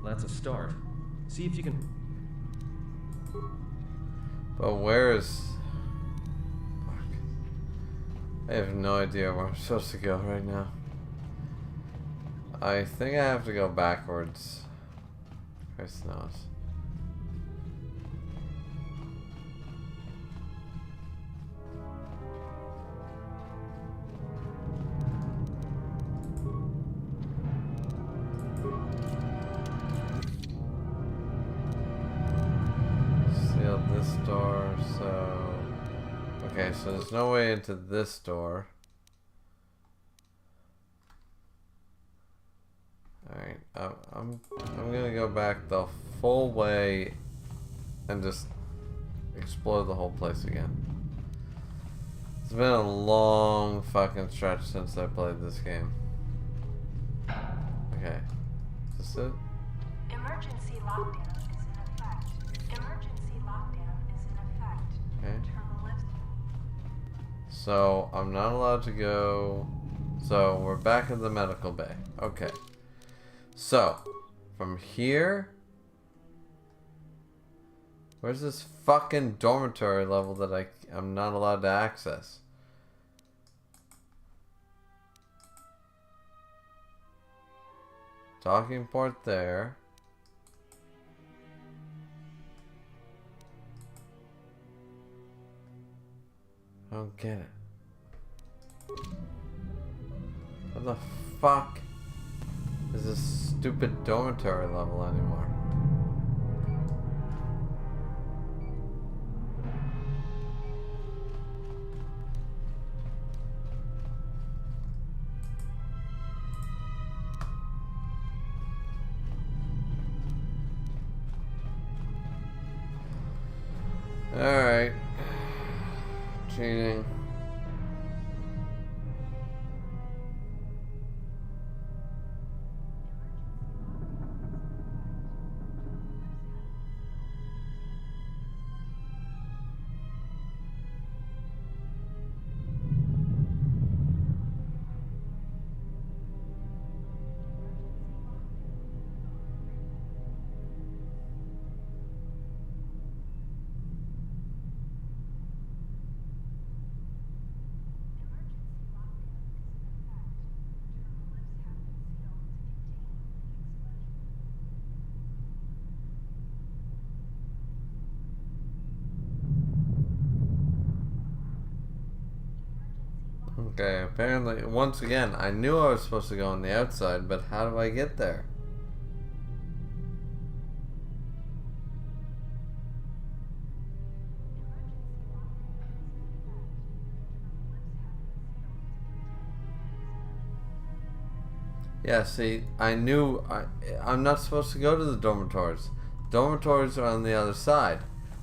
That's a start. See if you can... But where is... Fuck. I have no idea where I'm supposed to go right now. I think I have to go backwards. Christ knows. Sealed this door, so... Okay, so there's no way into this door. Alright, I'm gonna go back the full way and just explore the whole place again. It's been a long fucking stretch since I played this game. Okay, is this it? Emergency lockdown is in effect. Emergency lockdown is in effect. Okay. Terminal lifts. So, I'm not allowed to go... So, we're back in the medical bay. Okay. So, from here... Where's this fucking dormitory level that I'm not allowed to access? Docking port there. I don't get it. What the fuck is this stupid dormitory level anymore? Alright. Cheating. Okay, apparently, once again, I knew I was supposed to go on the outside, but how do I get there? Yeah, see, I knew I'm not supposed to go to the dormitories. Dormitories are on the other side,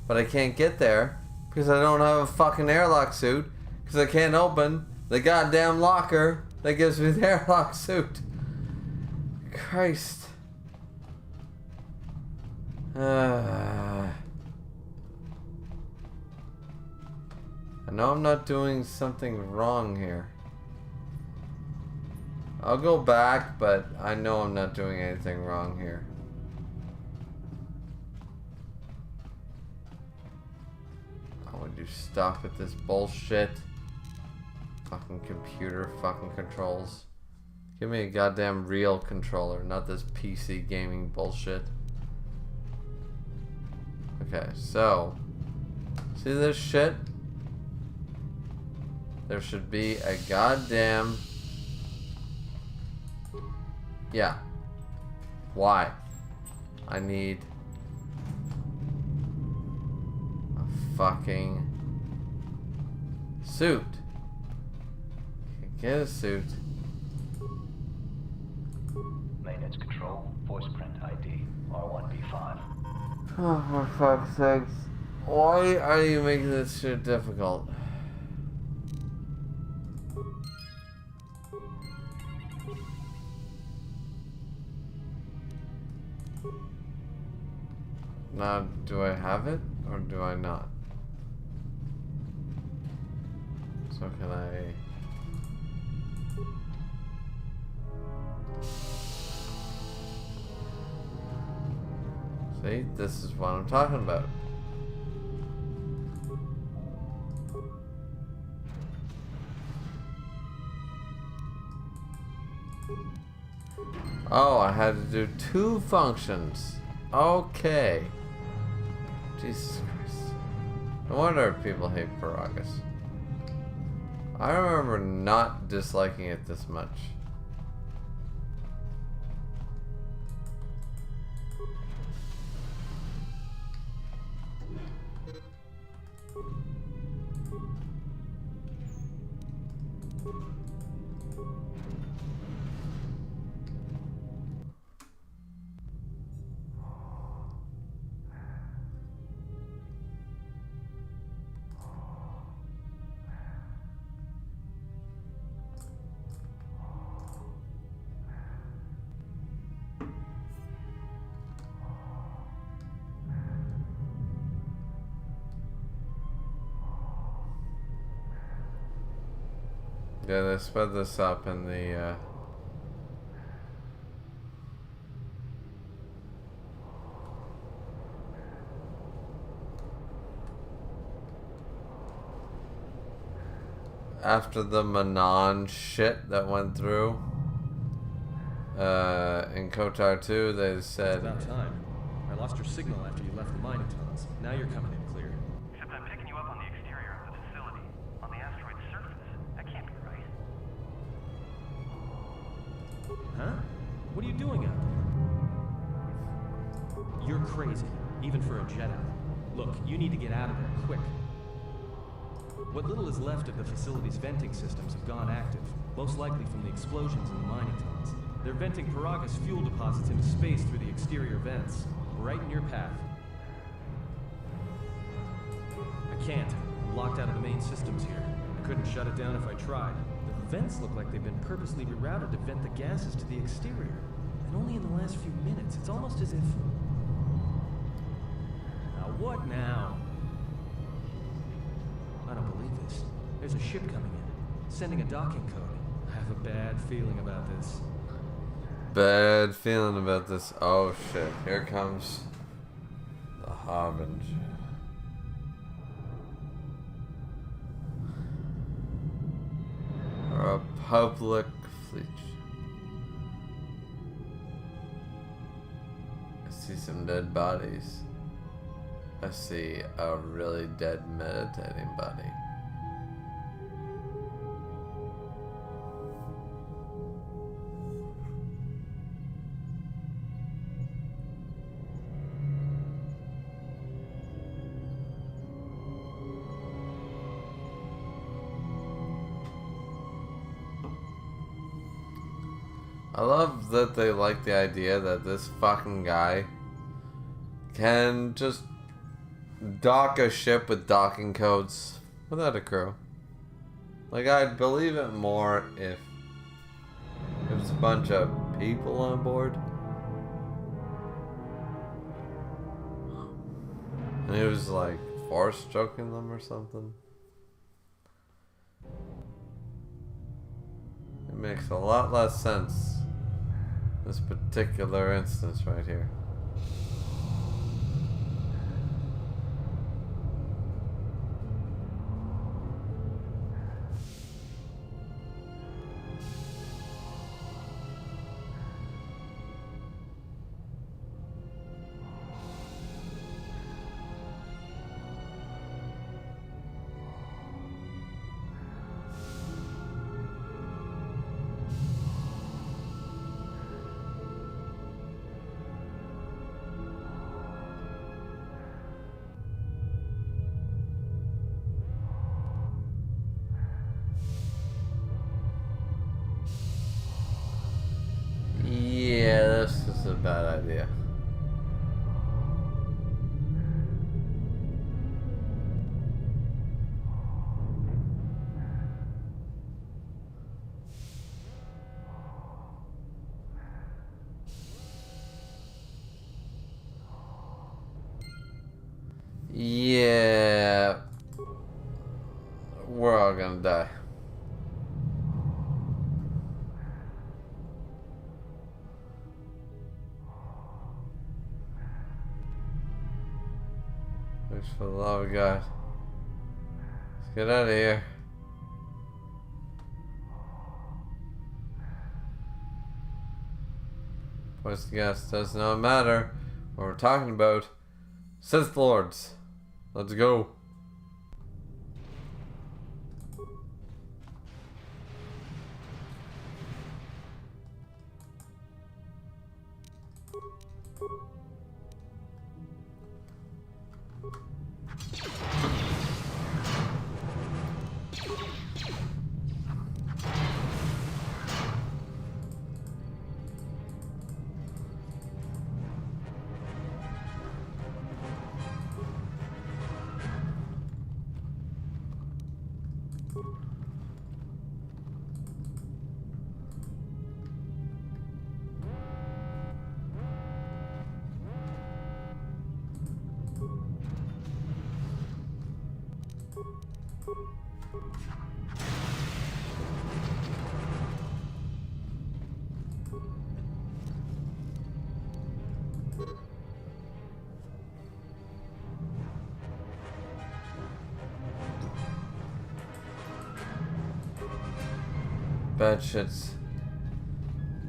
but I can't get there because I don't have a fucking airlock suit because I can't open the goddamn locker that gives me the airlock suit. Christ. I know I'm not doing something wrong here. I'll go back, but I know I'm not doing anything wrong here. Oh, would you stop with this bullshit? Fucking computer fucking controls. Give me a goddamn real controller, not this PC gaming bullshit. Okay, so see this shit? There should be a goddamn... Yeah. Why? I need a fucking suit. Can't get a suit. Maintenance control, voice print ID, R1B5. Oh, for fuck's sakes. Why are you making this shit difficult? Now, do I have it or do I not? So can I... See, this is what I'm talking about. Oh, I had to do 2 functions. Okay. Jesus Christ. No wonder people hate Paragus. I remember not disliking it this much. Yeah, they sped this up in the, after the Manon shit that went through, in Kotar 2, they said... It's about time. I lost your signal after you left the mining tunnels. Now you're coming in clear. Except I'm picking you up on the exterior of the facility, on the asteroid's surface. That can't be right. Huh? What are you doing out there? You're crazy, even for a Jedi. Look, you need to get out of there, quick. What little is left of the facility's venting systems have gone active, most likely from the explosions in the mining tunnels. They're venting Paragus fuel deposits into space through the exterior vents, right in your path. I can't. I'm locked out of the main systems here. I couldn't shut it down if I tried. The vents look like they've been purposely rerouted to vent the gases to the exterior. And only in the last few minutes. It's almost as if... Now what now? I don't believe this. There's a ship coming in, sending a docking code. I have a bad feeling about this. Bad feeling about this. Oh shit, here comes the Harbinger. Republic fleet. I see some dead bodies. I see a really dead meditating body. I love that they like the idea that this fucking guy can just dock a ship with docking codes without a crew. Like, I'd believe it more if it was a bunch of people on board. And he was like force choking them or something. It makes a lot less sense. This particular instance right here. Yeah, this is a bad idea. Yeah, we're all gonna die. Thanks for the love of God. Let's get out of here. What's the guess? Does not matter. What we're talking about. Sith Lords. Let's go.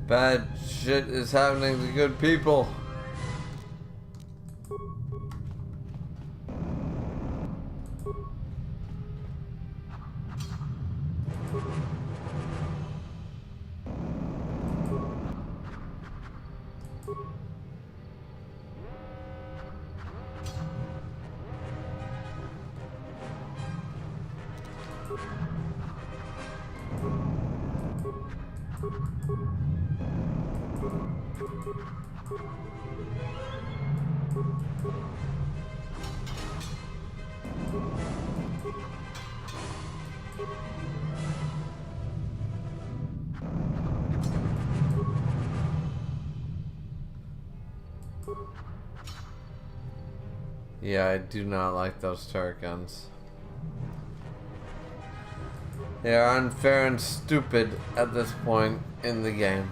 Bad shit is happening to good people. Yeah, I do not like those turret guns. They are unfair and stupid at this point in the game.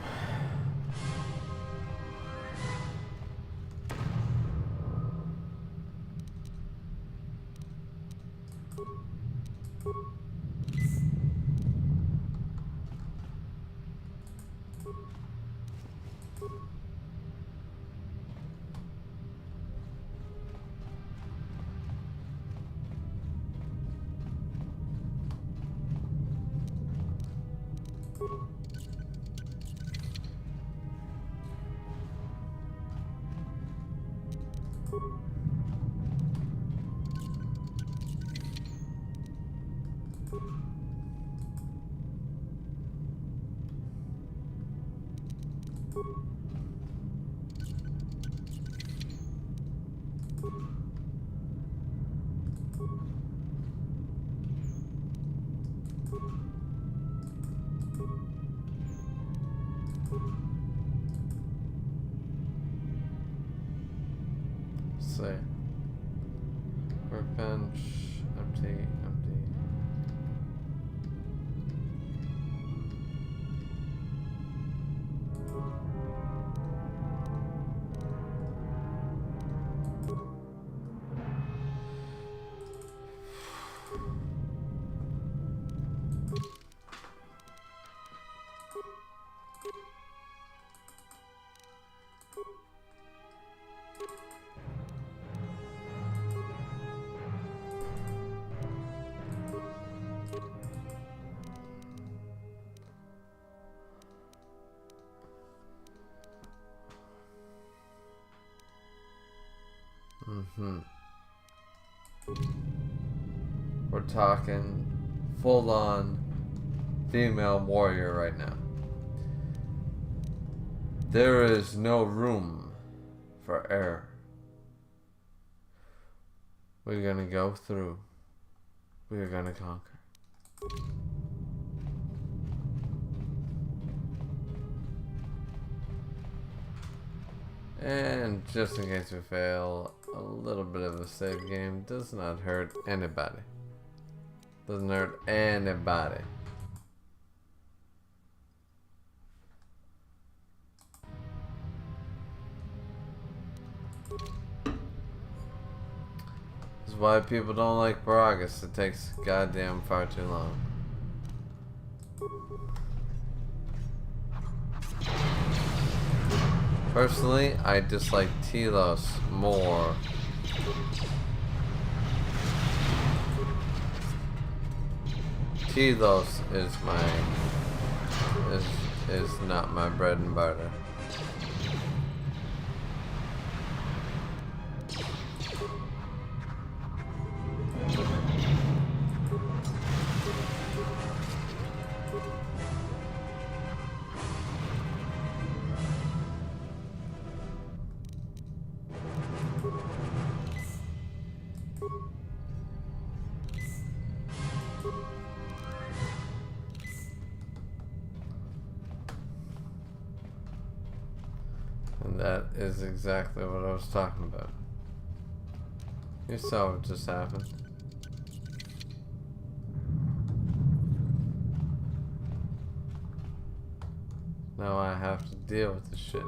Say, workbench, empty. We're talking full-on female warrior right now. There is no room for error. We're gonna go through. We're gonna conquer. And just in case we fail, a little bit of a save game does not hurt anybody. Doesn't hurt anybody. This is why people don't like Paragus. It takes goddamn far too long. Personally, I dislike Telos more. Telos is not my bread and butter. And that is exactly what I was talking about. You saw what just happened. Now I have to deal with this shit.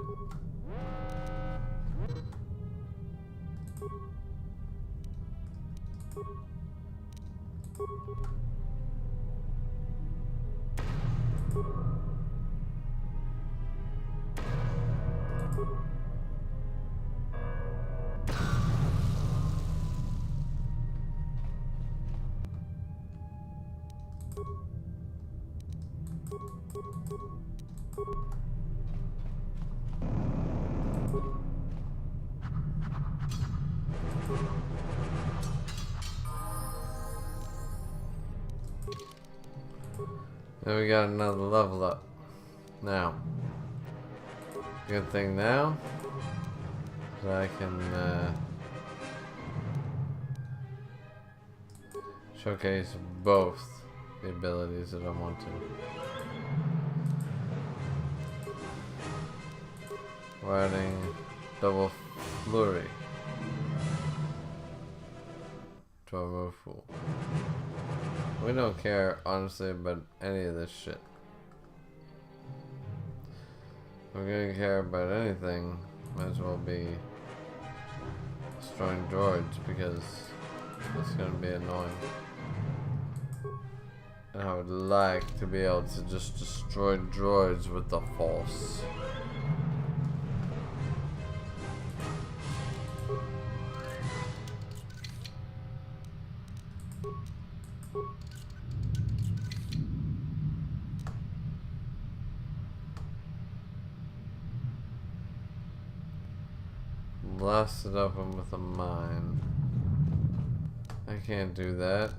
Then we got another level up. Now, good thing now is I can showcase both the abilities that I want to. We're adding double flurry to a move pool. We don't care, honestly, about any of this shit. If we're gonna care about anything, might as well be destroying droids, because it's gonna be annoying. And I would like to be able to just destroy droids with the Force. Blasted up him with a mine. I can't do that.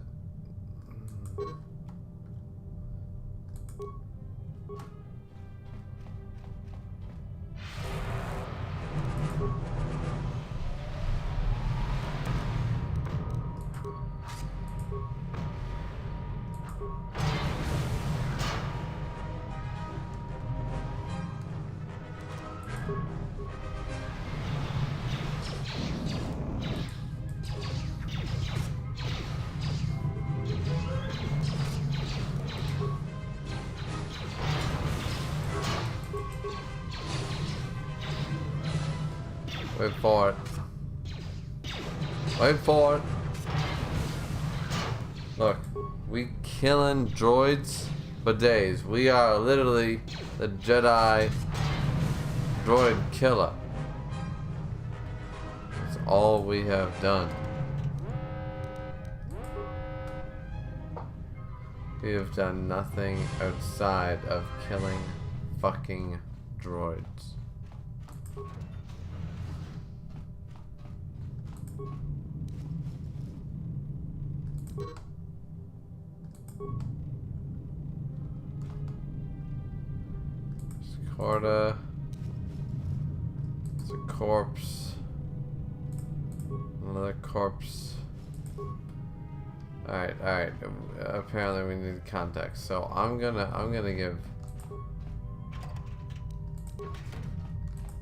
Wait for it. Wait for it. Look, we killing droids for days. We are literally the Jedi droid killer. That's all we have done. We have done nothing outside of killing fucking droids. Corda. It's a corpse. Another corpse. Alright, alright. Apparently we need context. So I'm gonna give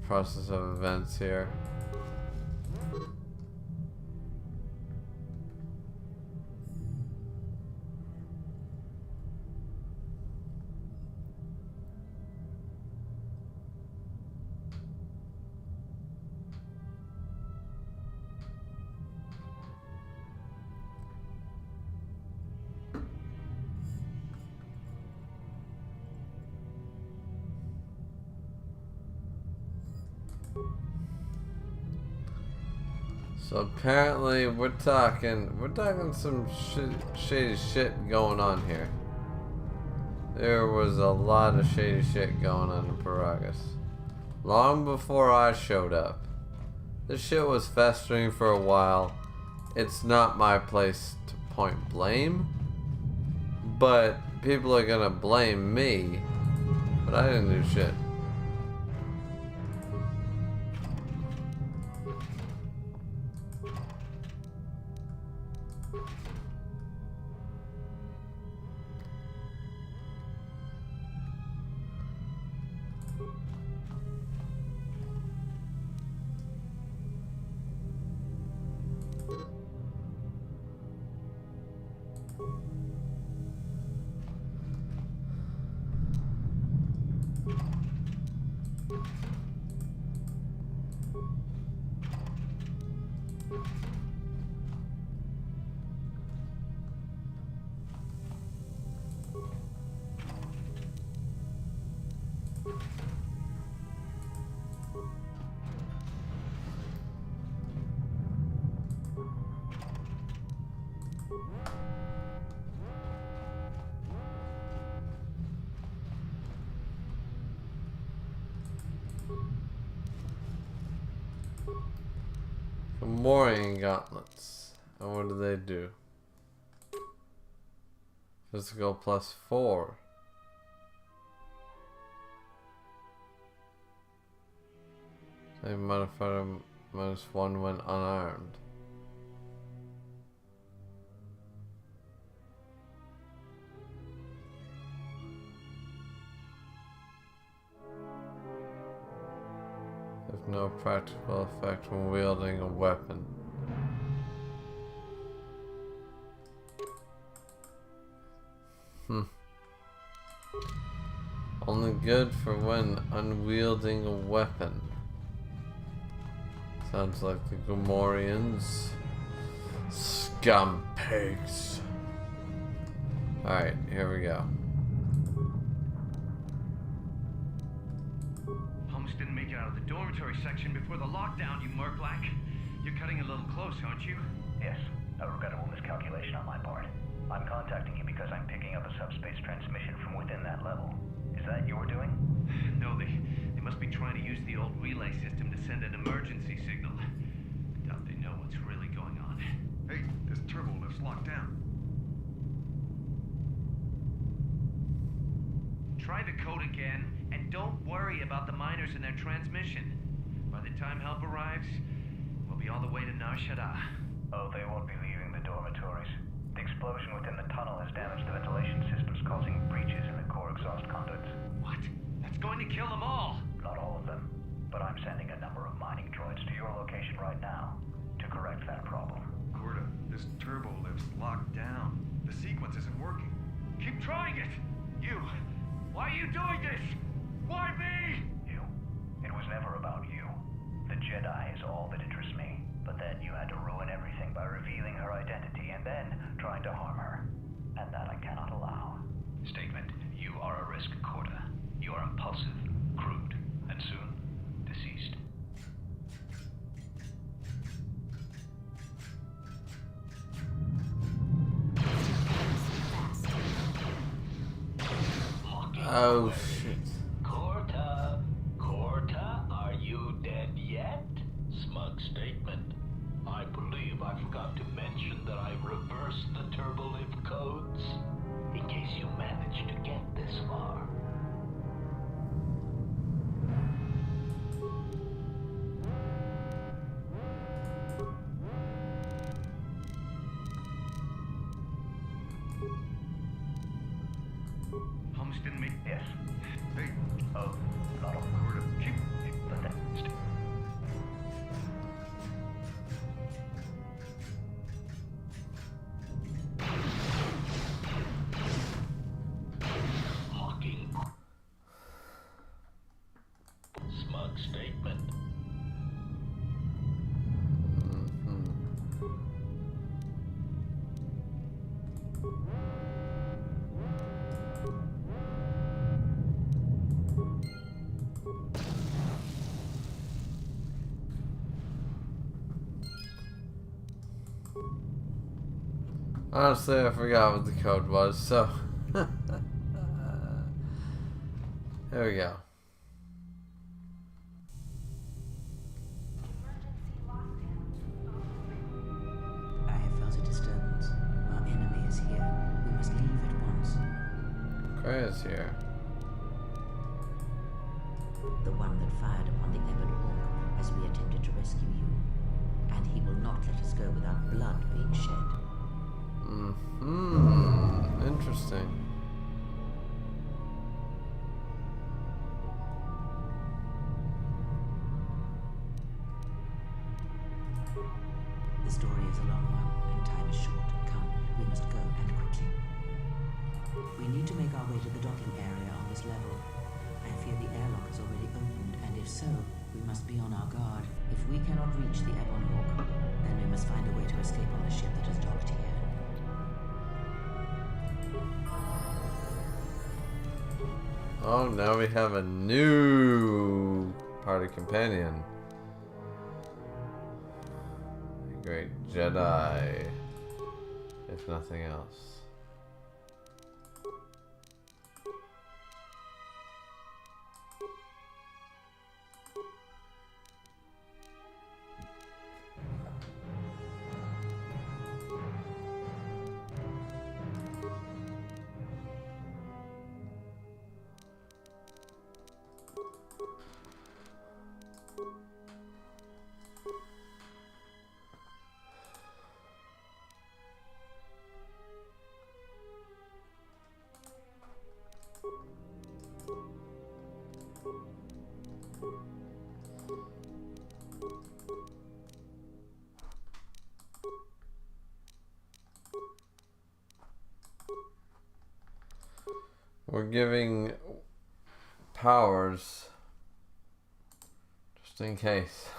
process of events here. So apparently we're talking some shady shit going on here. There was a lot of shady shit going on in Paragus. Long before I showed up. This shit was festering for a while. It's not my place to point blame. But people are gonna blame me. But I didn't do shit. Mooring gauntlets. And what do? Physical +4. Same modifier -1 when unarmed. Have no practical effect when wielding a weapon. Only good for when unwielding a weapon. Sounds like the Gamorreans. Scum pigs. Alright, here we go. Holmes didn't make it out of the dormitory section before the lockdown, you murklack. You're cutting a little close, aren't you? Yes, a regrettable miscalculation on my part. I'm contacting you because I'm picking up a subspace transmission from within that level. Is that your doing? No, they must be trying to use the old relay system to send an emergency signal. I doubt they know what's really going on. Hey, this turbo lift's locked down. Try the code again, and don't worry about the miners and their transmission. By the time help arrives, we'll be all the way to Nar Shaddaa. Oh, they won't be leaving the dormitories. The explosion within the tunnel has damaged the ventilation systems, causing breaches in the core exhaust conduits. What? That's going to kill them all! Not all of them, but I'm sending a number of mining droids to your location right now to correct that problem. Corda, this turbo lift's locked down. The sequence isn't working. Keep trying it! You! Why are you doing this? Why me? You. It was never about you. The Jedi is all that interests me. But then you had to ruin everything by revealing her identity and then trying to harm her. And that I cannot allow. Statement. You are a risk, Corda. You are impulsive, crude, and soon deceased. Oh shit. Corta, are you dead yet? Smug statement. I believe I forgot to mention that I've reversed the turbolift codes, in case you managed to get this far. Holmes didn't make... Yes. Hey, Oh, not all. Corda, keep... But then... Mocking. Smug statement. Honestly, I forgot what the code was, so... There we go. I have felt a disturbance. Our enemy is here. We must leave at once. Krea's here. The one that fired upon the Ebon Hawk as we attempted to rescue you. And he will not let us go without blood being shed. Interesting. The story is a long one, and time is short. Come, we must go, and quickly. We need to make our way to the docking area on this level. I fear the airlock is already opened, and if so, we must be on our guard. If we cannot reach the Ebon Hawk, then we must find a way to escape on the ship that is docked here. Oh, now we have a new party companion. A great Jedi, if nothing else. We're giving powers just in case.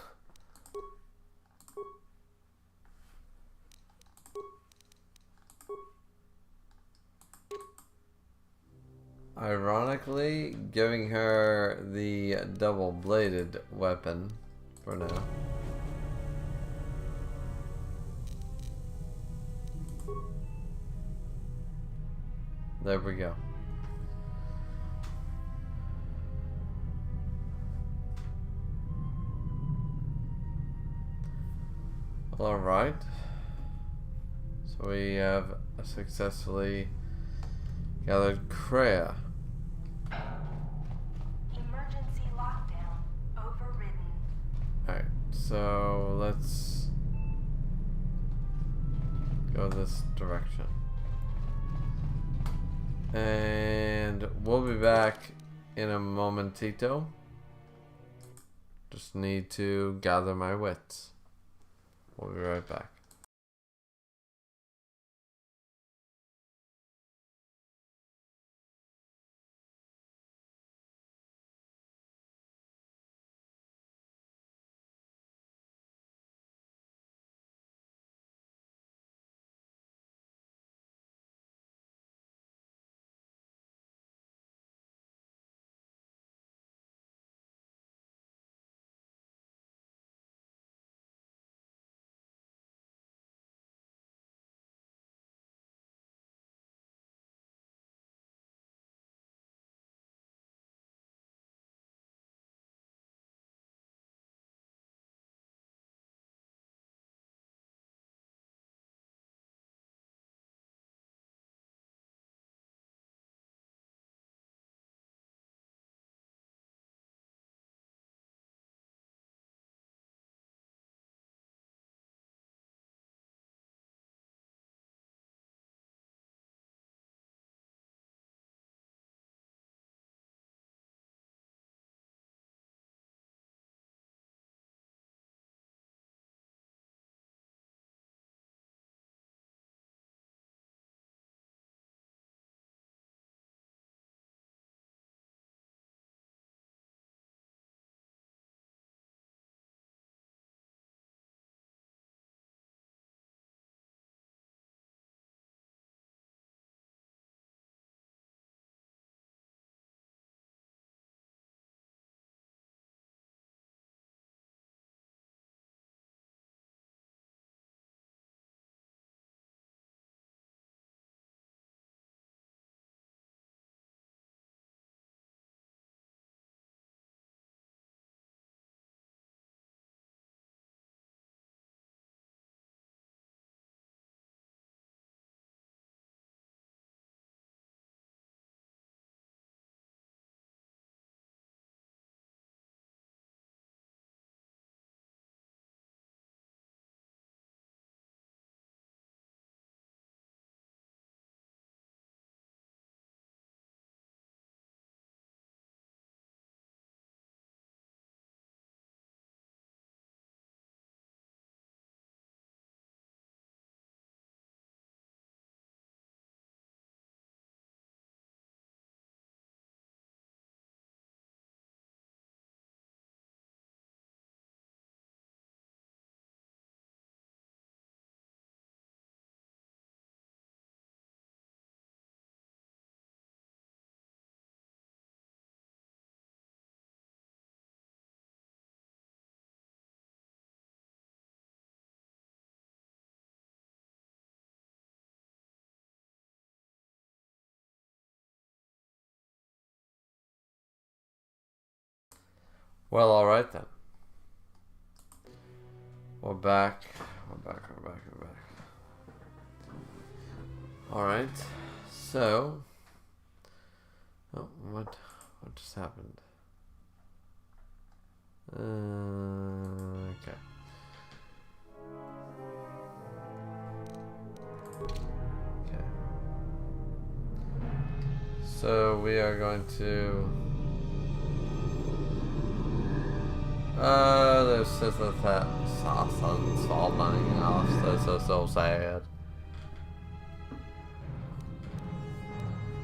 Ironically, giving her the double-bladed weapon for now. There we go. Alright. So we have successfully gathered Krea. Emergency lockdown overridden. Alright, so let's go this direction. And we'll be back in a momentito. Just need to gather my wits. We'll be right back. Well, alright then. We're back. Alright. So. Oh, what just happened? Okay. Okay. So we are going to. There's Sith assassins falling off. That's so sad.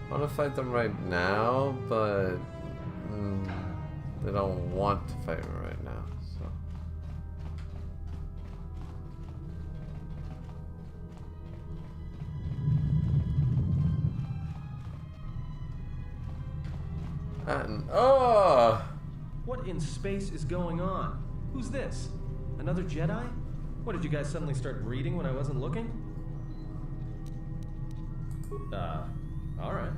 I want to fight them right now, but they don't want to fight me right now, so. And What in space is going on? Who's this? Another Jedi? What, did you guys suddenly start reading when I wasn't looking? Alright.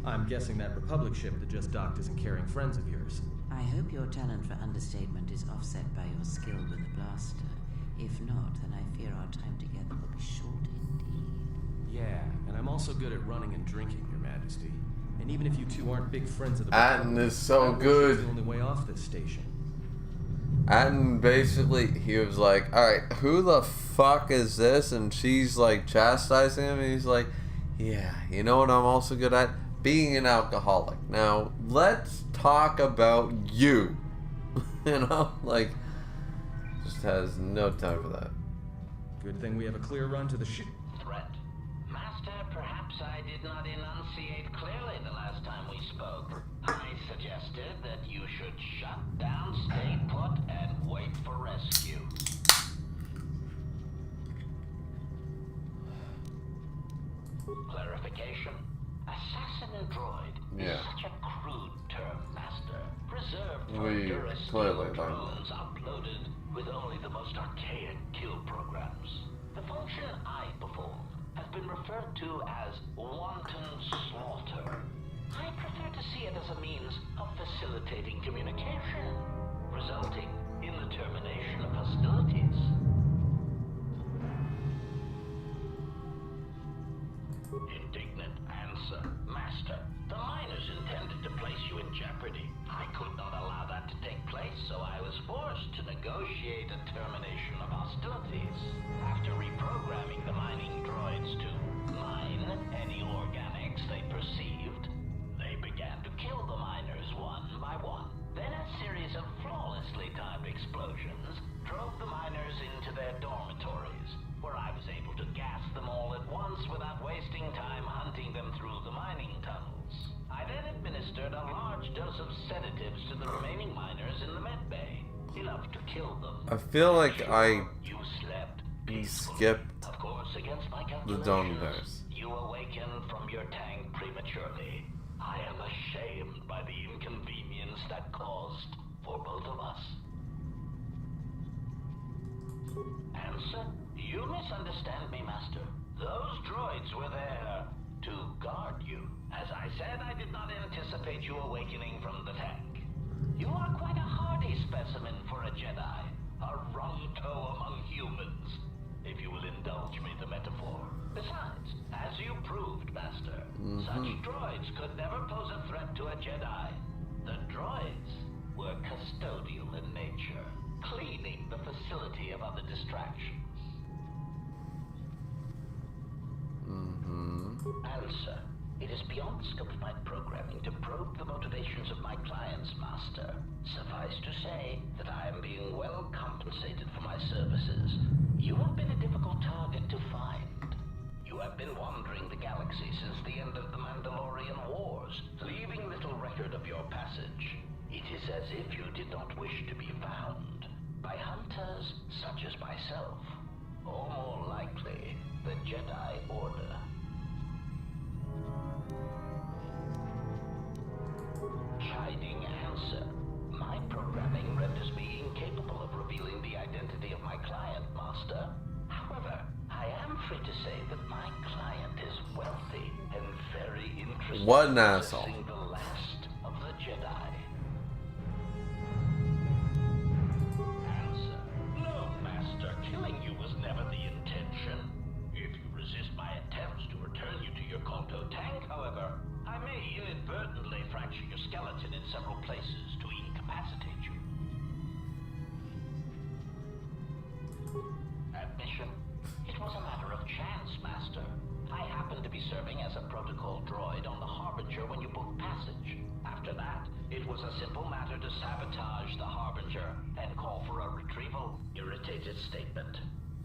I'm guessing that Republic ship that just docked isn't carrying friends of yours. I hope your talent for understatement is offset by your skill with the blaster. If not, then I fear our time together will be short indeed. Yeah, and I'm also good at running and drinking, Your Majesty. And even if you two aren't big friends of the Atten is so good. That's the only way off this station. Atten basically, he was like, alright, who the fuck is this? And she's like chastising him, and he's like, yeah, you know what I'm also good at? Being an alcoholic. Now, let's talk about you. You know, like, just has no time for that. Good thing we have a clear run to the ship. Threat. Master, perhaps I did not enunciate clearly the last time we spoke. I suggested that you should shut down, stay put, and wait for rescue. Clarification. Assassin droid is such a crude term, Master. Reserved for duracell drones uploaded with only the most archaic kill programs. The function I perform has been referred to as wanton slaughter. I prefer to see it as a means of facilitating communication, resulting in the termination of hostilities. Indignant answer. Master, the miners intended to place you in jeopardy. I could not allow that to take place, so I was forced to negotiate a termination of hostilities. After reprogramming the mining droids to mine any organics they perceived, they began to kill the miners one by one. Then a series of flawlessly timed explosions drove the miners into their dormitories, where I was able to gas them all at once without wasting time hunting them through the mining tunnels. I then administered a large dose of sedatives to the remaining miners in the med bay, enough to kill them. I feel like You slept skipped of course, against my the calculations. Dominoes. You awakened from your tank prematurely. I am ashamed by the inconvenience that caused for both of us. Answer? You misunderstand me, Master. Those droids were there to guard you. As I said, I did not anticipate you awakening from the tank. You are quite a hardy specimen for a Jedi. A rum-toe among humans, if you will indulge me the metaphor. Besides, as you proved, Master, such droids could never pose a threat to a Jedi. The droids were custodial in nature, cleaning the facility of other distractions. Answer. It is beyond the scope of my programming to probe the motivations of my clients, Master. Suffice to say that I am being well compensated for my services. You have been a difficult target to find. You have been wandering the galaxy since the end of the Mandalorian Wars, leaving little record of your passage. It is as if you did not wish to be found by hunters such as myself, or more likely, the Jedi Order. Chiding answer. My programming renders me incapable of revealing the identity of my client, Master. However, I am free to say that my client is wealthy and very interested What an in asshole. possessing the last of the Jedi. several places to incapacitate you. Admission? It was a matter of chance, Master. I happened to be serving as a protocol droid on the Harbinger when you booked passage. After that, it was a simple matter to sabotage the Harbinger and call for a retrieval. Irritated statement.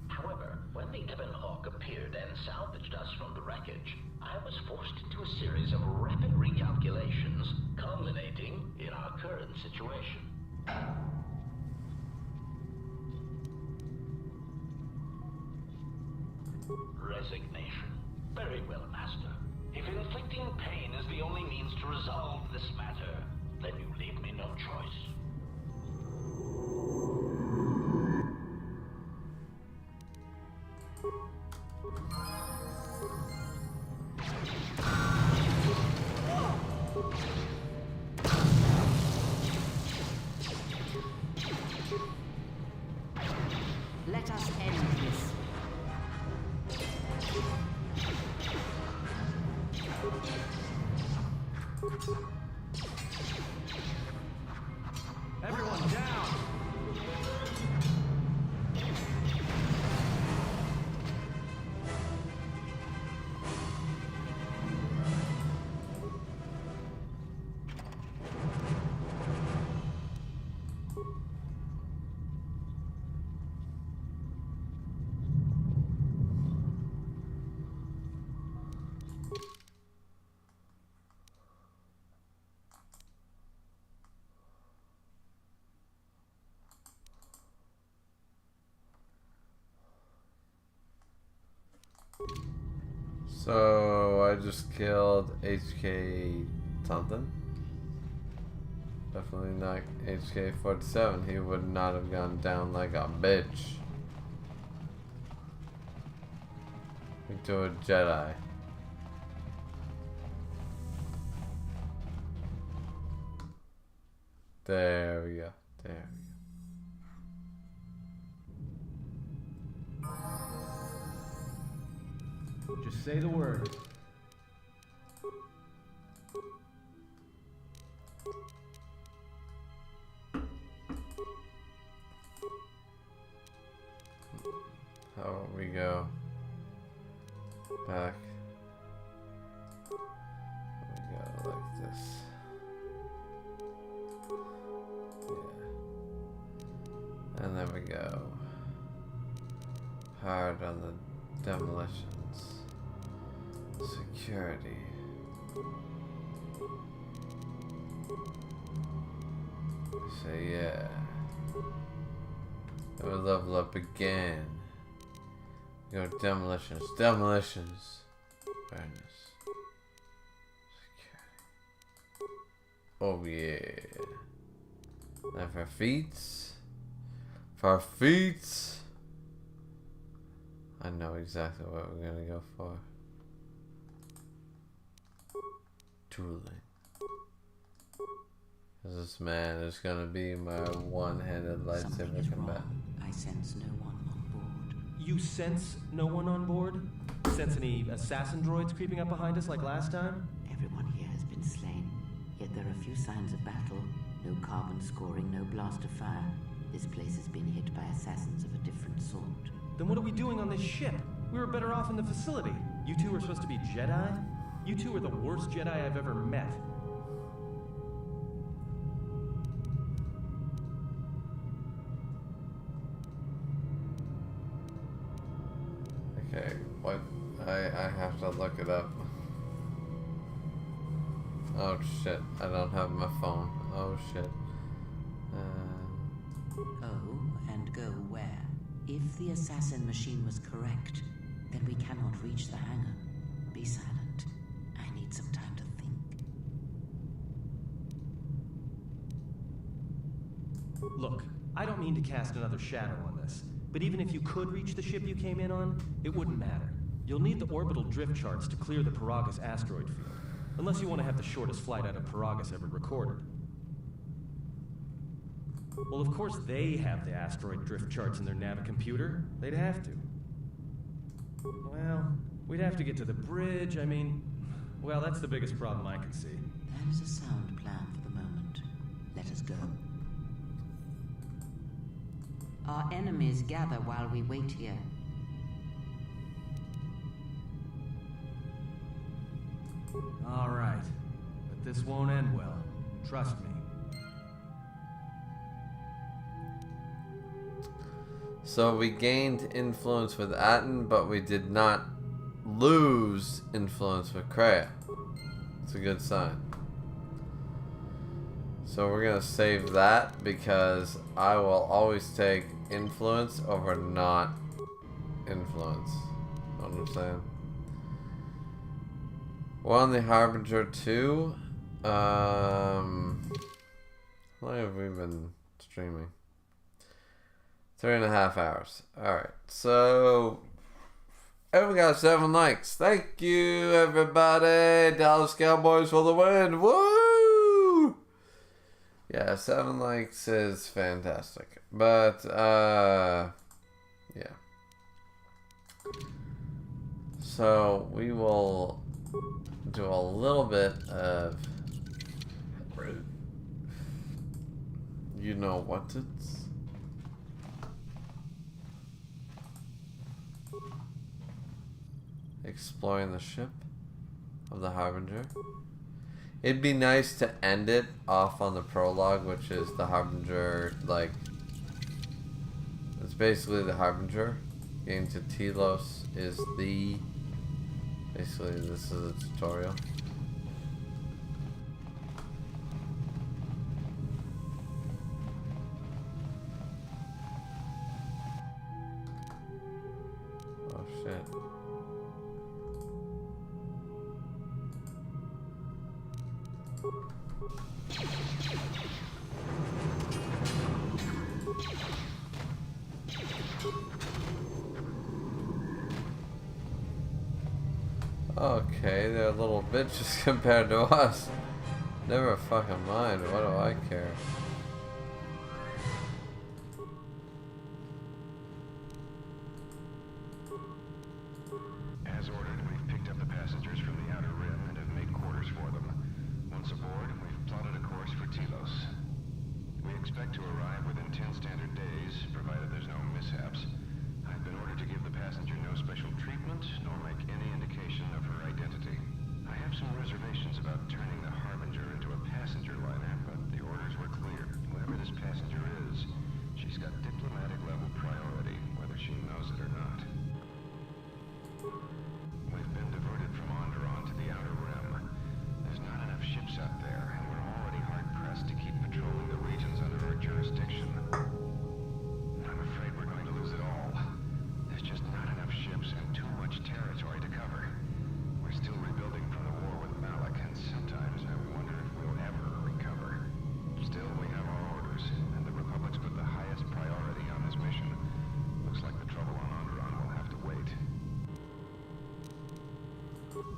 However, when the Ebon Hawk appeared and salvaged us from the wreckage, I was forced into a series of rapid recalculations, culminating in our current situation. Resignation. Very well, Master. If inflicting pain is the only means to resolve this matter, then you leave me no choice. Let us end this. Everyone down! So I just killed HK something. Definitely not HK-47. He would not have gone down like a bitch. Into a Jedi. There we go. There we go. Just say the word. How we go back. We go like this. Yeah. And then we go hard on the demolitions. Security. Say yeah. It will level up again. Go demolitions. Demolitions. Awareness. Security. Oh yeah. Now for feats. For feats. I know exactly what we're gonna go for. Tooling. This man is gonna be my one-handed lightsaber combat. I sense no one on board. You sense no one on board? Sense any assassin droids creeping up behind us like last time? Everyone here has been slain, yet there are few signs of battle. No carbon scoring, no blaster fire. This place has been hit by assassins of a different sort. Then what are we doing on this ship? We were better off in the facility. You two were supposed to be Jedi? You two are the worst Jedi I've ever met. Okay, what? I have to look it up. Oh shit, I don't have my phone. Oh shit. Oh, and go where? If the assassin machine was correct, then we cannot reach the hangar. Be silent. I need some time to think. Look, I don't mean to cast another shadow on this, but even if you could reach the ship you came in on, it wouldn't matter. You'll need the orbital drift charts to clear the Paragus asteroid field, unless you want to have the shortest flight out of Paragus ever recorded. Well, of course they have the asteroid drift charts in their Navicomputer. They'd have to. Well, we'd have to get to the bridge, well, that's the biggest problem I can see. That is a sound plan for the moment. Master. Our enemies gather while we wait here. All right. But this won't end well. Trust me. So we gained influence with Atten, but we did not lose influence with Kreia. It's a good sign. So we're gonna save that because I will always take influence over not influence. Know what I'm saying? We're on the Harbinger 2. How long have we been streaming? 3.5 hours. Alright, so we got 7 likes. Thank you, everybody. Dallas Cowboys for the win. Woo! Yeah, 7 likes is fantastic. But, yeah. So, we will do a little bit of, you know what it's. Exploring the ship of the Harbinger. It'd be nice to end it off on the prologue, which is the Harbinger, like, it's basically the Harbinger. Getting to Telos is the, basically this is a tutorial. Oh shit. Okay, they're little bitches compared to us. Never fucking mind. What do I care? As ordered, we've picked up the passengers from the Outer Rim and have made quarters for them. Once aboard, we've plotted a course for Telos. We expect to arrive within 10 standard days, provided there's no mishaps. I've been ordered to give the passenger no special treatment, nor make any indication of her identity. I have some reservations about turning the Harbinger into a passenger liner, but the orders were clear. Whoever this passenger is, she's got diplomatic level priority, whether she knows it or not. We've been diverted from Onderon to the Outer Rim. There's not enough ships out there, and we're already hard-pressed to keep patrolling the regions under our jurisdiction. I'm afraid we're going to lose it all. There's just not enough ships and too much territory to cover. We're still rebuilding from the war with Malak, and sometimes I wonder if we'll ever recover. Still, we have our orders, and the Republic's put the highest priority on this mission. Looks like the trouble on Onderon will have to wait.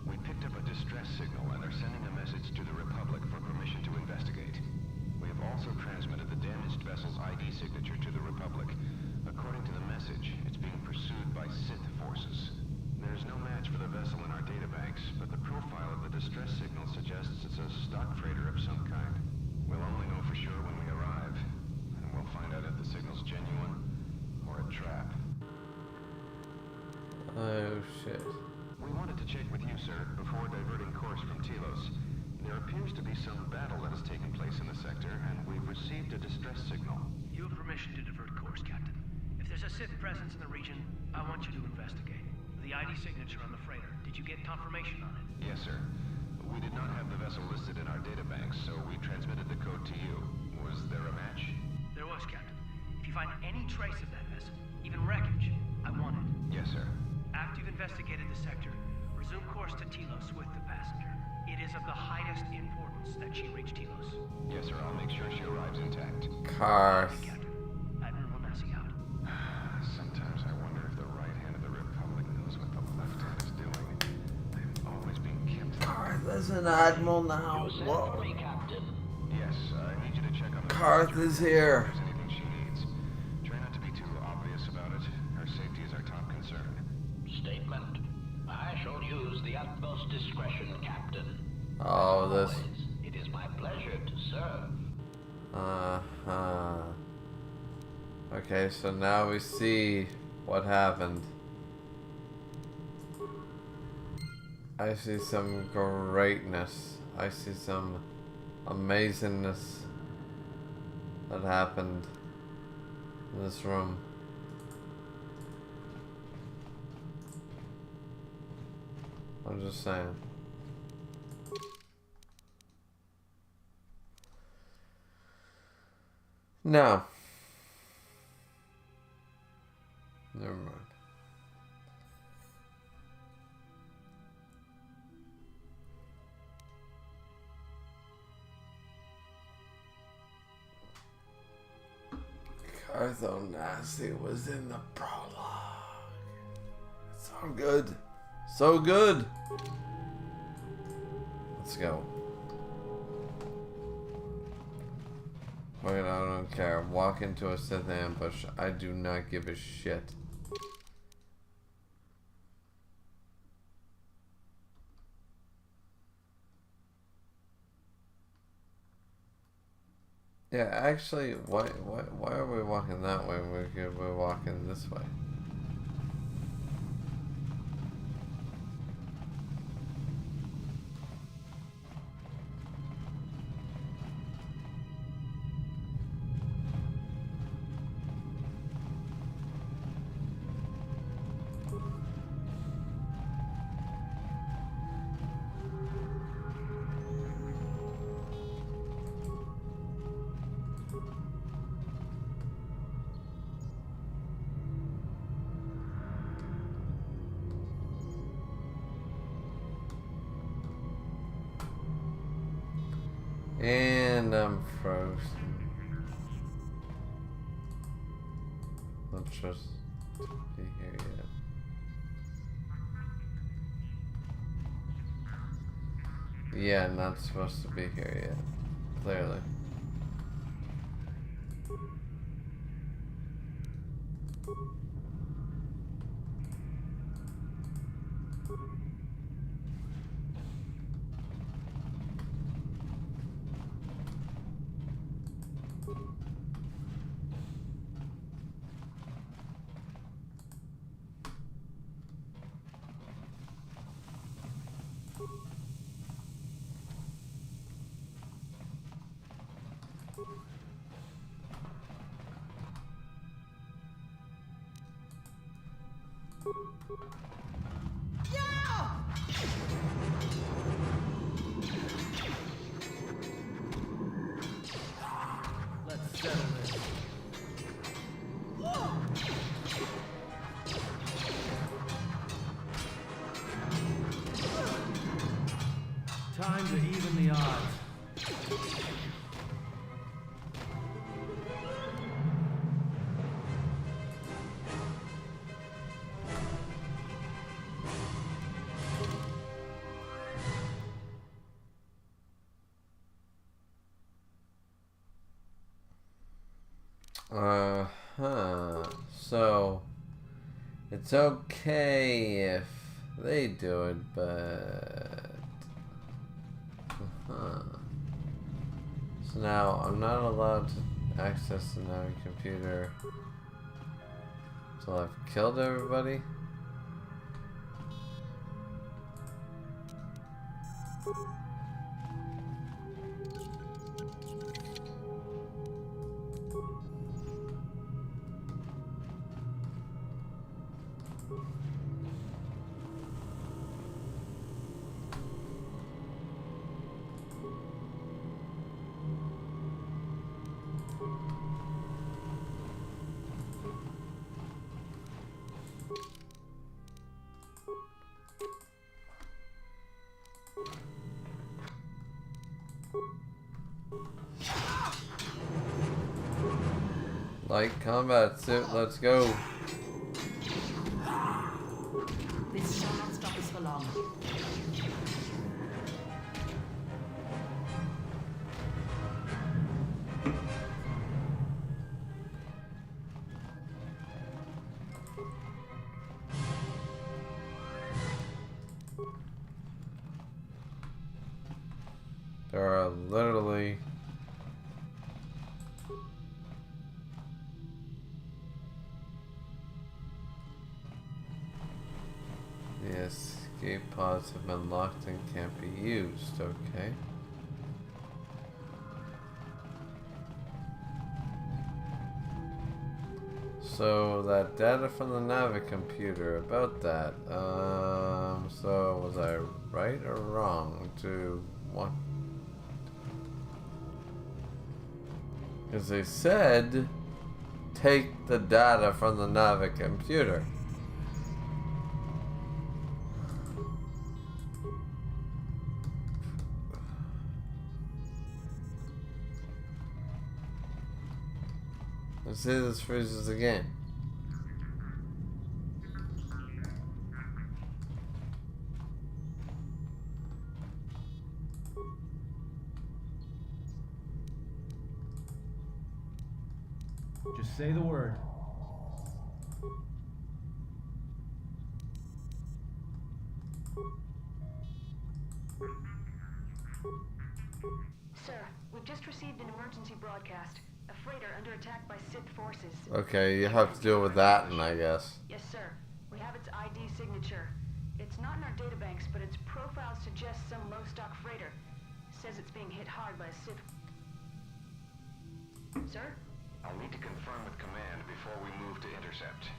We picked up a distress signal and are sending a message to the Republic for permission to investigate. We have also transmitted the damaged vessel's ID signature to the Republic. According to the message, it's being pursued by Sith forces. There's no match for the vessel in our databanks, but the profile of the distress signal suggests it's a stock freighter of some kind. We'll only know for sure when we arrive, and we'll find out if the signal's genuine or a trap. Oh shit. We wanted to check with you, sir, before diverting course from Telos. There appears to be some battle that has taken place in the sector, and we've received a distress signal. You have permission to divert course, Captain. If there's a Sith presence in the region, I want you to investigate. The ID signature on the freighter, did you get confirmation on it? Yes, sir. We did not have the vessel listed in our databanks, so we transmitted the code to you. Was there a match? There was, Captain. If you find any trace of that vessel, even wreckage, I want it. Yes, sir. After you've investigated the sector, resume course to Telos with the passenger. It is of the highest importance that she reach Telos. Yes, sir. I'll make sure she arrives intact. Karth. Captain, Admiral Nasi out. Sometimes I wonder if the right hand of the Republic knows what the left hand is doing. They've always been kept. Karth is an admiral now. You sent Whoa. for me, Captain. Yes, I need you to check on the Karth is here. If there's anything she needs. Try not to be too obvious about it. Her safety is our top concern. Statement. I shall use the utmost discretion, Captain. Oh, this. Always, it is my pleasure to serve. Uh-huh. Okay, so now we see what happened. I see some greatness. I see some amazingness that happened in this room. I'm just saying. No. Never mind. Cartho Nasty was in the prologue. So good. So good. Let's go. I don't care. Walk into a Sith ambush. I do not give a shit. Yeah, actually, why are we walking that way when we're walking this way? And I'm frozen. Let's just be here yet. Yeah, not supposed to be here yet. Clearly. Let's settle this. Time to even the odds. So it's okay if they do it, but so now I'm not allowed to access the Navi computer until I've killed everybody. Light combat suit, let's go. This shall not stop us for long. There are literally pods have been locked and can't be used. Okay. So that data from the Navi computer about that. So was I right or wrong to want? Because they said take the data from the Navi computer. Let's see if this freezes again. Just say the word. Sir, we've just received an emergency broadcast. A freighter under attack by Sith forces. Okay, you have to deal with that, and I guess. Yes, sir. We have its ID signature. It's not in our databanks, but its profile suggests some low-stock freighter. Says it's being hit hard by a Sith. Sir? I'll need to confirm with command before we move to intercept.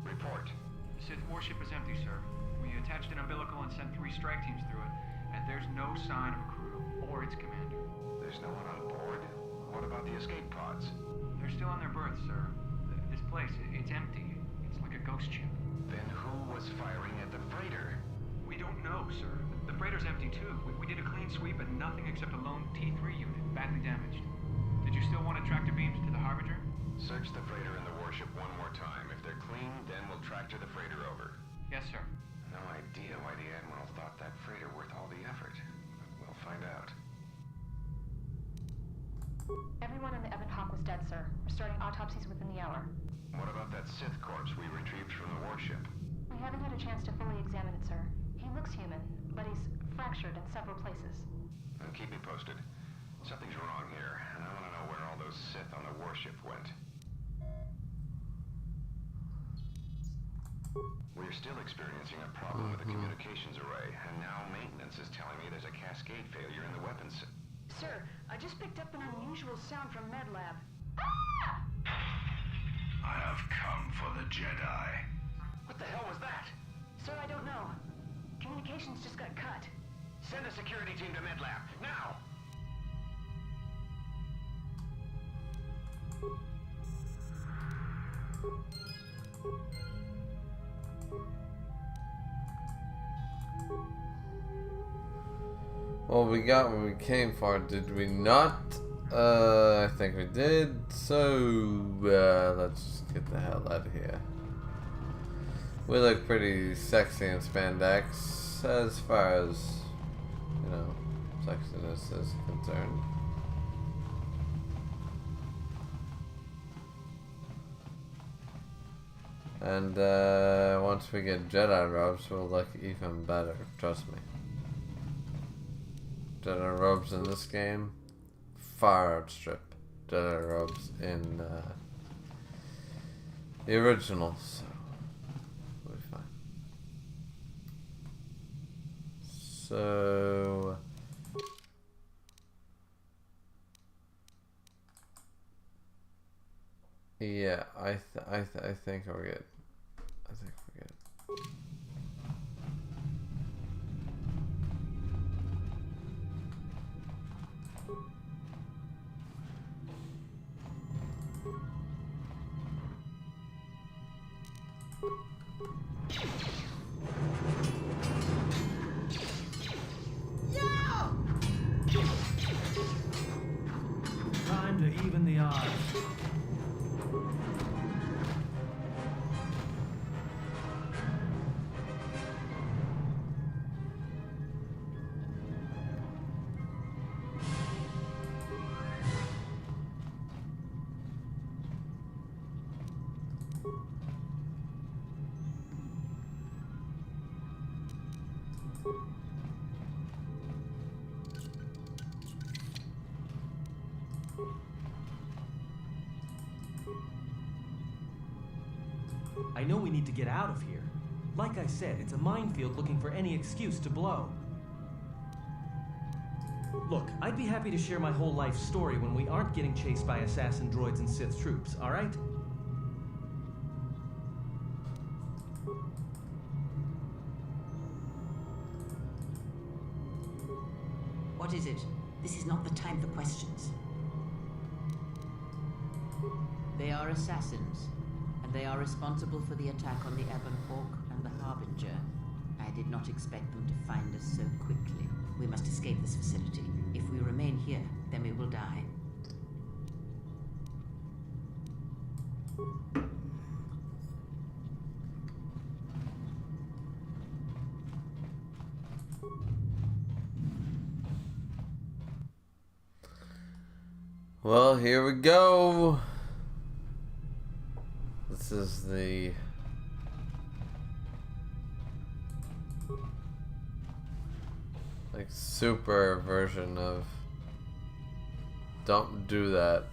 Report. The Sith warship is empty, sir. We attached an umbilical and sent 3 strike teams through it, and there's no sign of a crew or its commander. There's no one on board. What about the escape pods? They're still on their berths, sir. This place, it's empty. It's like a ghost ship. Then who was firing at the freighter? We don't know, sir. The freighter's empty, too. We did a clean sweep and nothing except a lone T3 unit, badly damaged. Did you still want to tractor beams to the Harbinger? Search the freighter and the warship one more time. If they're clean, then we'll tractor the freighter over. Yes, sir. No idea why the Admiral thought that freighter worth all the effort. We'll find out. Everyone on the Ebon Hawk was dead, sir. We're starting autopsies within the hour. What about that Sith corpse we retrieved from the warship? We haven't had a chance to fully examine it, sir. He looks human, but he's fractured in several places. Keep me posted. Something's wrong here, and I want to know where all those Sith on the warship went. We're still experiencing a problem with the communications array, and now maintenance is telling me there's a cascade failure in the weapons. Sir, I just picked up an unusual sound from MedLab. I have come for the Jedi. What the hell was that? Sir, I don't know. Communications just got cut. Send a security team to MedLab, now! Well, we got what we came for, did we not? I think we did. So, let's just get the hell out of here. We look pretty sexy in spandex, as far as, you know, sexiness is concerned. And, once we get Jedi robes, we'll look even better, trust me. Jedi robes in this game far outstrip Jedi robes in the original, so we'll be fine. So yeah, I think we're good. I think we're good. Time to even the odds. I know we need to get out of here. Like I said, it's a minefield looking for any excuse to blow. Look, I'd be happy to share my whole life story when we aren't getting chased by assassin droids and Sith troops, alright? What is it? This is not the time for questions. They are assassins, and they are responsible for the attack on the Ebon Hawk and the Harbinger. I did not expect them to find us so quickly. We must escape this facility. If we remain here, then we will die. Well, here we go. This is the like super version of don't do that.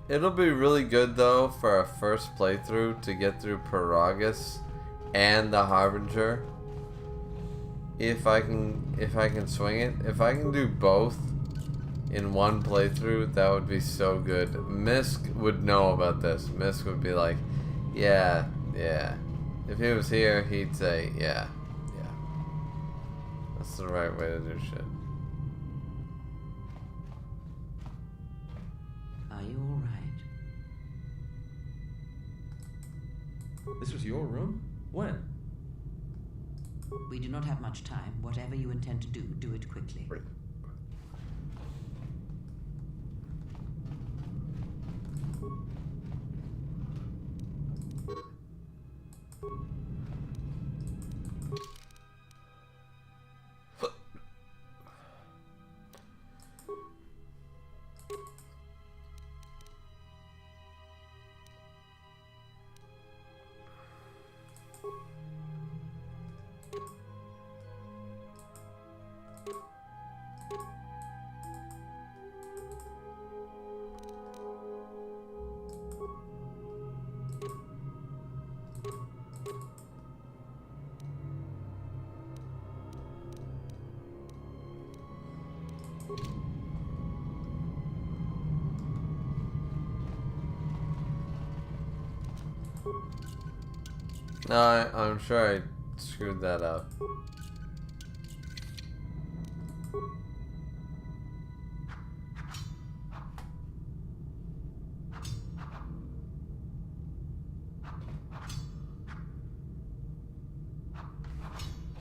It'll be really good though for a first playthrough to get through Paragus and the Harbinger. If I can swing it. If I can do both in one playthrough, that would be so good. Misk would know about this. Misk would be like, yeah. If he was here, he'd say, yeah. That's the right way to do shit. Are you alright? This was your room? When? We do not have much time. Whatever you intend to do, do it quickly. No, I'm sure I screwed that up.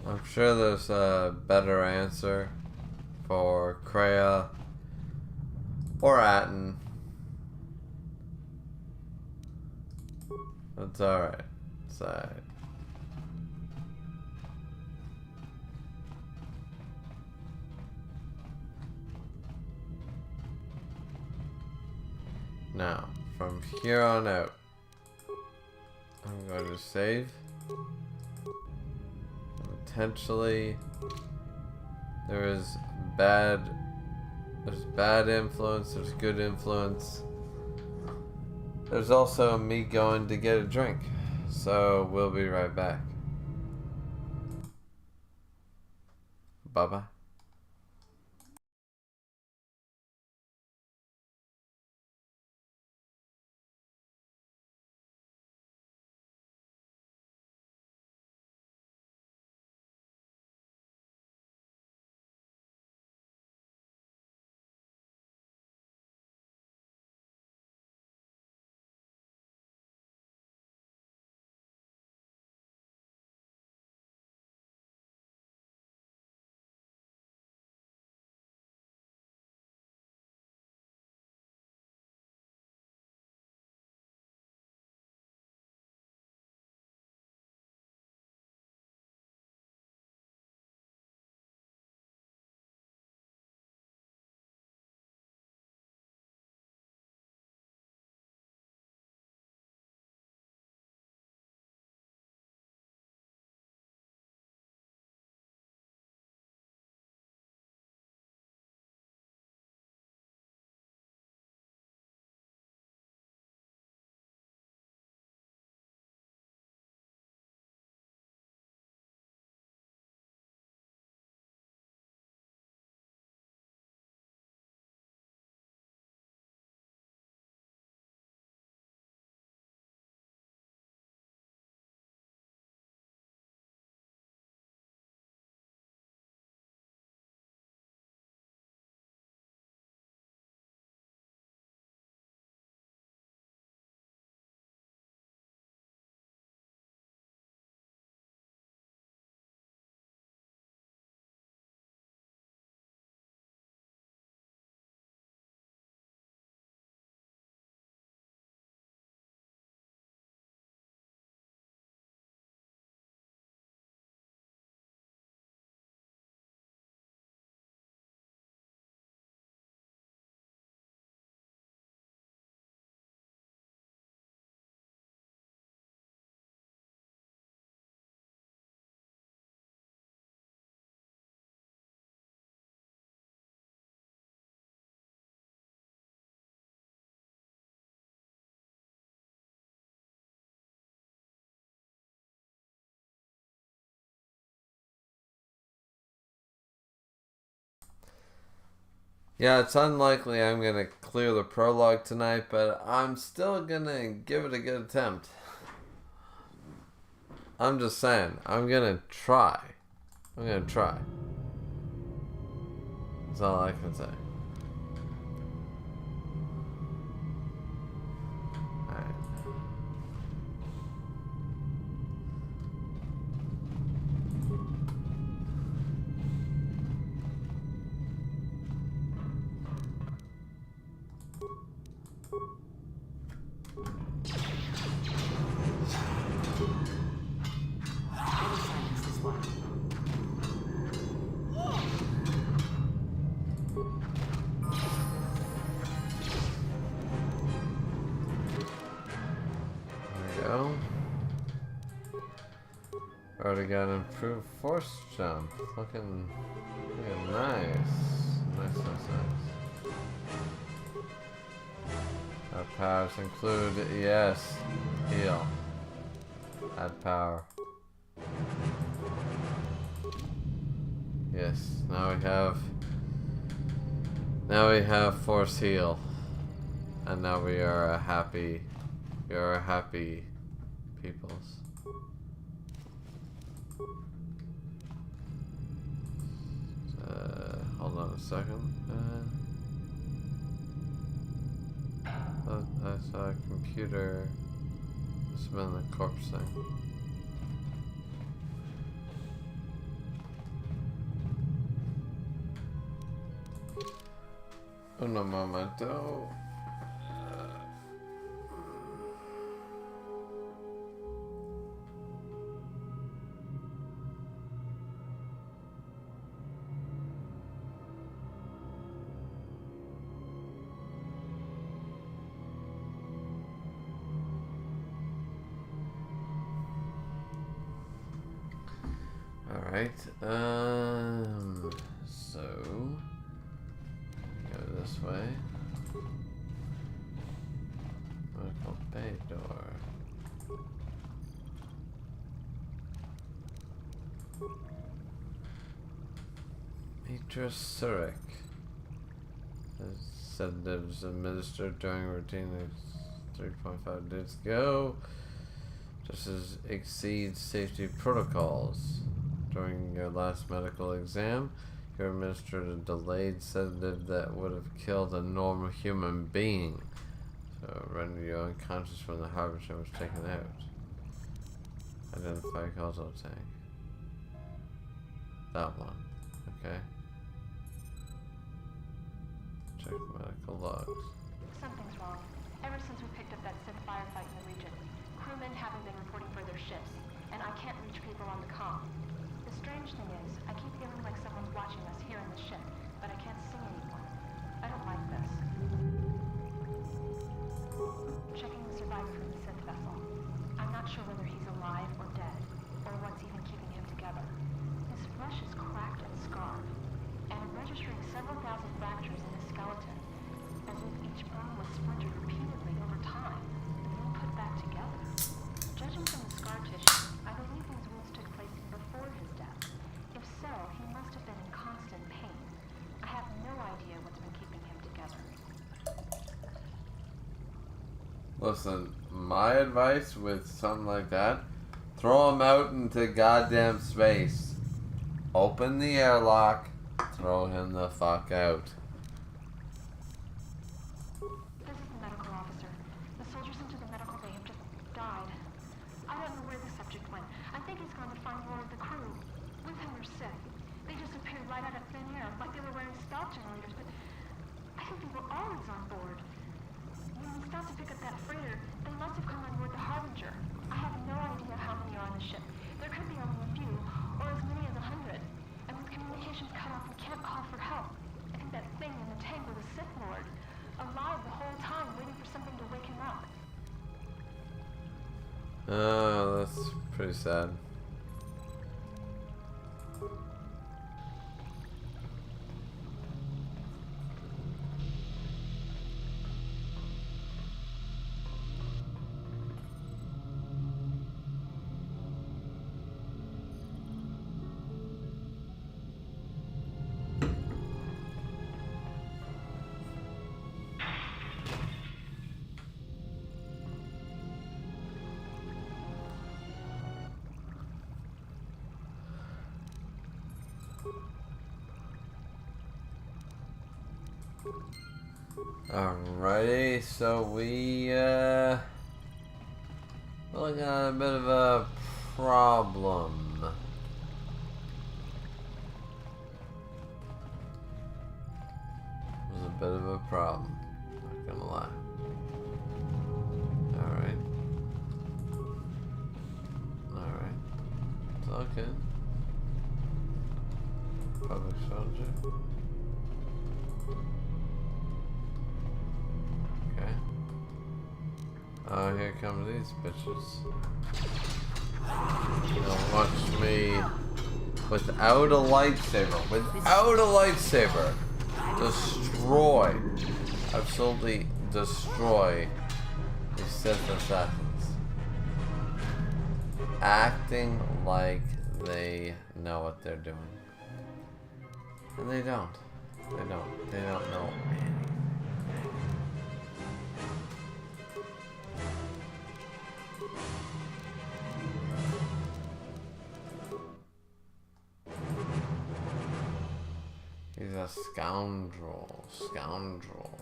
I'm sure there's a better answer for Kreia or Atten. That's alright. It's alright. Now, from here on out, I'm going to save. Potentially, there's bad influence, there's good influence. There's also me going to get a drink. So, we'll be right back. Bye-bye. Yeah, it's unlikely I'm gonna clear the prologue tonight, but I'm still gonna give it a good attempt. I'm just saying, I'm gonna try. That's all I can say. Alright. Already got an improved force jump. Looking nice. Nice. Our powers include, yes, heal. Add power. Yes, now we have force heal. And now we are happy peoples. Hold on a second. I saw a computer. Must have been the corpse thing. Un momento. Alright, so go this way. Medical bay door. Matrix Zurich. Sedatives administered during routine 3.5 days ago. Just as exceeds safety protocols. During your last medical exam, you were administered a delayed sedative that would have killed a normal human being. So render you unconscious when the harbinger was taken out. Identify causal tank. That one. Okay. Check medical logs. Something's wrong. Ever since we picked up that Sith firefight in the region, crewmen haven't been reporting for their ships, and I can't reach people on the comm. The strange thing is, I keep feeling like someone's watching us here in the ship, but I can't see anyone. I don't like this. Checking the survivor from the Sith vessel. I'm not sure whether he's alive or dead, or what's even keeping him together. His flesh is cracked and scarred, and I'm registering several thousand fractures in his skeleton, as if each bone was splintered repeatedly over time, and then put back together. Judging from the scar tissue, I believe these wounds took place before his death. If so, he must have been in constant pain. I have no idea what's been keeping him together. Listen, my advice with something like that, throw him out into goddamn space. Open the airlock, throw him the fuck out. This is the medical officer. The soldiers into the medical bay have just died. I don't know where the subject went. I think he's gone to find more of the crew. With him or Sith. They disappeared right out of thin air, like they were wearing stealth generators, but I think they were always on board. When we stopped to pick up that freighter, they must have come on board the Harbinger. I have no idea how many are on the ship. There could be only a few, or as many as 100. And with communications cut off, we can't call for help. I think that thing in the tank was a Sith Lord. Alive the whole time, waiting for something to wake him up. Oh, that's pretty sad. Alrighty, so we looking at a bit of a problem. It was a bit of a problem, not gonna lie. Alright. Alright. It's all good. Public soldier. Okay. Oh, here come these bitches. Don't watch me without a lightsaber. Without a lightsaber. Destroy. Absolutely destroy these Sith assassins. Acting like they know what they're doing. And they don't. They don't. They don't know anything. He's a scoundrel. Scoundrel.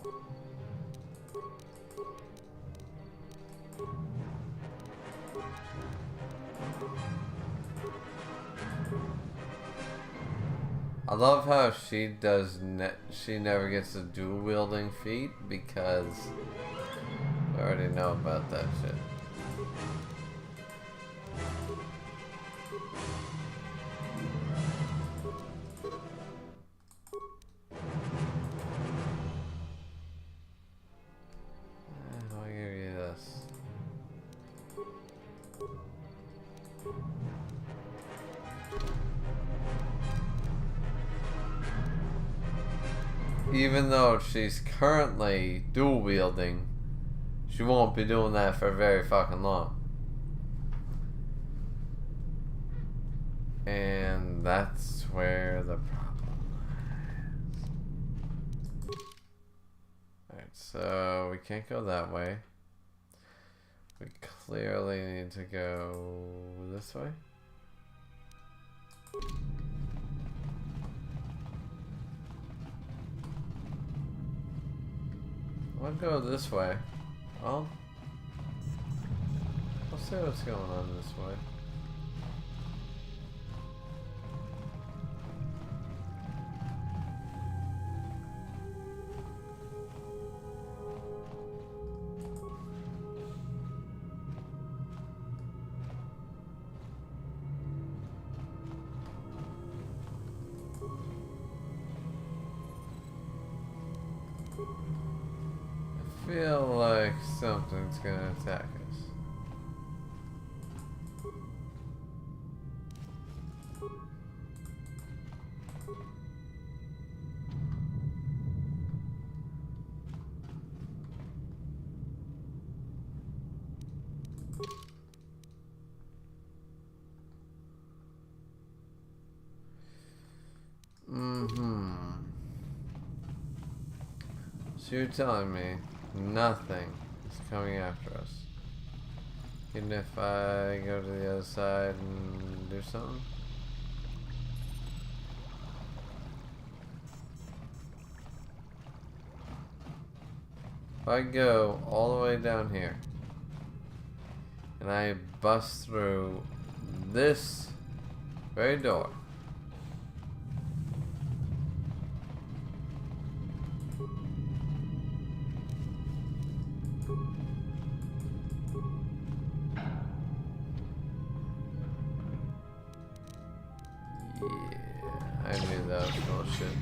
I love how she does. She never gets a dual wielding feat because I already know about that shit. I'll give you this. Even though she's currently dual wielding, she won't be doing that for very fucking long. And that's where the problem lies. Alright, so we can't go that way. We clearly need to go this way. I'll go this way. I'll see what's going on this way. I feel like something's gonna attack us. So you're telling me nothing is coming after us? Even if I go to the other side and do something? If I go all the way down here and I bust through this very door, I knew that was bullshit.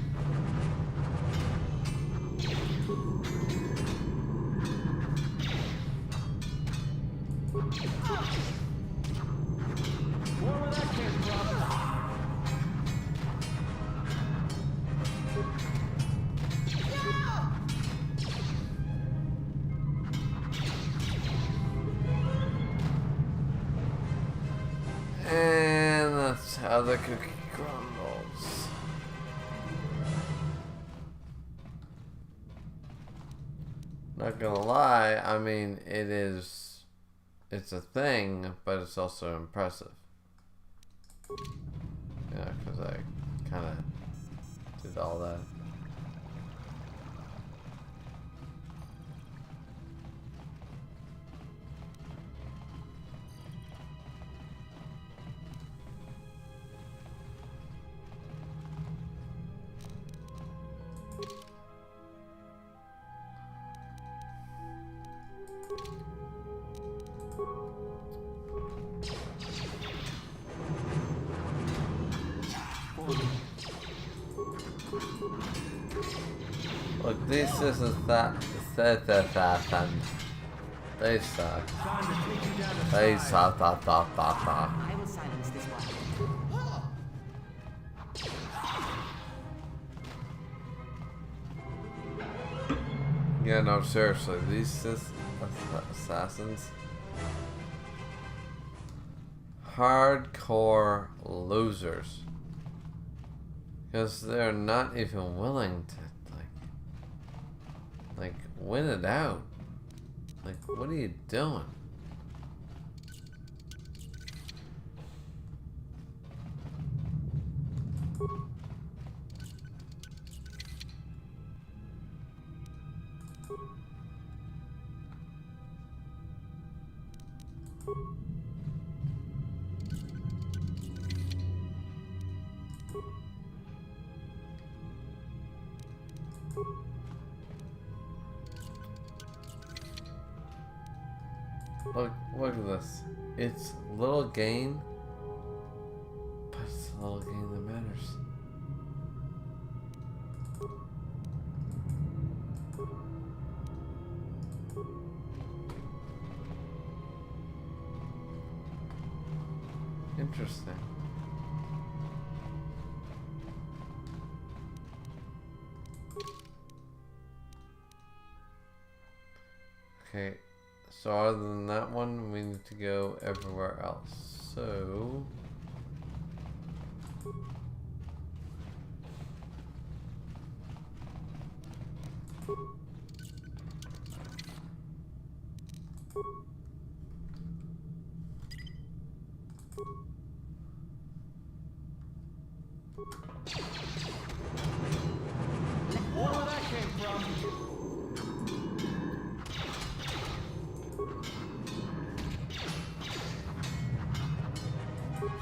Where that came from? And that's how the cookie crumbles. Not gonna lie, I mean, it's a thing, but it's also impressive. Yeah, because I kind of did all that. fully. Look, these systems that and they suck. Time to take you down to They size. suck. I will silence this one. Yeah, no, seriously, these Sith assassins, hardcore losers, because they're not even willing to like win it out. Like, what are you doing? Look at this. It's little gain, but it's a little gain that matters. Interesting. Okay. So other than that one, we need to go everywhere else. So Where that came from?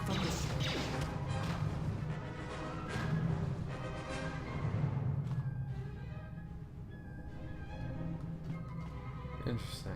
Focus. interesting.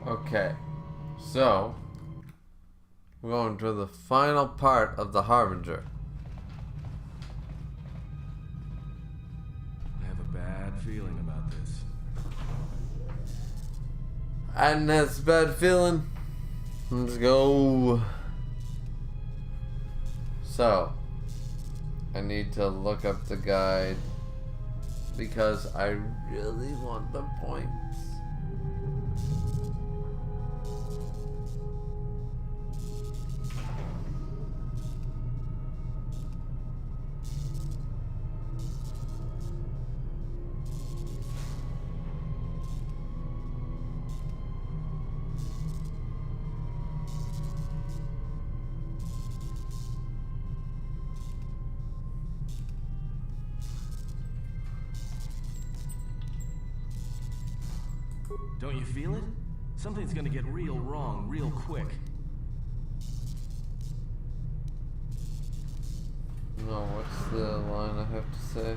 Okay, so we're going to the final part of the Harbinger. I have a bad feeling about this. And that's a bad feeling. Let's go. So, I need to look up the guide because I really want the points. Don't you feel it? Something's gonna get real wrong real quick. No, what's the line I have to say?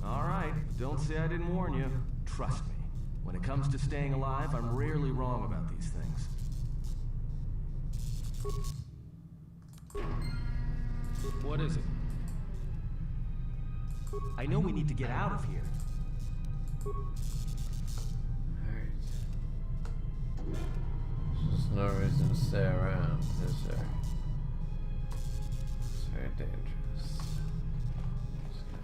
Alright, don't say I didn't warn you. Trust me. When it comes to staying alive, I'm rarely wrong about these things. What is it? I know we need to get out of here. Alright. There's no reason to stay around, is there? It's very dangerous. Let's go.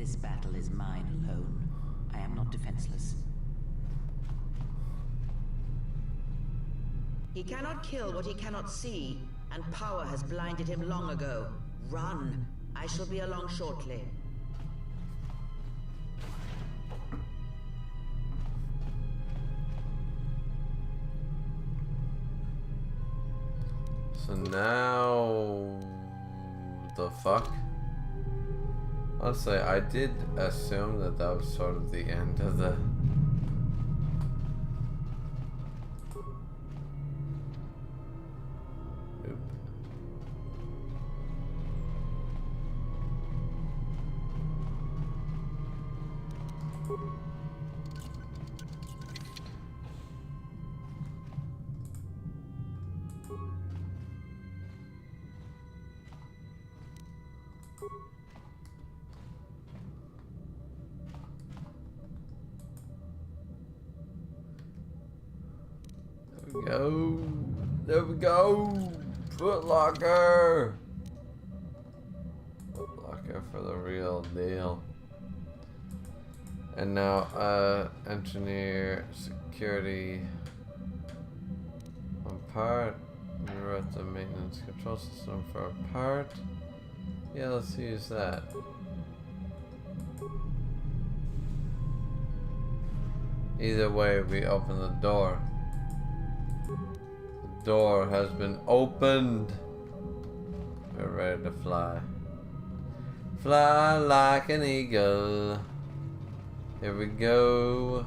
This battle is mine alone. I am not defenseless. He cannot kill what he cannot see, and power has blinded him long ago. Run. I shall be along shortly. So now... the fuck? Honestly, I did assume that that was sort of the end of the... Oop. There we go. Footlocker. Footlocker for the real deal. And now, engineer, security. One part. Rewrite the maintenance control system for a part. Yeah, let's use that. Either way, we open the door. The door has been opened. We're ready to fly. Fly like an eagle. Here we go.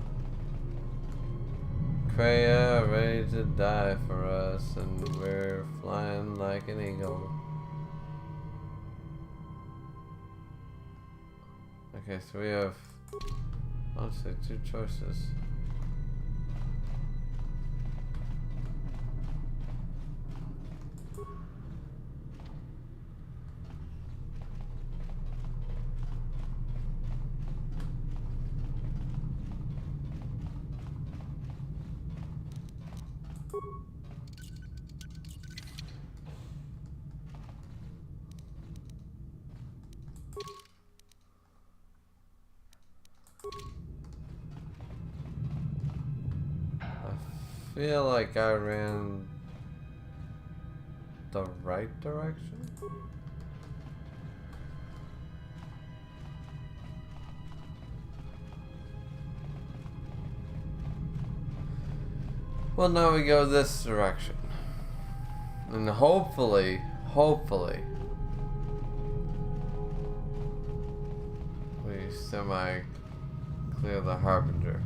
Kreia ready to die for us, and we're flying like an eagle. Okay, so we have honestly two choices. I feel like I ran the right direction. Well, now we go this direction. And hopefully, we semi-clear the Harbinger.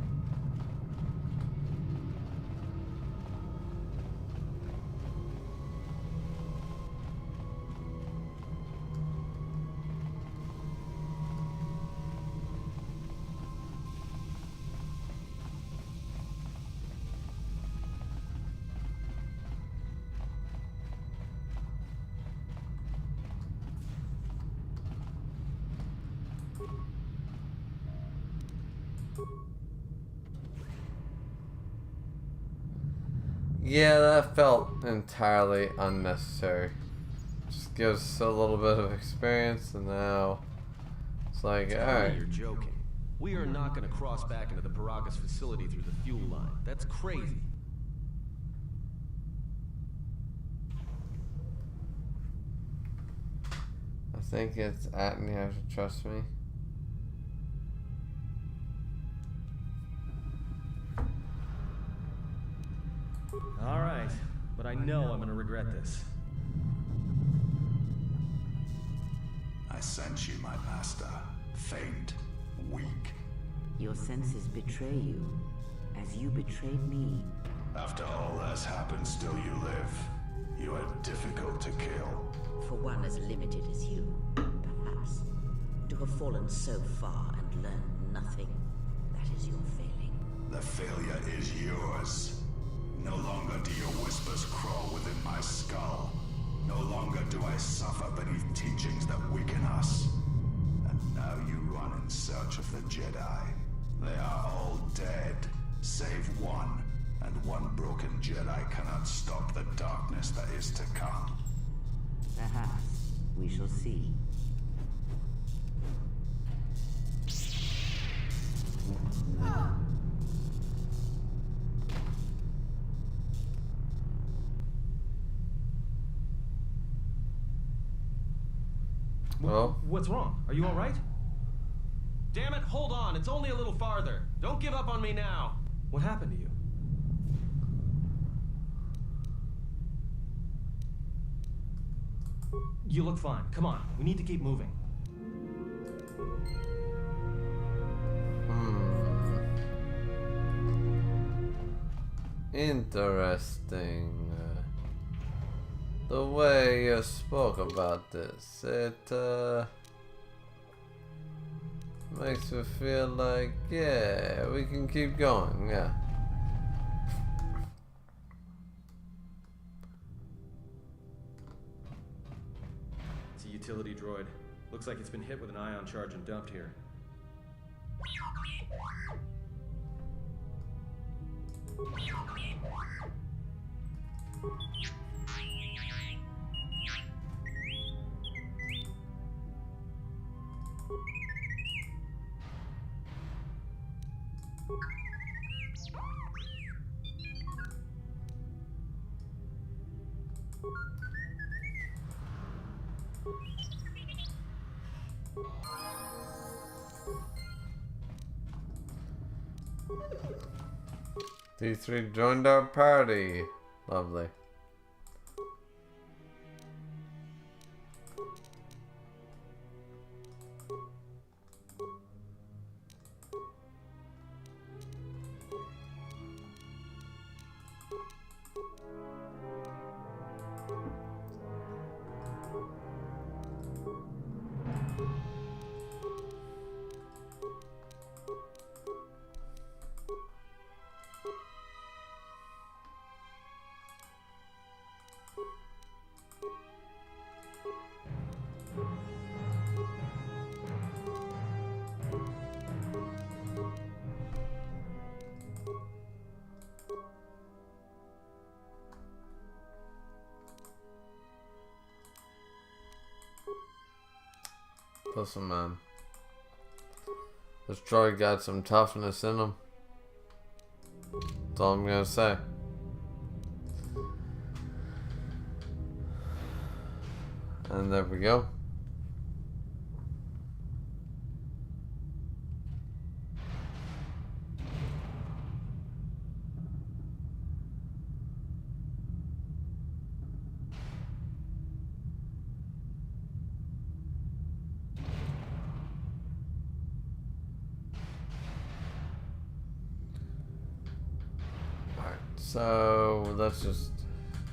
Yeah, that felt entirely unnecessary. Just gives us a little bit of experience, and now it's like, alright. You're joking. We are not going to cross back into the Paragas facility through the fuel line. That's crazy. I think it's Atney, you should trust me. Alright, but I know I'm gonna regret this. I sense you, my master. Faint, weak. Your senses betray you, as you betrayed me. After all has happened, still you live. You are difficult to kill. For one as limited as you, perhaps. To have fallen so far and learned nothing, that is your failing. The failure is yours. No longer do your whispers crawl within my skull. No longer do I suffer beneath teachings that weaken us. And now you run in search of the Jedi. They are all dead, save one. And one broken Jedi cannot stop the darkness that is to come. Perhaps we shall see. Hello? What's wrong? Are you alright? Damn it, hold on. It's only a little farther. Don't give up on me now. What happened to you? You look fine. Come on. We need to keep moving. Interesting. The way you spoke about this, it makes me feel like, yeah, we can keep going, yeah. It's a utility droid. Looks like it's been hit with an ion charge and dumped here. T3 joined our party. Lovely. Listen, man. This droid got some toughness in him. That's all I'm gonna say. And there we go. So let's just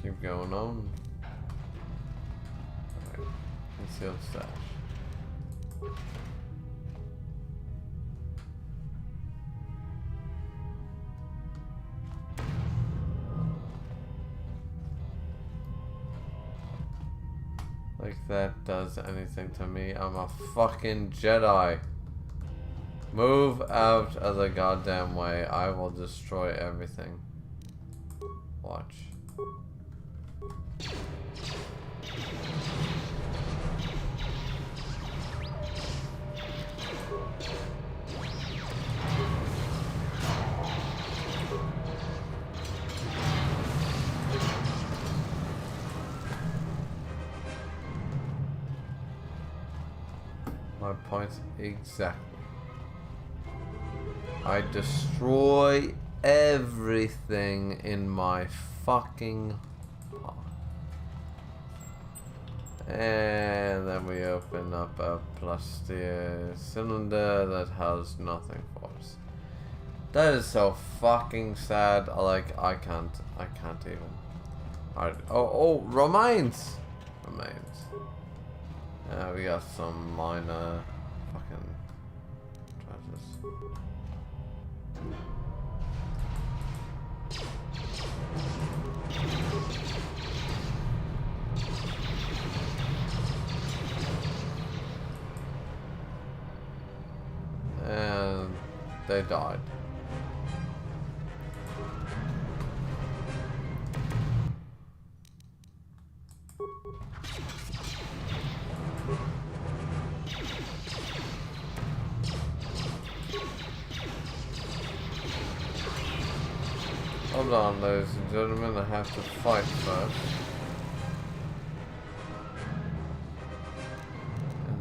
keep going on. Alright, concealed stash. Like that does anything to me. I'm a fucking Jedi. Move out of the goddamn way. I will destroy everything. Watch. My point exactly. I destroy everything in my fucking path. And then we open up a plastic cylinder that has nothing for us. That is so fucking sad. I can't even. Alright, oh, remains. Yeah, we got some minor fucking treasures. And they died. Hold on, ladies and gentlemen, I have to fight first. And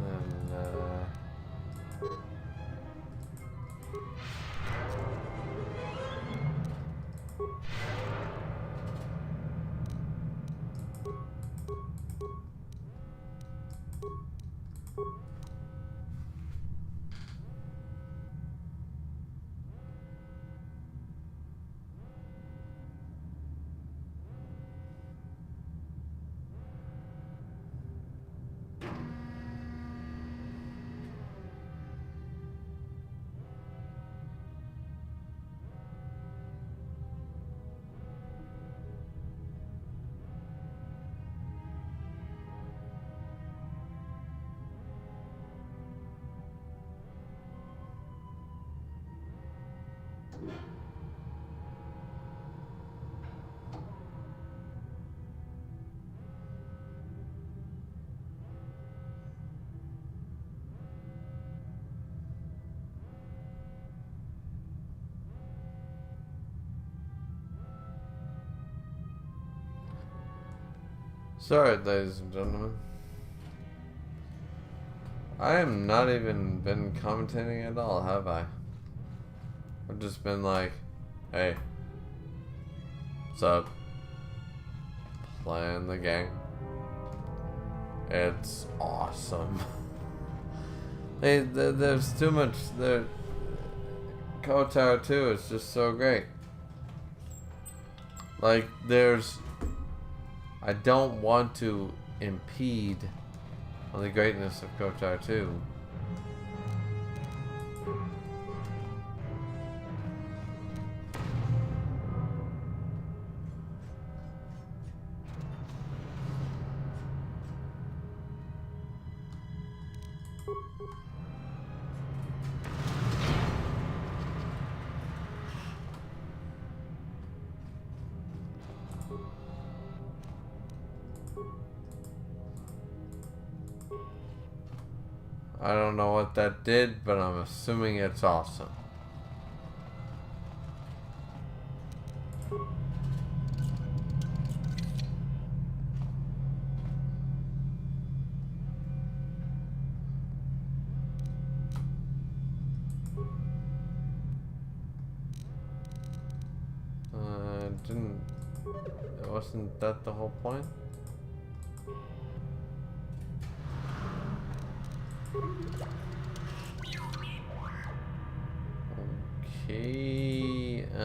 Sorry, ladies and gentlemen. I have not even been commentating at all, have I? I've just been like, hey, what's up? Playing the game. It's awesome. Hey, there's too much. KOTOR 2 is just so great. Like, I don't want to impede on the greatness of KOTOR 2. I don't know what that did, but I'm assuming it's awesome. Wasn't that the whole point? Okay, I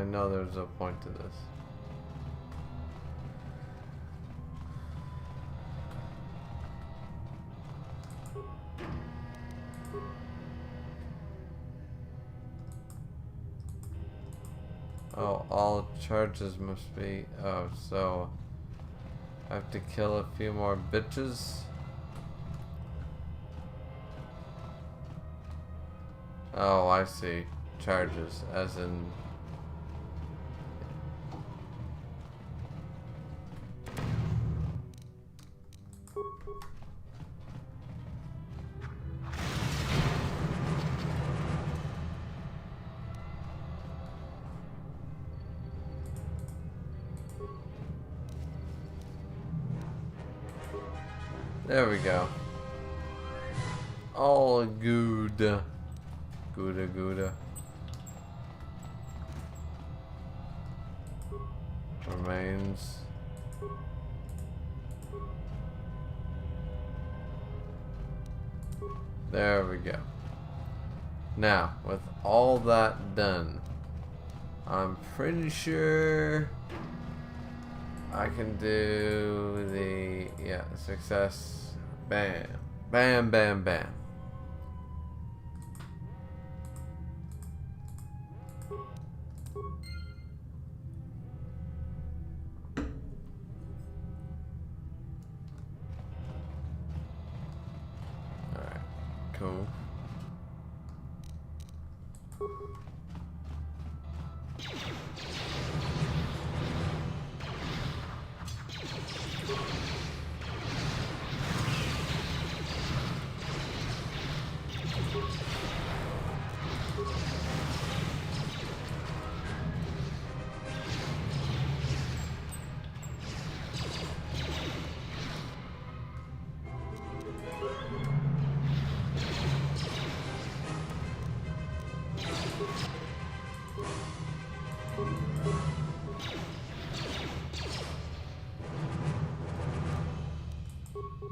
know there's a point to this. Oh, all charges must be, oh, so I have to kill a few more bitches? Oh, I see. Charges, as in... There we go. All good. Gouda. Remains. There we go. Now, with all that done, I'm pretty sure I can do the, yeah, success. Bam. Bam, bam, bam. Alright, cool.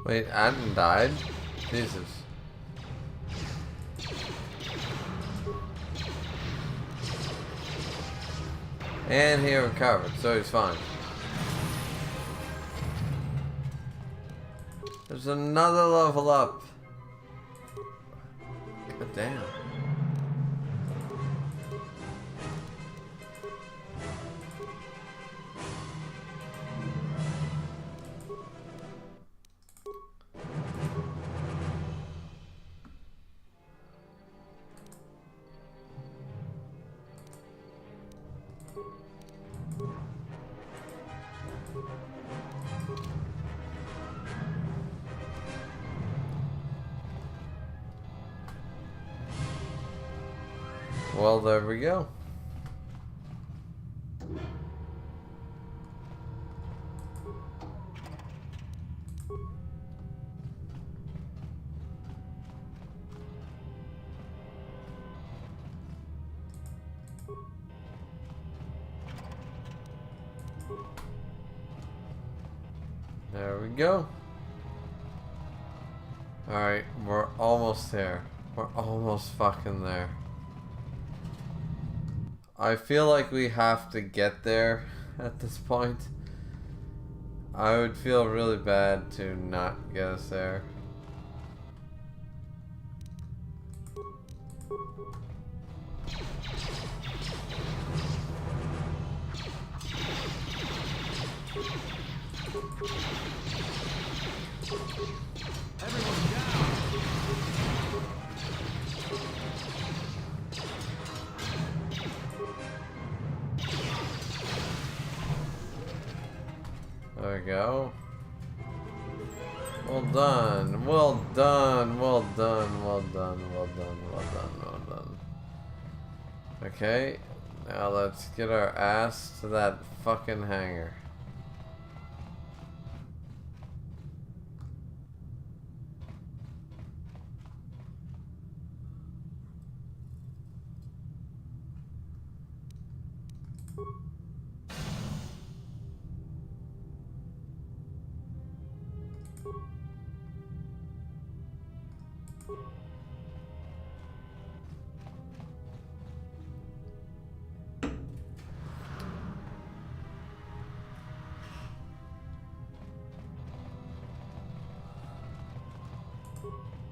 Wait, Adam died? Jesus. And he recovered, so he's fine. There's another level up. God damn. Well, there we go. There we go. Alright, we're almost there. We're almost fucking there. I feel like we have to get there at this point. I would feel really bad to not get us there. There we go. Well done. Well done. Well done. Well done. Well done. Well done. Well done. Okay. Now let's get our ass to that fucking hangar.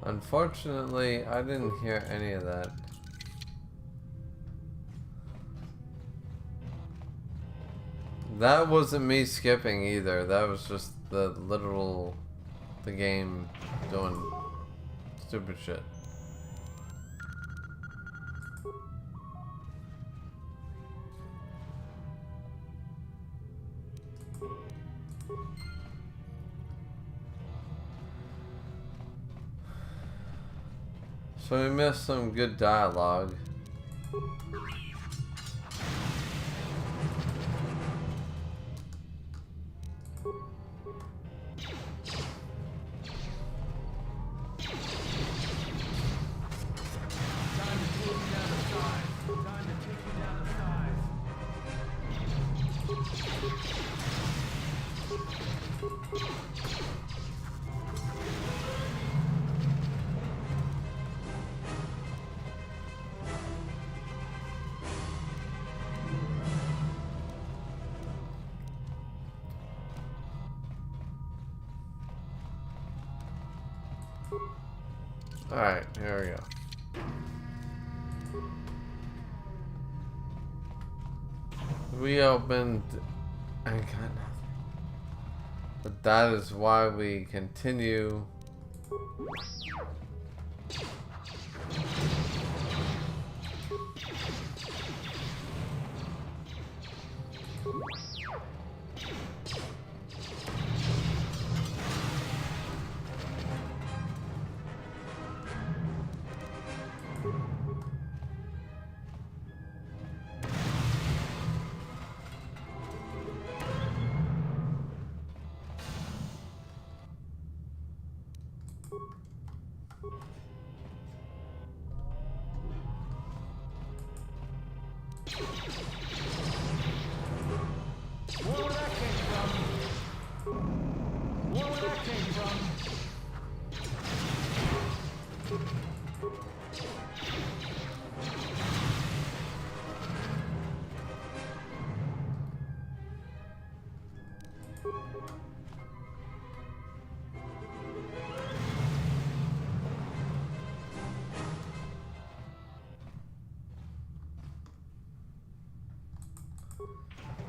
Unfortunately, I didn't hear any of that. That wasn't me skipping either. That was just the game doing stupid shit. So we missed some good dialogue. Alright, here we go. We opened and got nothing. But that is why we continue.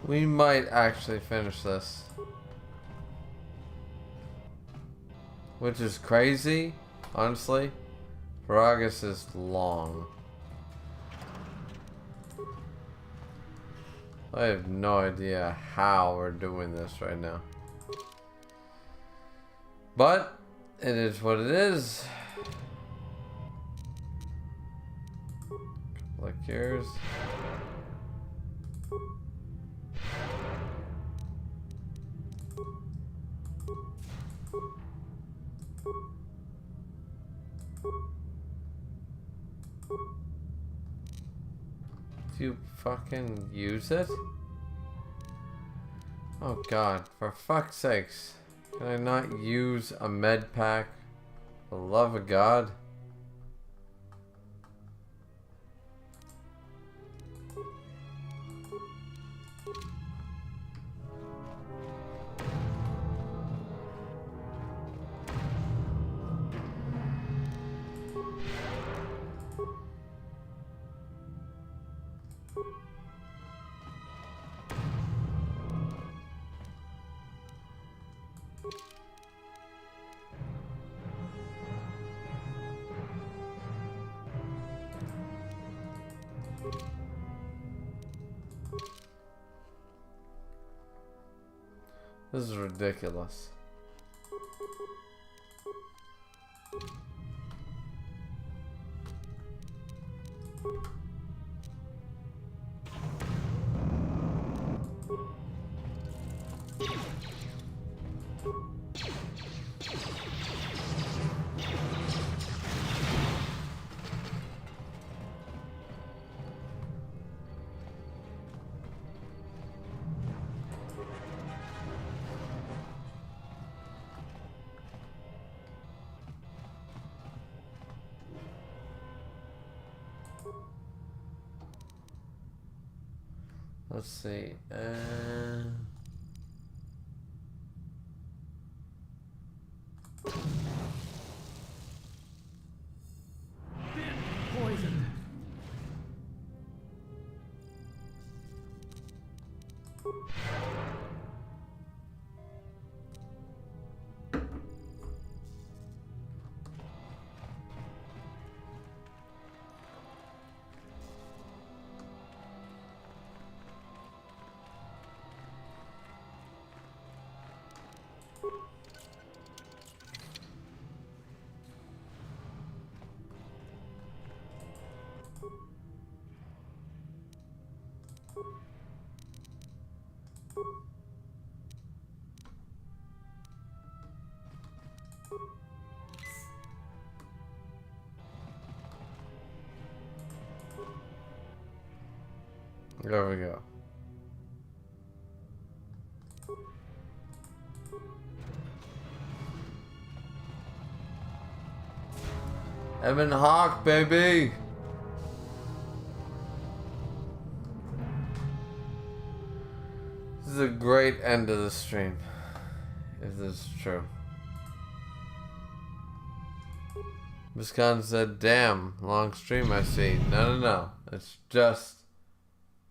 We might actually finish this. Which is crazy, honestly. Viragus is long. I have no idea how we're doing this right now. But it is what it is. Liqueurs. Do you fucking use it? Oh god, for fuck's sakes. Can I not use a med pack? For the love of God. This is ridiculous. Let's see. Poisoned. There we go. Evan Hawk, baby! This is a great end to the stream, if this is true. Viscon said, damn, long stream I see. No. It's just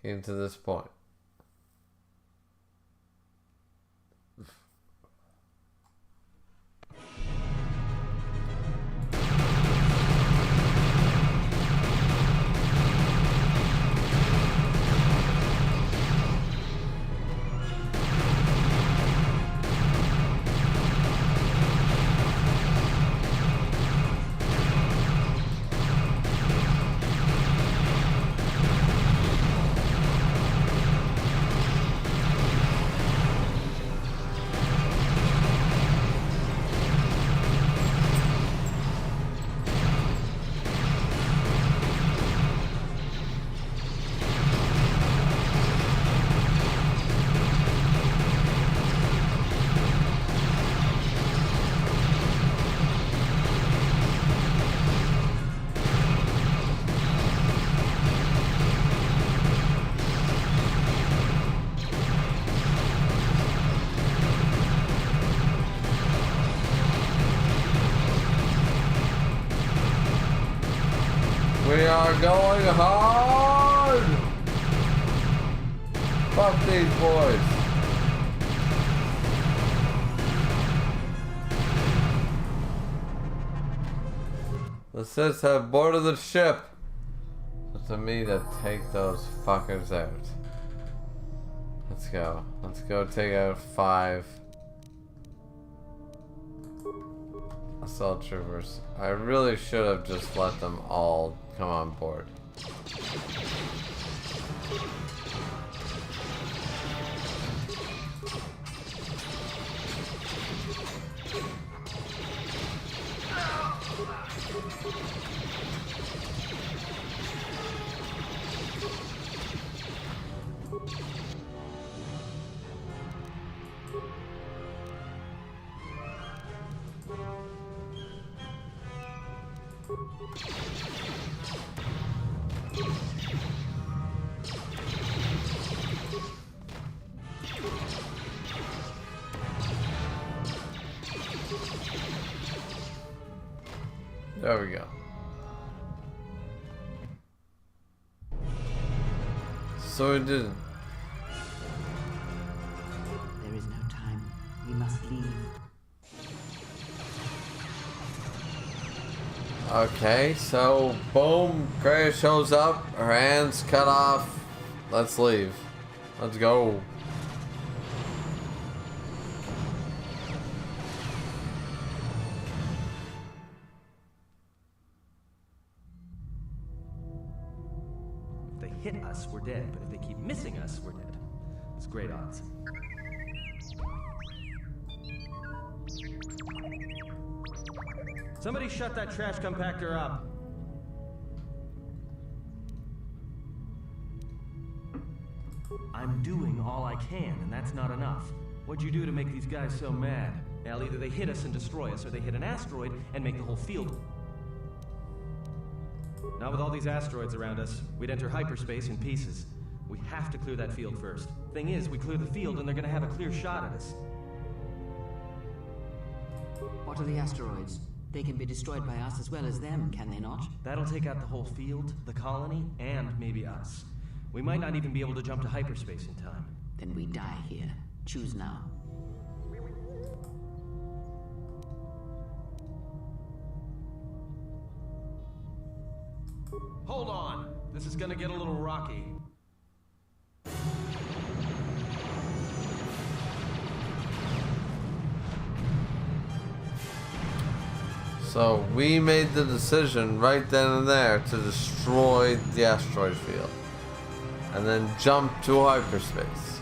getting to this point. We are going hard! Fuck these boys. The Sith have boarded the ship. It's to me to take those fuckers out. Let's go. Let's go take out 5 assault troopers. I really should have just let them all come on board. There we go. So it didn't. There is no time. We must leave. Okay, so boom, Grey shows up, her hands cut off. Let's leave. Let's go. If they hit us, we're dead, but if they keep missing us, we're dead. It's great odds. Somebody shut that trash compactor up. I'm doing all I can, and that's not enough. What'd you do to make these guys so mad? Well, either they hit us and destroy us, or they hit an asteroid and make the whole field. Not with all these asteroids around us. We'd enter hyperspace in pieces. We have to clear that field first. Thing is, we clear the field and they're gonna have a clear shot at us. What are the asteroids? They can be destroyed by us as well as them, can they not? That'll take out the whole field, the colony, and maybe us. We might not even be able to jump to hyperspace in time. Then we die here. Choose now. Hold on. This is gonna get a little rocky. So we made the decision right then and there to destroy the asteroid field and then jump to hyperspace.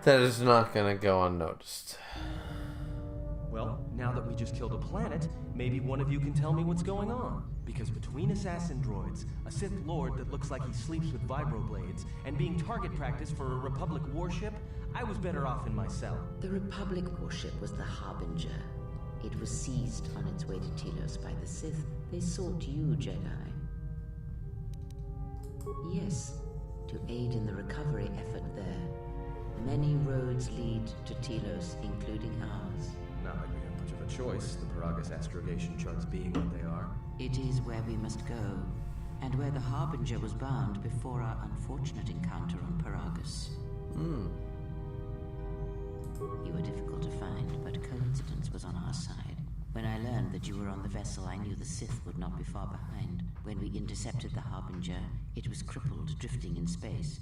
That is not gonna go unnoticed. Well, now that we just killed a planet, maybe one of you can tell me what's going on. Because between assassin droids, a Sith Lord that looks like he sleeps with vibroblades, and being target practice for a Republic warship, I was better off in my cell. The Republic warship was the Harbinger. It was seized on its way to Telos by the Sith. They sought you, Jedi. Yes, to aid in the recovery effort there. Many roads lead to Telos, including ours. Not like we have much of a choice, the Paragus astrogation charts being what they are. It is where we must go, and where the Harbinger was bound before our unfortunate encounter on Paragus. You were difficult to find, but coincidence was on our side. When I learned that you were on the vessel, I knew the Sith would not be far behind. When we intercepted the Harbinger, it was crippled, drifting in space.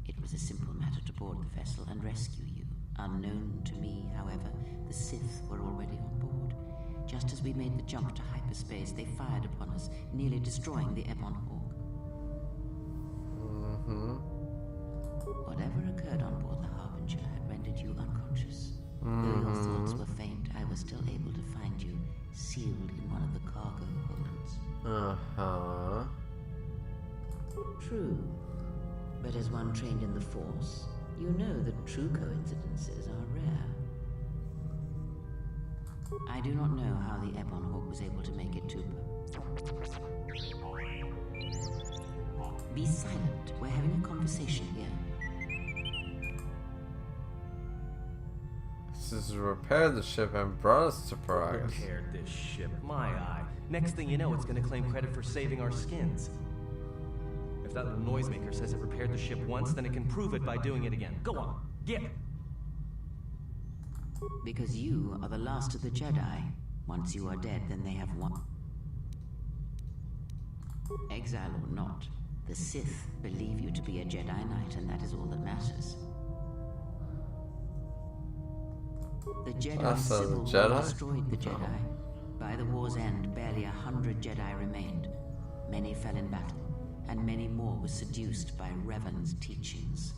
It was a simple matter to board the vessel and rescue you. Unknown to me, however, the Sith were already on board. Just as we made the jump to hyperspace, they fired upon us, nearly destroying the Ebon Hawk. Whatever occurred on board the Harbinger had rendered you unconscious. Though your thoughts were faint, I was still able to find you, sealed in one of the cargo holds. True. But as one trained in the Force, you know that true coincidences are rare. I do not know how the Ebon Hawk was able to make it to... Be silent. We're having a conversation here. This is to repair the ship and brought us to Paragus. Repaired this ship, my eye. Next thing you know, it's gonna claim credit for saving our skins. If that little noisemaker says it repaired the ship once, then it can prove it by doing it again. Go on, get it! Because you are the last of the Jedi. Once you are dead, then they have won. Exile or not, the Sith believe you to be a Jedi Knight, and that is all that matters. The Jedi Civil War destroyed the Jedi. By the war's end, barely 100 Jedi remained. Many fell in battle, and many more were seduced by Revan's teachings.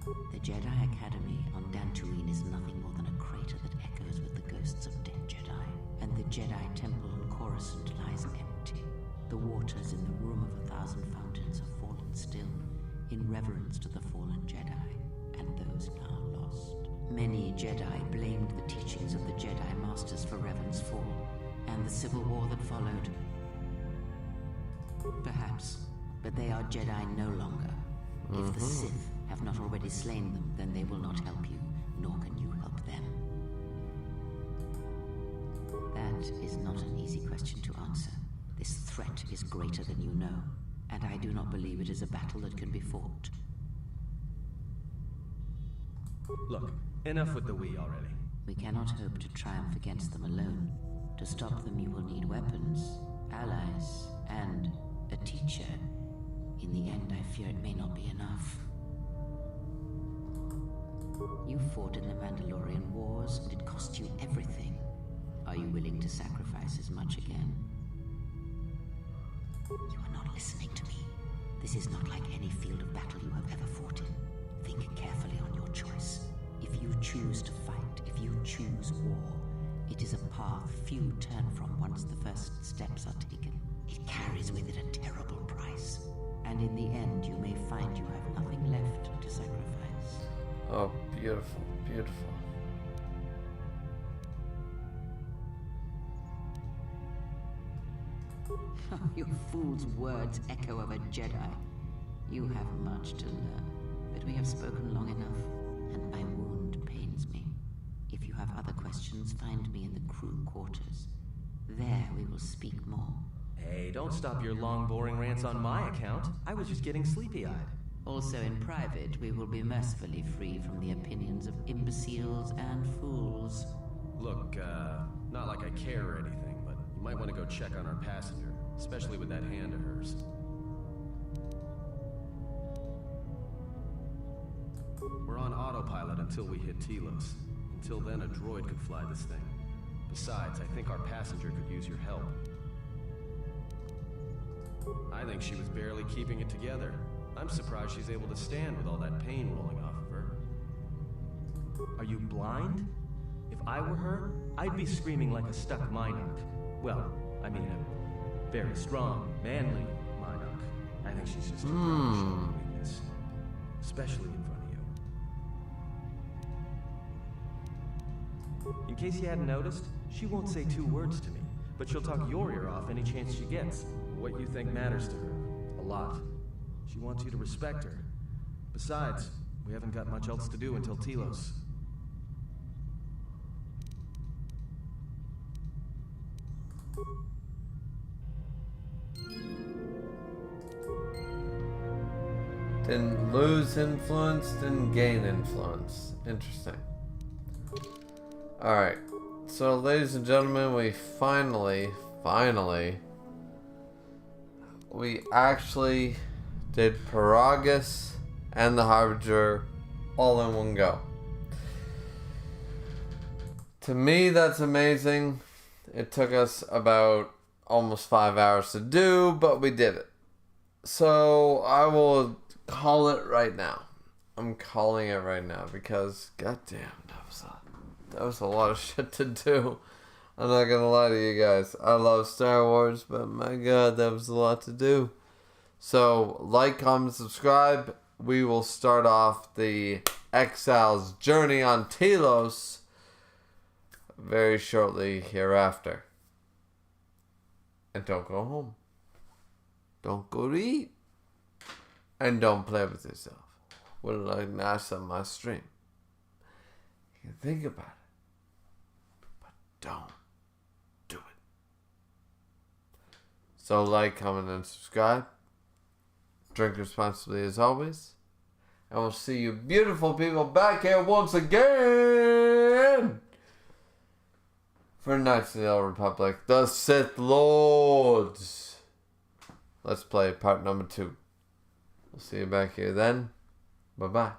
The Jedi Academy on Dantooine is nothing more than a crater that echoes with the ghosts of dead Jedi, and the Jedi Temple on Coruscant lies empty. The waters in the Room of 1,000 Fountains have fallen still, in reverence to the fallen Jedi, and those now lost. Many Jedi blamed the teachings of the Jedi Masters for Revan's fall, and the civil war that followed. Perhaps, but they are Jedi no longer. If the Sith have not already slain them, then they will not help you, nor can you help them. That is not an easy question to answer. This threat is greater than you know, and I do not believe it is a battle that can be fought. Look, enough with the we already. We cannot hope to triumph against them alone. To stop them, you will need weapons, allies, and a teacher. In the end, I fear it may not be enough. You fought in the Mandalorian Wars, and it cost you everything. Are you willing to sacrifice as much again? You are not listening to me. This is not like any field of battle you have ever fought in. Think carefully on your choice. If you choose to fight, if you choose war, it is a path few turn from once the first steps are taken. It carries with it a terrible price. And in the end, you may find you have nothing left to sacrifice. Oh, beautiful, beautiful. Your fool's words echo of a Jedi. You have much to learn, but we have spoken long enough, and my wound pains me. If you have other questions, find me in the crew quarters. There we will speak more. Hey, don't stop your long, boring rants on my account. I was just getting sleepy-eyed. Also in private, we will be mercifully free from the opinions of imbeciles and fools. Look, not like I care or anything, but you might want to go check on our passenger, especially with that hand of hers. We're on autopilot until we hit Telos. Until then, a droid could fly this thing. Besides, I think our passenger could use your help. I think she was barely keeping it together. I'm surprised she's able to stand with all that pain rolling off of her. Are you blind? If I were her, I'd be screaming like a stuck Minok. Well, I mean a very strong, manly Minok. I think she's just showing weakness. Especially in front of you. In case you hadn't noticed, she won't say 2 words to me, but she'll talk your ear off any chance she gets. What you think matters to her. A lot. She wants you to respect her. Besides, we haven't got much else to do until Telos. Didn't lose influence, didn't gain influence. Interesting. Alright. So, ladies and gentlemen, we finally, we actually did Paragus and the Harbinger all in one go. To me, that's amazing. It took us about almost 5 hours to do, but we did it. So, I will call it right now. I'm calling it right now because, goddamn, that was a lot of shit to do. I'm not gonna lie to you guys. I love Star Wars, but my god, that was a lot to do. So, like, comment, subscribe. We will start off the Exile's journey on Telos very shortly hereafter. And don't go home. Don't go to eat. And don't play with yourself. What did I nice on my stream? You can think about it. But don't do it. So like, comment, and subscribe. Drink responsibly as always. And we'll see you beautiful people back here once again for Knights of the Old Republic, the Sith Lords. Let's play part number 2. We'll see you back here then. Bye-bye.